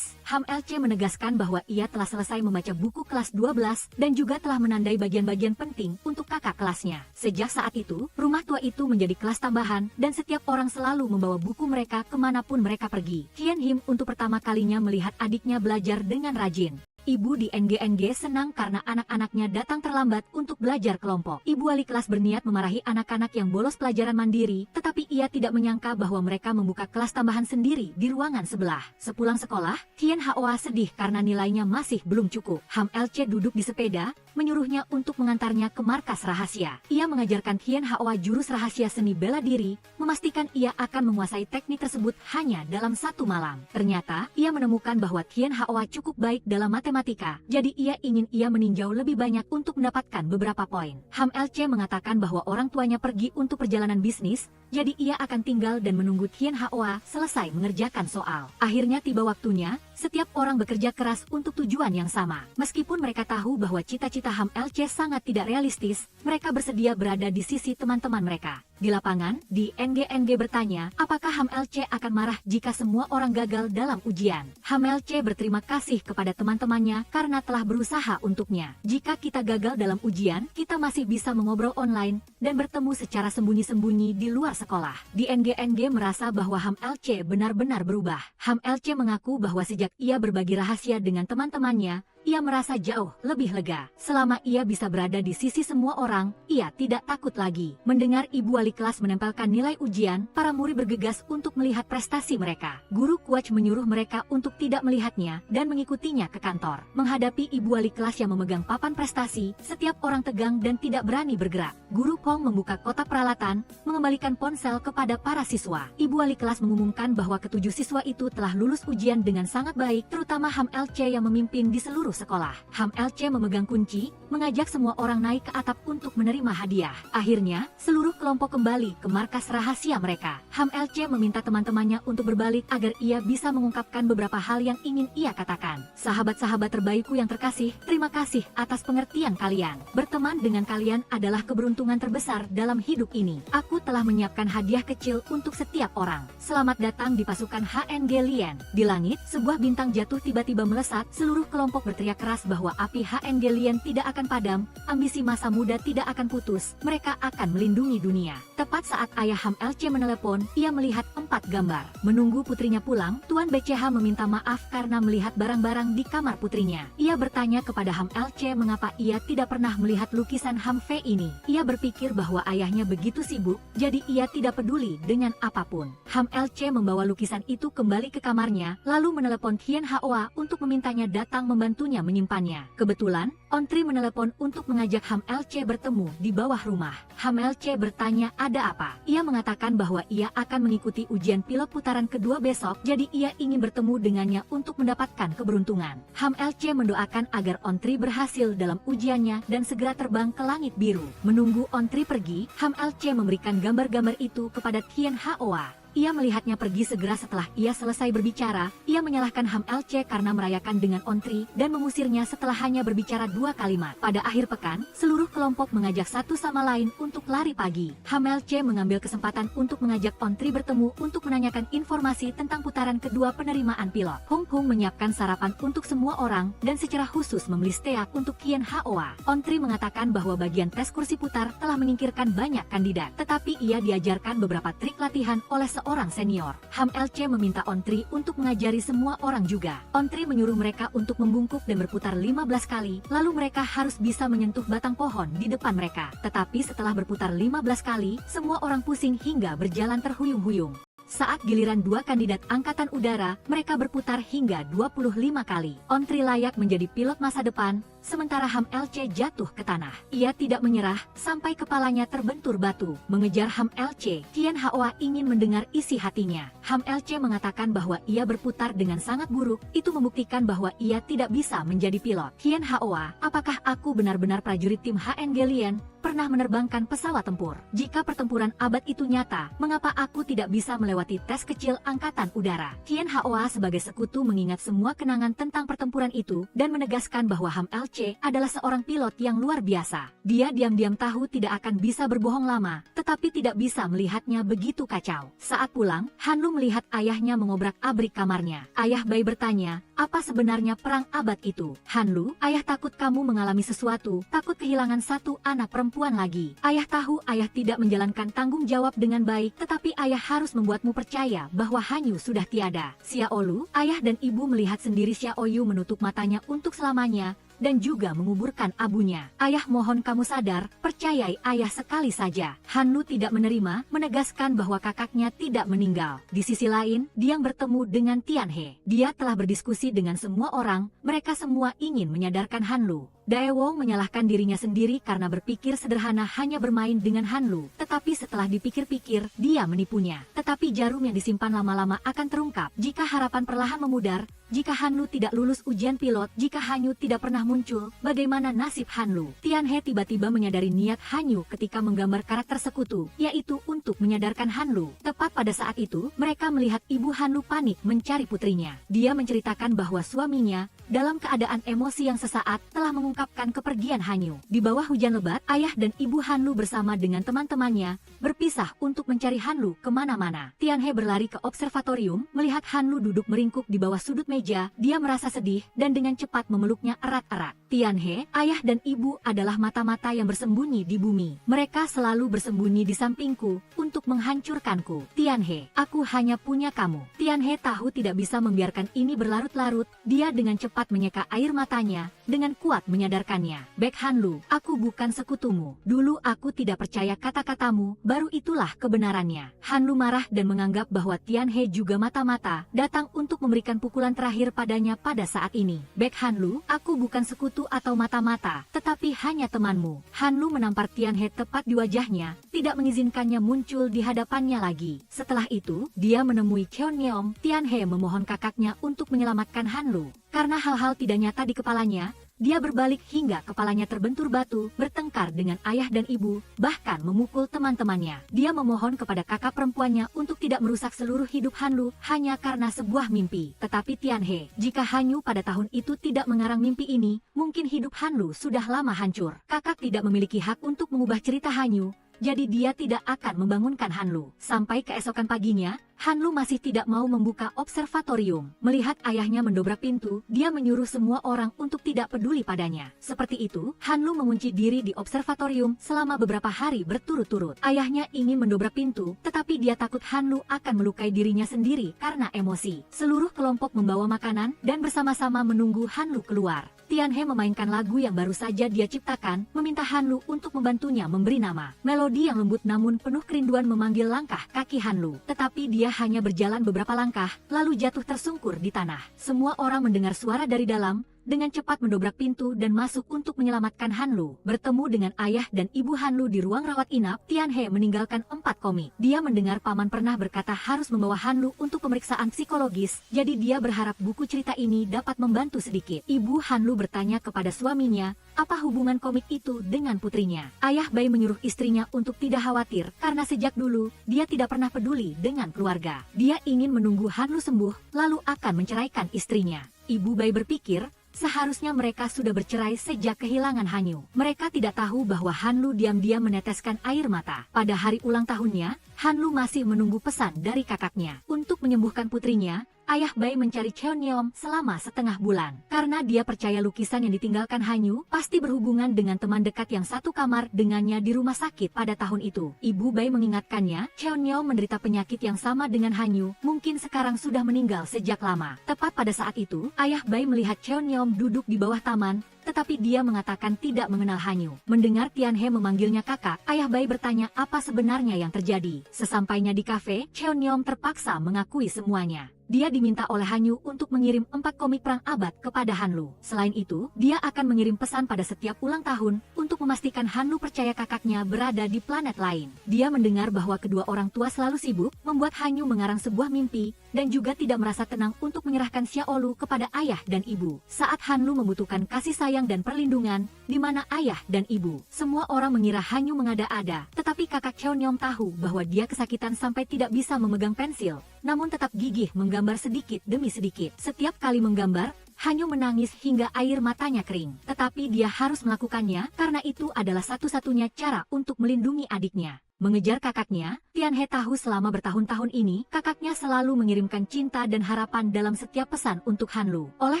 Speaker 1: Ham LC menegaskan bahwa ia telah selesai membaca buku kelas 12 dan juga telah menandai bagian-bagian penting untuk kakak kelasnya. Sejak saat itu, rumah tua itu menjadi kelas tambahan dan setiap orang selalu membawa buku mereka kemanapun mereka pergi. Tien Him untuk pertama kalinya melihat adiknya belajar dengan rajin. Ibu di NGNG senang karena anak-anaknya datang terlambat untuk belajar kelompok. Ibu wali kelas berniat memarahi anak-anak yang bolos pelajaran mandiri, tetapi ia tidak menyangka bahwa mereka membuka kelas tambahan sendiri di ruangan sebelah. Sepulang sekolah, Hien Hoa sedih karena nilainya masih belum cukup. Ham LC duduk di sepeda, menyuruhnya untuk mengantarnya ke markas rahasia. Ia mengajarkan Hien Hoa jurus rahasia seni bela diri, memastikan ia akan menguasai teknik tersebut hanya dalam 1 malam. Ternyata, ia menemukan bahwa Hien Hoa cukup baik dalam matematika, jadi ia ingin ia meninjau lebih banyak untuk mendapatkan beberapa poin. Ham LC mengatakan bahwa orang tuanya pergi untuk perjalanan bisnis, jadi ia akan tinggal dan menunggu Hien Hoa selesai mengerjakan soal. Akhirnya tiba waktunya, setiap orang bekerja keras untuk tujuan yang sama. Meskipun mereka tahu bahwa cita-cita Ham LC sangat tidak realistis, mereka bersedia berada di sisi teman-teman mereka. Di lapangan, di NGNG bertanya, apakah Ham LC akan marah jika semua orang gagal dalam ujian? Ham LC berterima kasih kepada teman-temannya karena telah berusaha untuknya. Jika kita gagal dalam ujian, kita masih bisa mengobrol online dan bertemu secara sembunyi-sembunyi di luar sekolah. Di NGNG merasa bahwa Ham LC benar-benar berubah. Ham LC mengaku bahwa sejak ia berbagi rahasia dengan teman-temannya, ia merasa jauh lebih lega. Selama ia bisa berada di sisi semua orang, ia tidak takut lagi. Mendengar ibu wali kelas menempelkan nilai ujian, para murid bergegas untuk melihat prestasi mereka. Guru Kuach menyuruh mereka untuk tidak melihatnya dan mengikutinya ke kantor. Menghadapi ibu wali kelas yang memegang papan prestasi, setiap orang tegang dan tidak berani bergerak. Guru Pong membuka kotak peralatan, mengembalikan ponsel kepada para siswa. Ibu wali kelas mengumumkan bahwa ketujuh siswa itu telah lulus ujian dengan sangat baik, terutama Ham LC yang memimpin di seluruh sekolah. Ham LC memegang kunci, mengajak semua orang naik ke atap untuk menerima hadiah. Akhirnya, seluruh kelompok kembali ke markas rahasia mereka. Ham LC meminta teman-temannya untuk berbalik agar ia bisa mengungkapkan beberapa hal yang ingin ia katakan. Sahabat-sahabat terbaikku yang terkasih, terima kasih atas pengertian kalian. Berteman dengan kalian adalah keberuntungan terbesar dalam hidup ini. Aku telah menyiapkan hadiah kecil untuk setiap orang. Selamat datang di pasukan HNG Lien. Di langit, sebuah bintang jatuh tiba-tiba melesat, seluruh kelompok berteriak keras bahwa api HNG Lien tidak akan padam, ambisi masa muda tidak akan putus, mereka akan melindungi dunia. Tepat saat ayah Ham LC menelepon, ia melihat 4 gambar. Menunggu putrinya pulang, Tuan BCH meminta maaf karena melihat barang-barang di kamar putrinya. Ia bertanya kepada Ham LC mengapa ia tidak pernah melihat lukisan Ham Fei ini. Ia berpikir bahwa ayahnya begitu sibuk, jadi ia tidak peduli dengan apapun. Ham LC membawa lukisan itu kembali ke kamarnya, lalu menelepon Hien Hoa untuk memintanya datang membantunya menyimpannya. Kebetulan, Ontri menelepon untuk mengajak Ham LC bertemu di bawah rumah. Ham LC bertanya ada apa. Ia mengatakan bahwa ia akan mengikuti ujian pilot putaran kedua besok, jadi ia ingin bertemu dengannya untuk mendapatkan keberuntungan. Ham LC mendoakan agar Ontri berhasil dalam ujiannya dan segera terbang ke langit biru. Menunggu Ontri pergi, Ham LC memberikan gambar-gambar itu kepada Hien Hoa. Ia melihatnya pergi segera setelah ia selesai berbicara. Ia menyalahkan Ham LC karena merayakan dengan Ontri dan mengusirnya setelah hanya berbicara 2 kalimat. Pada akhir pekan, seluruh kelompok mengajak satu sama lain untuk lari pagi. Ham LC mengambil kesempatan untuk mengajak Ontri bertemu untuk menanyakan informasi tentang putaran kedua penerimaan pilot. Hung Hung menyiapkan sarapan untuk semua orang dan secara khusus membeli steak untuk Hien Hoa. Ontri mengatakan bahwa bagian tes kursi putar telah menyingkirkan banyak kandidat, tetapi ia diajarkan beberapa trik latihan oleh orang senior. Ham LC meminta Ontri untuk mengajari semua orang juga. Ontri menyuruh mereka untuk membungkuk dan berputar 15 kali, lalu mereka harus bisa menyentuh batang pohon di depan mereka. Tetapi setelah berputar 15 kali, semua orang pusing hingga berjalan terhuyung-huyung. Saat giliran 2 kandidat angkatan udara, mereka berputar hingga 25 kali. Ontri layak menjadi pilot masa depan, sementara Ham LC jatuh ke tanah. Ia tidak menyerah, sampai kepalanya terbentur batu. Mengejar Ham LC, Hien Hoa ingin mendengar isi hatinya. Ham LC mengatakan bahwa ia berputar dengan sangat buruk, itu membuktikan bahwa ia tidak bisa menjadi pilot. Hien Hoa, apakah aku benar-benar prajurit tim HNG Lien, pernah menerbangkan pesawat tempur? Jika pertempuran abad itu nyata, mengapa aku tidak bisa melewati tes kecil angkatan udara? Hien Hoa sebagai sekutu mengingat semua kenangan tentang pertempuran itu, dan menegaskan bahwa Ham LC Che adalah seorang pilot yang luar biasa. Dia diam-diam tahu tidak akan bisa berbohong lama, tetapi tidak bisa melihatnya begitu kacau. Saat pulang, Hanlu melihat ayahnya mengobrak-abrik kamarnya. Ayah Bai bertanya, apa sebenarnya perang abad itu? Hanlu, ayah takut kamu mengalami sesuatu, takut kehilangan satu anak perempuan lagi. Ayah tahu ayah tidak menjalankan tanggung jawab dengan baik, tetapi ayah harus membuatmu percaya bahwa Hanyu sudah tiada. Xiaolu, ayah dan ibu melihat sendiri Xiaoyu menutup matanya untuk selamanya, dan juga menguburkan abunya. Ayah mohon kamu sadar, percayai ayah sekali saja. Hanlu tidak menerima, menegaskan bahwa kakaknya tidak meninggal. Di sisi lain, Diang bertemu dengan Tianhe. Dia telah berdiskusi dengan semua orang, mereka semua ingin menyadarkan Hanlu. Daewoo menyalahkan dirinya sendiri karena berpikir sederhana hanya bermain dengan Hanlu. Tetapi setelah dipikir-pikir, dia menipunya. Tetapi jarum yang disimpan lama-lama akan terungkap. Jika harapan perlahan memudar, jika Hanlu tidak lulus ujian pilot, jika Hanyu tidak pernah muncul, bagaimana nasib Hanlu? Tianhe tiba-tiba menyadari niat Hanyu ketika menggambar karakter sekutu, yaitu untuk menyadarkan Hanlu. Tepat pada saat itu, mereka melihat ibu Hanlu panik mencari putrinya. Dia menceritakan bahwa suaminya, dalam keadaan emosi yang sesaat, telah mengungkapkan kepergian Hanyu. Di bawah hujan lebat, ayah dan ibu Hanlu bersama dengan teman-temannya, berpisah untuk mencari Hanlu kemana-mana. Tianhe berlari ke observatorium, melihat Hanlu duduk meringkuk di bawah sudut meja, dia merasa sedih, dan dengan cepat memeluknya erat-erat. Tianhe, ayah dan ibu adalah mata-mata yang bersembunyi di bumi. Mereka selalu bersembunyi di sampingku, untuk menghancurkanku. Tianhe, aku hanya punya kamu. Tianhe tahu tidak bisa membiarkan ini berlarut-larut, dia dengan cepat menyeka air matanya, dengan kuat menyadarkannya. Bek Hanlu, aku bukan sekutumu. Dulu aku tidak percaya kata-katamu, baru itulah kebenarannya. Hanlu marah dan menganggap bahwa Tianhe juga mata-mata, datang untuk memberikan pukulan terakhir padanya pada saat ini. Bek Hanlu, aku bukan sekutu atau mata-mata, tetapi hanya temanmu. Hanlu menampar Tianhe tepat di wajahnya, tidak mengizinkannya muncul di hadapannya lagi. Setelah itu, dia menemui Cheonyeom. Tianhe memohon kakaknya untuk menyelamatkan Hanlu. Karena hal-hal tidak nyata di kepalanya, dia berbalik hingga kepalanya terbentur batu, bertengkar dengan ayah dan ibu, bahkan memukul teman-temannya. Dia memohon kepada kakak perempuannya untuk tidak merusak seluruh hidup Hanlu hanya karena sebuah mimpi. Tetapi Tianhe, jika Hanyu pada tahun itu tidak mengarang mimpi ini, mungkin hidup Hanlu sudah lama hancur. Kakak tidak memiliki hak untuk mengubah cerita Hanyu, jadi dia tidak akan membangunkan Hanlu. Sampai keesokan paginya, Hanlu masih tidak mau membuka observatorium. Melihat ayahnya mendobrak pintu, dia menyuruh semua orang untuk tidak peduli padanya. Seperti itu, Hanlu mengunci diri di observatorium selama beberapa hari berturut-turut. Ayahnya ingin mendobrak pintu, tetapi dia takut Hanlu akan melukai dirinya sendiri karena emosi. Seluruh kelompok membawa makanan dan bersama-sama menunggu Hanlu keluar. Tianhe memainkan lagu yang baru saja dia ciptakan, meminta Hanlu untuk membantunya memberi nama. Melodi yang lembut namun penuh kerinduan memanggil langkah kaki Hanlu, tetapi dia hanya berjalan beberapa langkah, lalu jatuh tersungkur di tanah. Semua orang mendengar suara dari dalam, dengan cepat mendobrak pintu dan masuk untuk menyelamatkan Hanlu. Bertemu dengan ayah dan ibu Hanlu di ruang rawat inap, Tianhe meninggalkan 4 komik. Dia mendengar paman pernah berkata harus membawa Hanlu untuk pemeriksaan psikologis, jadi dia berharap buku cerita ini dapat membantu sedikit. Ibu Hanlu bertanya kepada suaminya, apa hubungan komik itu dengan putrinya? Ayah Bai menyuruh istrinya untuk tidak khawatir, karena sejak dulu, dia tidak pernah peduli dengan keluarga. Dia ingin menunggu Hanlu sembuh, lalu akan menceraikan istrinya. Ibu Bai berpikir, seharusnya mereka sudah bercerai sejak kehilangan Hanyu. Mereka tidak tahu bahwa Hanlu diam-diam meneteskan air mata. Pada hari ulang tahunnya, Hanlu masih menunggu pesan dari kakaknya. Untuk menyembuhkan putrinya, ayah Bai mencari Cheonyeom selama setengah bulan. Karena dia percaya lukisan yang ditinggalkan Hanyu pasti berhubungan dengan teman dekat yang satu kamar dengannya di rumah sakit pada tahun itu. Ibu Bai mengingatkannya, Cheonyeom menderita penyakit yang sama dengan Hanyu, mungkin sekarang sudah meninggal sejak lama. Tepat pada saat itu, ayah Bai melihat Cheonyeom duduk di bawah taman, tetapi dia mengatakan tidak mengenal Hanyu. Mendengar Tianhe memanggilnya kakak, ayah Bai bertanya apa sebenarnya yang terjadi. Sesampainya di kafe, Cheonyeom terpaksa mengakui semuanya. Dia diminta oleh Hanyu untuk mengirim 4 komik perang abad kepada Hanlu. Selain itu, dia akan mengirim pesan pada setiap ulang tahun untuk memastikan Hanlu percaya kakaknya berada di planet lain. Dia mendengar bahwa kedua orang tua selalu sibuk, membuat Hanyu mengarang sebuah mimpi, dan juga tidak merasa tenang untuk menyerahkan Xiaolu kepada ayah dan ibu. Saat Hanlu membutuhkan kasih sayang dan perlindungan, di mana ayah dan ibu, semua orang mengira Hanyu mengada-ada, tetapi kakak Cheonyeom tahu bahwa dia kesakitan sampai tidak bisa memegang pensil, namun tetap gigih menggambar sedikit demi sedikit. Setiap kali menggambar, Hanyu menangis hingga air matanya kering. Tetapi dia harus melakukannya karena itu adalah satu-satunya cara untuk melindungi adiknya. Mengejar kakaknya, Tianhe tahu selama bertahun-tahun ini, kakaknya selalu mengirimkan cinta dan harapan dalam setiap pesan untuk Hanlu. Oleh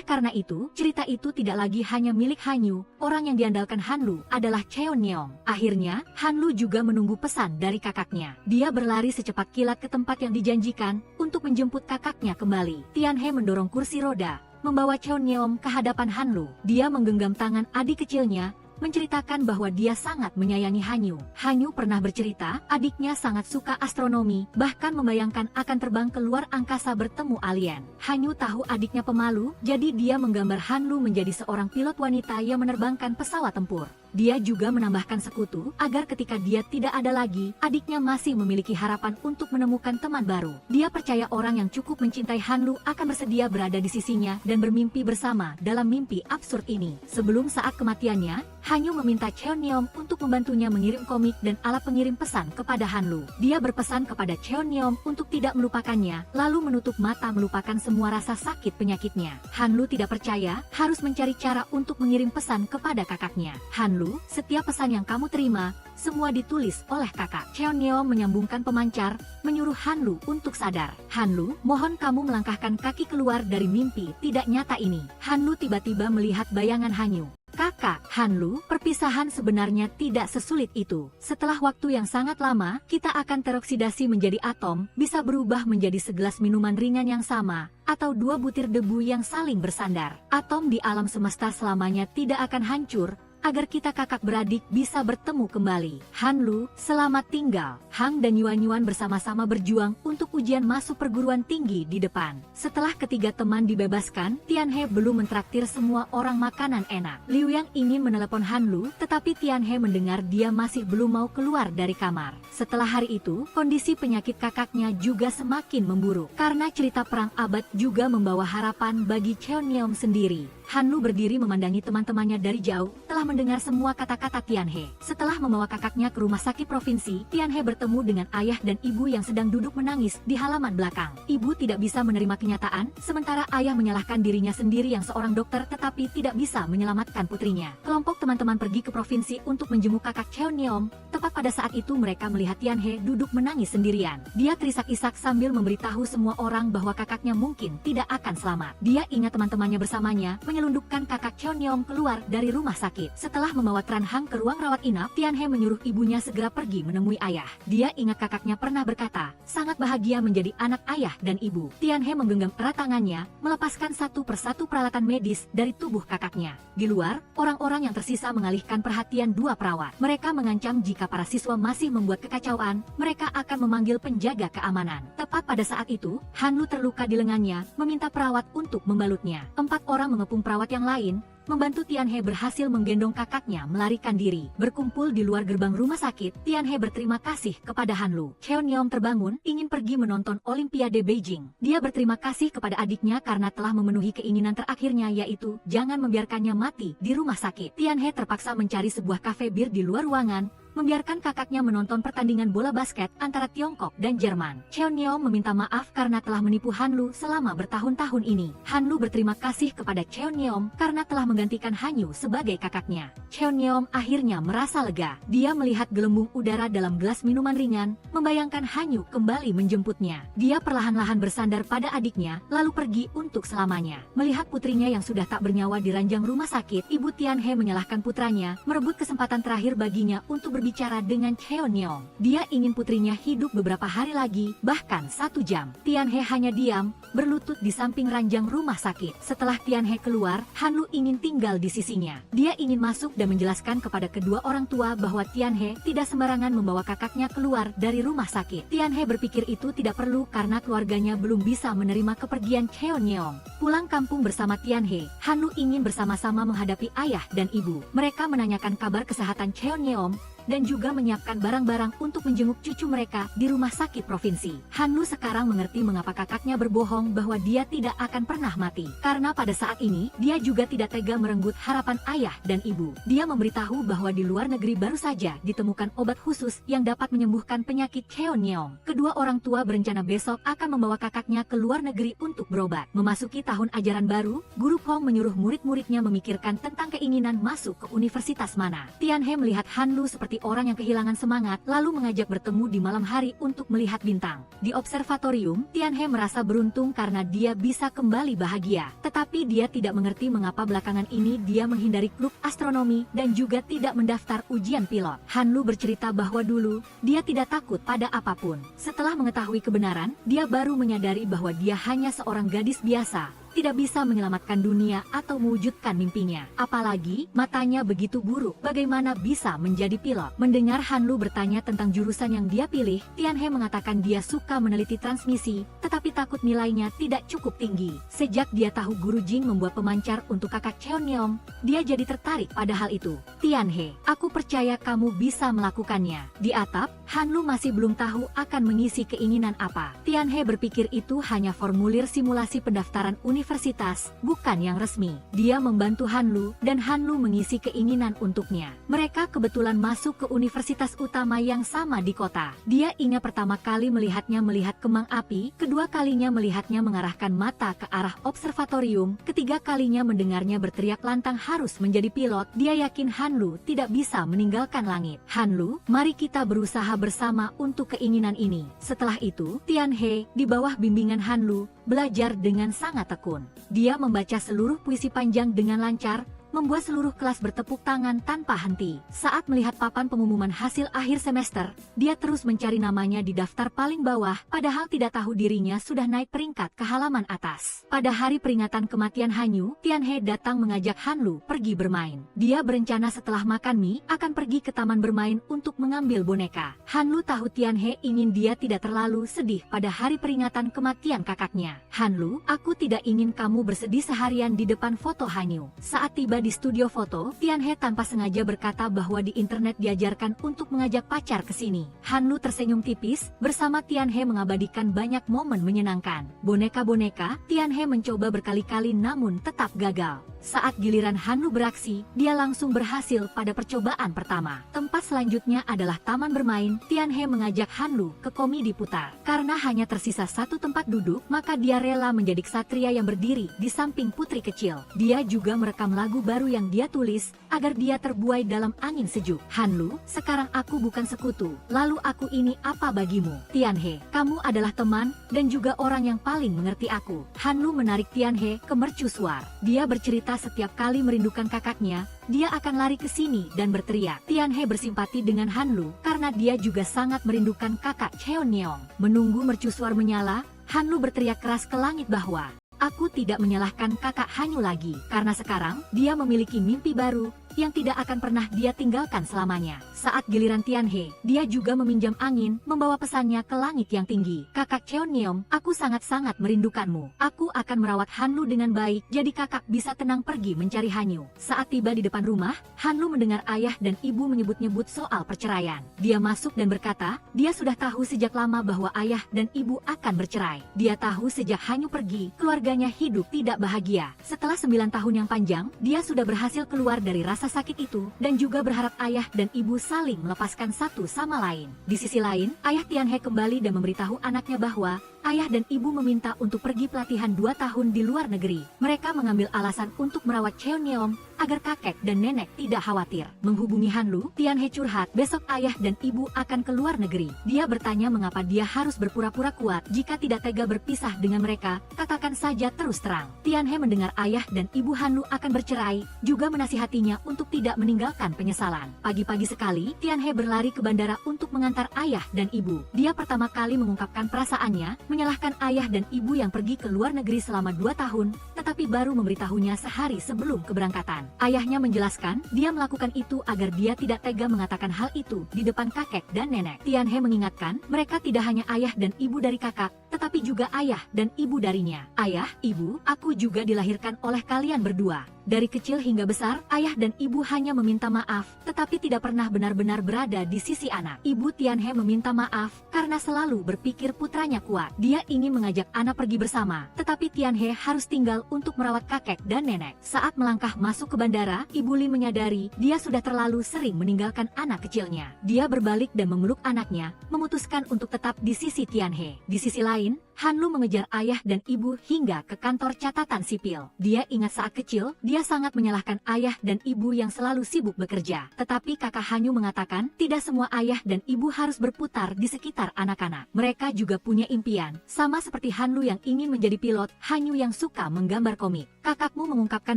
Speaker 1: karena itu, cerita itu tidak lagi hanya milik Hanyu, orang yang diandalkan Hanlu adalah Cheonyeong. Akhirnya, Hanlu juga menunggu pesan dari kakaknya. Dia berlari secepat kilat ke tempat yang dijanjikan untuk menjemput kakaknya kembali. Tianhe mendorong kursi roda, membawa Cheonyeong ke hadapan Hanlu. Dia menggenggam tangan adik kecilnya, menceritakan bahwa dia sangat menyayangi Hanyu. Hanyu pernah bercerita, adiknya sangat suka astronomi, bahkan membayangkan akan terbang ke luar angkasa bertemu alien. Hanyu tahu adiknya pemalu, jadi dia menggambar Hanlu menjadi seorang pilot wanita yang menerbangkan pesawat tempur. Dia juga menambahkan sekutu, agar ketika dia tidak ada lagi, adiknya masih memiliki harapan untuk menemukan teman baru. Dia percaya orang yang cukup mencintai Hanlu akan bersedia berada di sisinya dan bermimpi bersama dalam mimpi absurd ini. Sebelum saat kematiannya, Hanyu meminta Cheonyeong untuk membantunya mengirim komik dan alat pengirim pesan kepada Hanlu. Dia berpesan kepada Cheonyeong untuk tidak melupakannya, lalu menutup mata melupakan semua rasa sakit penyakitnya. Hanlu tidak percaya, harus mencari cara untuk mengirim pesan kepada kakaknya. Hanlu, setiap pesan yang kamu terima, semua ditulis oleh kakak. Cheonyeong menyambungkan pemancar, menyuruh Hanlu untuk sadar. Hanlu, mohon kamu melangkahkan kaki keluar dari mimpi tidak nyata ini. Hanlu tiba-tiba melihat bayangan Hanyu. Kakak, Hanlu, perpisahan sebenarnya tidak sesulit itu. Setelah waktu yang sangat lama, kita akan teroksidasi menjadi atom, bisa berubah menjadi segelas minuman ringan yang sama, atau dua butir debu yang saling bersandar. Atom di alam semesta selamanya tidak akan hancur, agar kita kakak beradik bisa bertemu kembali. Hanlu, selamat tinggal. Hang dan Yuan bersama-sama berjuang untuk ujian masuk perguruan tinggi di depan. Setelah ketiga teman dibebaskan, Tianhe belum mentraktir semua orang makanan enak. Liu Yang ingin menelepon Hanlu, tetapi Tianhe mendengar dia masih belum mau keluar dari kamar. Setelah hari itu, kondisi penyakit kakaknya juga semakin memburuk. Karena cerita perang abad juga membawa harapan bagi Cheonyeong sendiri. Hanlu berdiri memandangi teman-temannya dari jauh, telah mendengar semua kata-kata Tianhe. Setelah membawa kakaknya ke rumah sakit provinsi, Tianhe bertemu dengan ayah dan ibu yang sedang duduk menangis di halaman belakang. Ibu tidak bisa menerima kenyataan, sementara ayah menyalahkan dirinya sendiri yang seorang dokter tetapi tidak bisa menyelamatkan putrinya. Kelompok teman-teman pergi ke provinsi untuk menjenguk kakak Cheonyeong. Tepat pada saat itu mereka melihat Tianhe duduk menangis sendirian. Dia terisak-isak sambil memberitahu semua orang bahwa kakaknya mungkin tidak akan selamat. Dia ingat teman-temannya bersamanya, menyelundupkan kakak Cheonyeong keluar dari rumah sakit. Setelah membawa Tran Hang ke ruang rawat inap, Tianhe menyuruh ibunya segera pergi menemui ayah. Dia ingat kakaknya pernah berkata, sangat bahagia menjadi anak ayah dan ibu. Tianhe menggenggam erat tangannya, melepaskan satu persatu peralatan medis dari tubuh kakaknya. Di luar, orang-orang yang tersisa mengalihkan perhatian dua perawat. Mereka mengancam jika para siswa masih membuat kekacauan, mereka akan memanggil penjaga keamanan. Tepat pada saat itu, Hanlu terluka di lengannya, meminta perawat untuk membalutnya. 4 orang mengepung perawat yang lain, membantu Tianhe berhasil menggendong kakaknya melarikan diri. Berkumpul di luar gerbang rumah sakit, Tianhe berterima kasih kepada Hanlu. Cheonyeong terbangun, ingin pergi menonton Olimpiade Beijing. Dia berterima kasih kepada adiknya karena telah memenuhi keinginan terakhirnya yaitu, jangan membiarkannya mati di rumah sakit. Tianhe terpaksa mencari sebuah kafe bir di luar ruangan, membiarkan kakaknya menonton pertandingan bola basket antara Tiongkok dan Jerman. Cheonyeong meminta maaf karena telah menipu Hanlu selama bertahun-tahun ini. Hanlu berterima kasih kepada Cheonyeong karena telah menggantikan Hanyu sebagai kakaknya. Cheonyeong akhirnya merasa lega. Dia melihat gelembung udara dalam gelas minuman ringan, membayangkan Hanyu kembali menjemputnya. Dia perlahan-lahan bersandar pada adiknya, lalu pergi untuk selamanya. Melihat putrinya yang sudah tak bernyawa di ranjang rumah sakit, Ibu Tianhe menyalahkan putranya, merebut kesempatan terakhir baginya untuk berbicara dengan Cheonyeong. Dia ingin putrinya hidup beberapa hari lagi, bahkan 1 jam. Tianhe hanya diam, berlutut di samping ranjang rumah sakit. Setelah Tianhe keluar, Hanlu ingin tinggal di sisinya. Dia ingin masuk dan menjelaskan kepada kedua orang tua bahwa Tianhe tidak sembarangan membawa kakaknya keluar dari rumah sakit. Tianhe berpikir itu tidak perlu karena keluarganya belum bisa menerima kepergian Cheonyeong. Pulang kampung bersama Tianhe, Hanlu ingin bersama-sama menghadapi ayah dan ibu. Mereka menanyakan kabar kesehatan Cheonyeong, dan juga menyiapkan barang-barang untuk menjenguk cucu mereka di rumah sakit provinsi. Hanlu sekarang mengerti mengapa kakaknya berbohong bahwa dia tidak akan pernah mati. Karena pada saat ini, dia juga tidak tega merenggut harapan ayah dan ibu. Dia memberitahu bahwa di luar negeri baru saja ditemukan obat khusus yang dapat menyembuhkan penyakit Cheonyeong. Kedua orang tua berencana besok akan membawa kakaknya ke luar negeri untuk berobat. Memasuki tahun ajaran baru, Guru Pong menyuruh murid-muridnya memikirkan tentang keinginan masuk ke universitas mana. Tianhe melihat Hanlu seperti orang yang kehilangan semangat, lalu mengajak bertemu di malam hari untuk melihat bintang. Di observatorium, Tianhe merasa beruntung karena dia bisa kembali bahagia. Tetapi dia tidak mengerti mengapa belakangan ini dia menghindari klub astronomi dan juga tidak mendaftar ujian pilot. Hanlu bercerita bahwa dulu, dia tidak takut pada apapun. Setelah mengetahui kebenaran, dia baru menyadari bahwa dia hanya seorang gadis biasa, tidak bisa menyelamatkan dunia atau mewujudkan mimpinya. Apalagi, matanya begitu buruk, bagaimana bisa menjadi pilot? Mendengar Hanlu bertanya tentang jurusan yang dia pilih, Tianhe mengatakan dia suka meneliti transmisi, tetapi takut nilainya tidak cukup tinggi. Sejak dia tahu Guru Jing membuat pemancar untuk kakak Cheonyeong, dia jadi tertarik pada hal itu. Tianhe, aku percaya kamu bisa melakukannya. Di atap, Hanlu masih belum tahu akan mengisi keinginan apa. Tianhe berpikir itu hanya formulir simulasi pendaftaran universitas, bukan yang resmi. Dia membantu Hanlu, dan Hanlu mengisi keinginan untuknya. Mereka kebetulan masuk ke universitas utama yang sama di kota. Dia ingat pertama kali melihatnya melihat kembang api, kedua kalinya melihatnya mengarahkan mata ke arah observatorium, ketiga kalinya mendengarnya berteriak lantang harus menjadi pilot. Dia yakin Hanlu tidak bisa meninggalkan langit. Hanlu, mari kita berusaha bersama untuk keinginan ini. Setelah itu, Tianhe, di bawah bimbingan Hanlu, belajar dengan sangat tekun. Dia membaca seluruh puisi panjang dengan lancar, membuat seluruh kelas bertepuk tangan tanpa henti. Saat melihat papan pengumuman hasil akhir semester, dia terus mencari namanya di daftar paling bawah, padahal tidak tahu dirinya sudah naik peringkat ke halaman atas. Pada hari peringatan kematian Hanyu, Tianhe datang mengajak Hanlu pergi bermain. Dia berencana setelah makan mie, akan pergi ke taman bermain untuk mengambil boneka. Hanlu tahu Tianhe ingin dia tidak terlalu sedih pada hari peringatan kematian kakaknya. Hanlu, aku tidak ingin kamu bersedih seharian di depan foto Hanyu. Saat tiba di studio foto, Tianhe tanpa sengaja berkata bahwa di internet diajarkan untuk mengajak pacar ke sini. Hanlu tersenyum tipis, bersama Tianhe mengabadikan banyak momen menyenangkan. Boneka-boneka, Tianhe mencoba berkali-kali namun tetap gagal. Saat giliran Hanlu beraksi, dia langsung berhasil pada percobaan pertama. Tempat selanjutnya adalah taman bermain. Tianhe mengajak Hanlu ke komedi putar. Karena hanya tersisa satu tempat duduk, maka dia rela menjadi ksatria yang berdiri di samping putri kecil. Dia juga merekam lagu baru yang dia tulis, agar dia terbuai dalam angin sejuk. Hanlu, sekarang aku bukan sekutu, lalu aku ini apa bagimu? Tianhe, kamu adalah teman, dan juga orang yang paling mengerti aku. Hanlu menarik Tianhe ke mercusuar. Dia bercerita setiap kali merindukan kakaknya, dia akan lari ke sini dan berteriak. Tianhe bersimpati dengan Hanlu, karena dia juga sangat merindukan kakak Cheonyeong. Menunggu mercusuar menyala, Hanlu berteriak keras ke langit bahwa, aku tidak menyalahkan kakak Hanyu lagi, karena sekarang, dia memiliki mimpi baru, yang tidak akan pernah dia tinggalkan selamanya. Saat giliran Tianhe, dia juga meminjam angin, membawa pesannya ke langit yang tinggi. Kakak Cheonyeong, aku sangat-sangat merindukanmu. Aku akan merawat Hanlu dengan baik, jadi kakak bisa tenang pergi mencari Hanyu. Saat tiba di depan rumah, Hanlu mendengar ayah dan ibu menyebut-nyebut soal perceraian. Dia masuk dan berkata, dia sudah tahu sejak lama bahwa ayah dan ibu akan bercerai. Dia tahu sejak Hanyu pergi, keluarganya hidup tidak bahagia. Setelah 9 tahun yang panjang, dia sudah berhasil keluar dari rasa sakit itu, dan juga berharap ayah dan ibu saling melepaskan satu sama lain. Di sisi lain, ayah Tianhe kembali dan memberitahu anaknya bahwa ayah dan ibu meminta untuk pergi pelatihan 2 tahun di luar negeri. Mereka mengambil alasan untuk merawat Cheonyeong, agar kakek dan nenek tidak khawatir. Menghubungi Hanlu, Tianhe curhat, besok ayah dan ibu akan ke luar negeri. Dia bertanya mengapa dia harus berpura-pura kuat jika tidak tega berpisah dengan mereka, katakan saja terus terang. Tianhe mendengar ayah dan ibu Hanlu akan bercerai, juga menasihatinya untuk tidak meninggalkan penyesalan. Pagi-pagi sekali, Tianhe berlari ke bandara untuk mengantar ayah dan ibu. Dia pertama kali mengungkapkan perasaannya, menyalahkan ayah dan ibu yang pergi ke luar negeri selama 2 tahun, tetapi baru memberitahunya sehari sebelum keberangkatan. Ayahnya menjelaskan, dia melakukan itu agar dia tidak tega mengatakan hal itu di depan kakek dan nenek. Tianhe mengingatkan, mereka tidak hanya ayah dan ibu dari kakak, tetapi juga ayah dan ibu darinya. Ayah, ibu, aku juga dilahirkan oleh kalian berdua. Dari kecil hingga besar, ayah dan ibu hanya meminta maaf, tetapi tidak pernah benar-benar berada di sisi anak. Ibu Tianhe meminta maaf karena selalu berpikir putranya kuat. Dia ingin mengajak anak pergi bersama, tetapi Tianhe harus tinggal untuk merawat kakek dan nenek. Saat melangkah masuk ke bandara, Ibu Li menyadari dia sudah terlalu sering meninggalkan anak kecilnya. Dia berbalik dan memeluk anaknya, memutuskan untuk tetap di sisi Tianhe. Di sisi lain, Han Lu mengejar ayah dan ibu hingga ke kantor catatan sipil. Dia ingat saat kecil, dia sangat menyalahkan ayah dan ibu yang selalu sibuk bekerja. Tetapi kakak Hanyu mengatakan, tidak semua ayah dan ibu harus berputar di sekitar anak-anak. Mereka juga punya impian, sama seperti Han Lu yang ingin menjadi pilot, Hanyu yang suka menggambar komik. Kakakmu mengungkapkan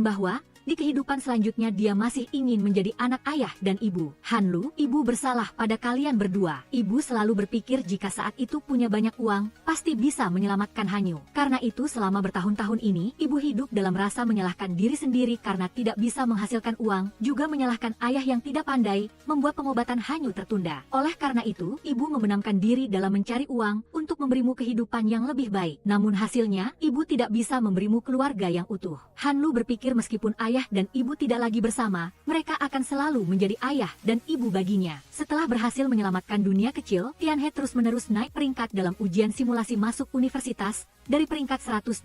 Speaker 1: bahwa di kehidupan selanjutnya dia masih ingin menjadi anak ayah dan ibu. Han Lu, ibu bersalah pada kalian berdua. Ibu selalu berpikir jika saat itu punya banyak uang, pasti bisa menyelamatkan Hanyu. Karena itu selama bertahun-tahun ini, ibu hidup dalam rasa menyalahkan diri sendiri karena tidak bisa menghasilkan uang, juga menyalahkan ayah yang tidak pandai, membuat pengobatan Hanyu tertunda. Oleh karena itu, ibu membenamkan diri dalam mencari uang untuk memberimu kehidupan yang lebih baik. Namun hasilnya, ibu tidak bisa memberimu keluarga yang utuh. Han Lu berpikir meskipun ayah dan ibu tidak lagi bersama, mereka akan selalu menjadi ayah dan ibu baginya. Setelah berhasil menyelamatkan dunia kecil, Tianhe terus-menerus naik peringkat dalam ujian simulasi masuk universitas, dari peringkat 127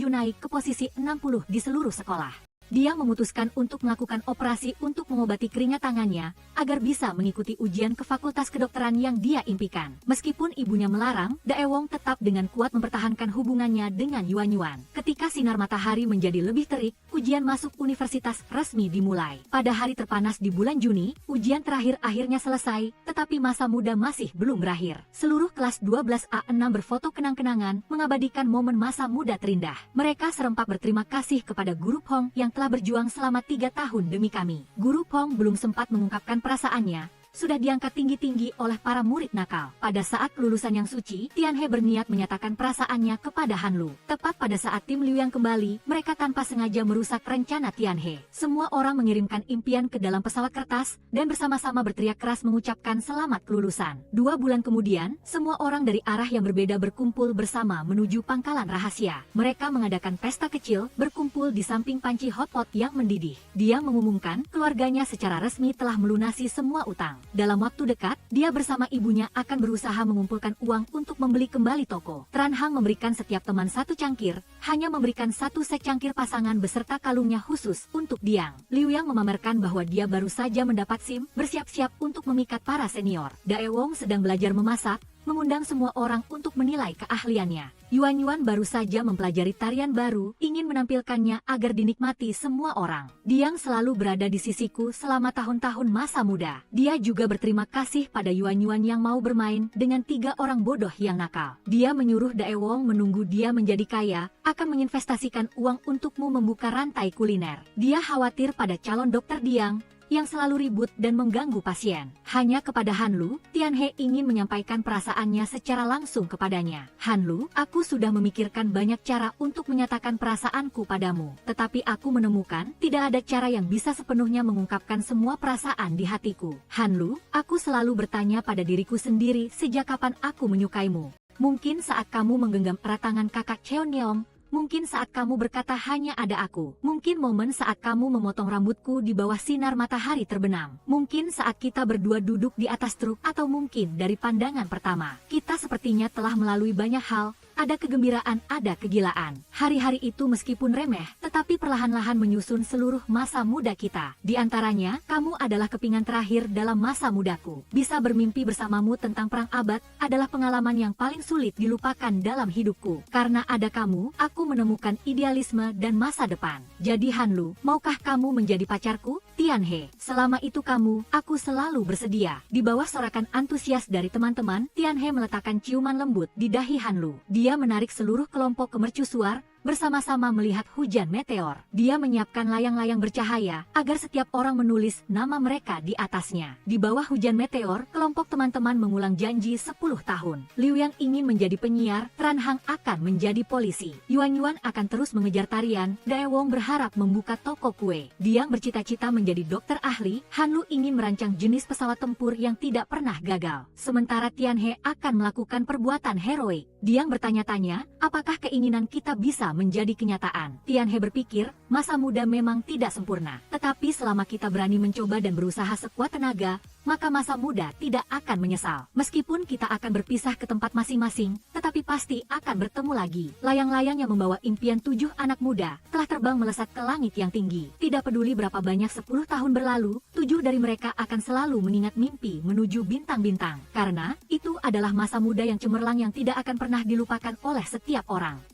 Speaker 1: naik ke posisi 60 di seluruh sekolah. Dia memutuskan untuk melakukan operasi untuk mengobati keringat tangannya, agar bisa mengikuti ujian ke fakultas kedokteran yang dia impikan. Meskipun ibunya melarang, Daewong tetap dengan kuat mempertahankan hubungannya dengan Yuan Yuan. Ketika sinar matahari menjadi lebih terik, ujian masuk universitas resmi dimulai. Pada hari terpanas di bulan Juni, ujian terakhir akhirnya selesai, tetapi masa muda masih belum berakhir. Seluruh kelas 12A6 berfoto kenang-kenangan, mengabadikan momen masa muda terindah. Mereka serempak berterima kasih kepada Guru Pong yang telah berjuang selama 3 tahun demi kami. Guru Pong belum sempat mengungkapkan perasaannya, sudah diangkat tinggi-tinggi oleh para murid nakal. Pada saat kelulusan yang suci, Tianhe berniat menyatakan perasaannya kepada Han Lu. Tepat pada saat tim Liu yang kembali, mereka tanpa sengaja merusak rencana Tianhe. Semua orang mengirimkan impian ke dalam pesawat kertas, dan bersama-sama berteriak keras mengucapkan selamat kelulusan. 2 bulan kemudian, semua orang dari arah yang berbeda berkumpul bersama menuju pangkalan rahasia. Mereka mengadakan pesta kecil, berkumpul di samping panci hotpot yang mendidih. Dia mengumumkan, keluarganya secara resmi telah melunasi semua utang. Dalam waktu dekat, dia bersama ibunya akan berusaha mengumpulkan uang untuk membeli kembali toko. Tran Hang memberikan setiap teman 1 cangkir, hanya memberikan 1 sek cangkir pasangan beserta kalungnya khusus untuk Diang. Liu Yang memamerkan bahwa dia baru saja mendapat SIM, bersiap-siap untuk memikat para senior. Daewong sedang belajar memasak, mengundang semua orang untuk menilai keahliannya. Yuan Yuan baru saja mempelajari tarian baru, ingin menampilkannya agar dinikmati semua orang. Diang selalu berada di sisiku selama tahun-tahun masa muda. Dia juga berterima kasih pada Yuan Yuan yang mau bermain dengan 3 orang bodoh yang nakal. Dia menyuruh Daewong menunggu dia menjadi kaya, akan menginvestasikan uang untukmu membuka rantai kuliner. Dia khawatir pada calon dokter Diang, yang selalu ribut dan mengganggu pasien. Hanya kepada Han Lu, Tianhe ingin menyampaikan perasaannya secara langsung kepadanya. Han Lu, aku sudah memikirkan banyak cara untuk menyatakan perasaanku padamu. Tetapi aku menemukan, tidak ada cara yang bisa sepenuhnya mengungkapkan semua perasaan di hatiku. Han Lu, aku selalu bertanya pada diriku sendiri sejak kapan aku menyukaimu. Mungkin saat kamu menggenggam erat tangan kakak Cheonyeong, mungkin saat kamu berkata hanya ada aku. Mungkin momen saat kamu memotong rambutku di bawah sinar matahari terbenam. Mungkin saat kita berdua duduk di atas truk, atau mungkin dari pandangan pertama. Kita sepertinya telah melalui banyak hal. Ada kegembiraan, ada kegilaan. Hari-hari itu meskipun remeh, tetapi perlahan-lahan menyusun seluruh masa muda kita. Di antaranya, kamu adalah kepingan terakhir dalam masa mudaku. Bisa bermimpi bersamamu tentang perang abad adalah pengalaman yang paling sulit dilupakan dalam hidupku. Karena ada kamu, aku menemukan idealisme dan masa depan. Jadi Han Lu, maukah kamu menjadi pacarku? Tianhe, selama itu kamu, aku selalu bersedia. Di bawah sorakan antusias dari teman-teman, Tianhe meletakkan ciuman lembut di dahi Han Lu. Dia menarik seluruh kelompok ke mercusuar, bersama-sama melihat hujan meteor. Dia menyiapkan layang-layang bercahaya agar setiap orang menulis nama mereka di atasnya. Di bawah hujan meteor, kelompok teman-teman mengulang janji 10 tahun. Liu Yang ingin menjadi penyiar, Tran Hang akan menjadi polisi. Yuan Yuan akan terus mengejar tarian, Dae Wong berharap membuka toko kue. Diang bercita-cita menjadi dokter ahli, Han Lu ingin merancang jenis pesawat tempur yang tidak pernah gagal. Sementara Tian He akan melakukan perbuatan heroik. Diang bertanya-tanya, apakah keinginan kita bisa menjadi kenyataan? Tian He berpikir, masa muda memang tidak sempurna. Tetapi selama kita berani mencoba dan berusaha sekuat tenaga, maka masa muda tidak akan menyesal. Meskipun kita akan berpisah ke tempat masing-masing, tetapi pasti akan bertemu lagi. Layang-layang yang membawa impian 7 anak muda telah terbang melesat ke langit yang tinggi. Tidak peduli berapa banyak 10 tahun berlalu, 7 dari mereka akan selalu mengingat mimpi menuju bintang-bintang. Karena itu adalah masa muda yang cemerlang yang tidak akan pernah dilupakan oleh setiap orang.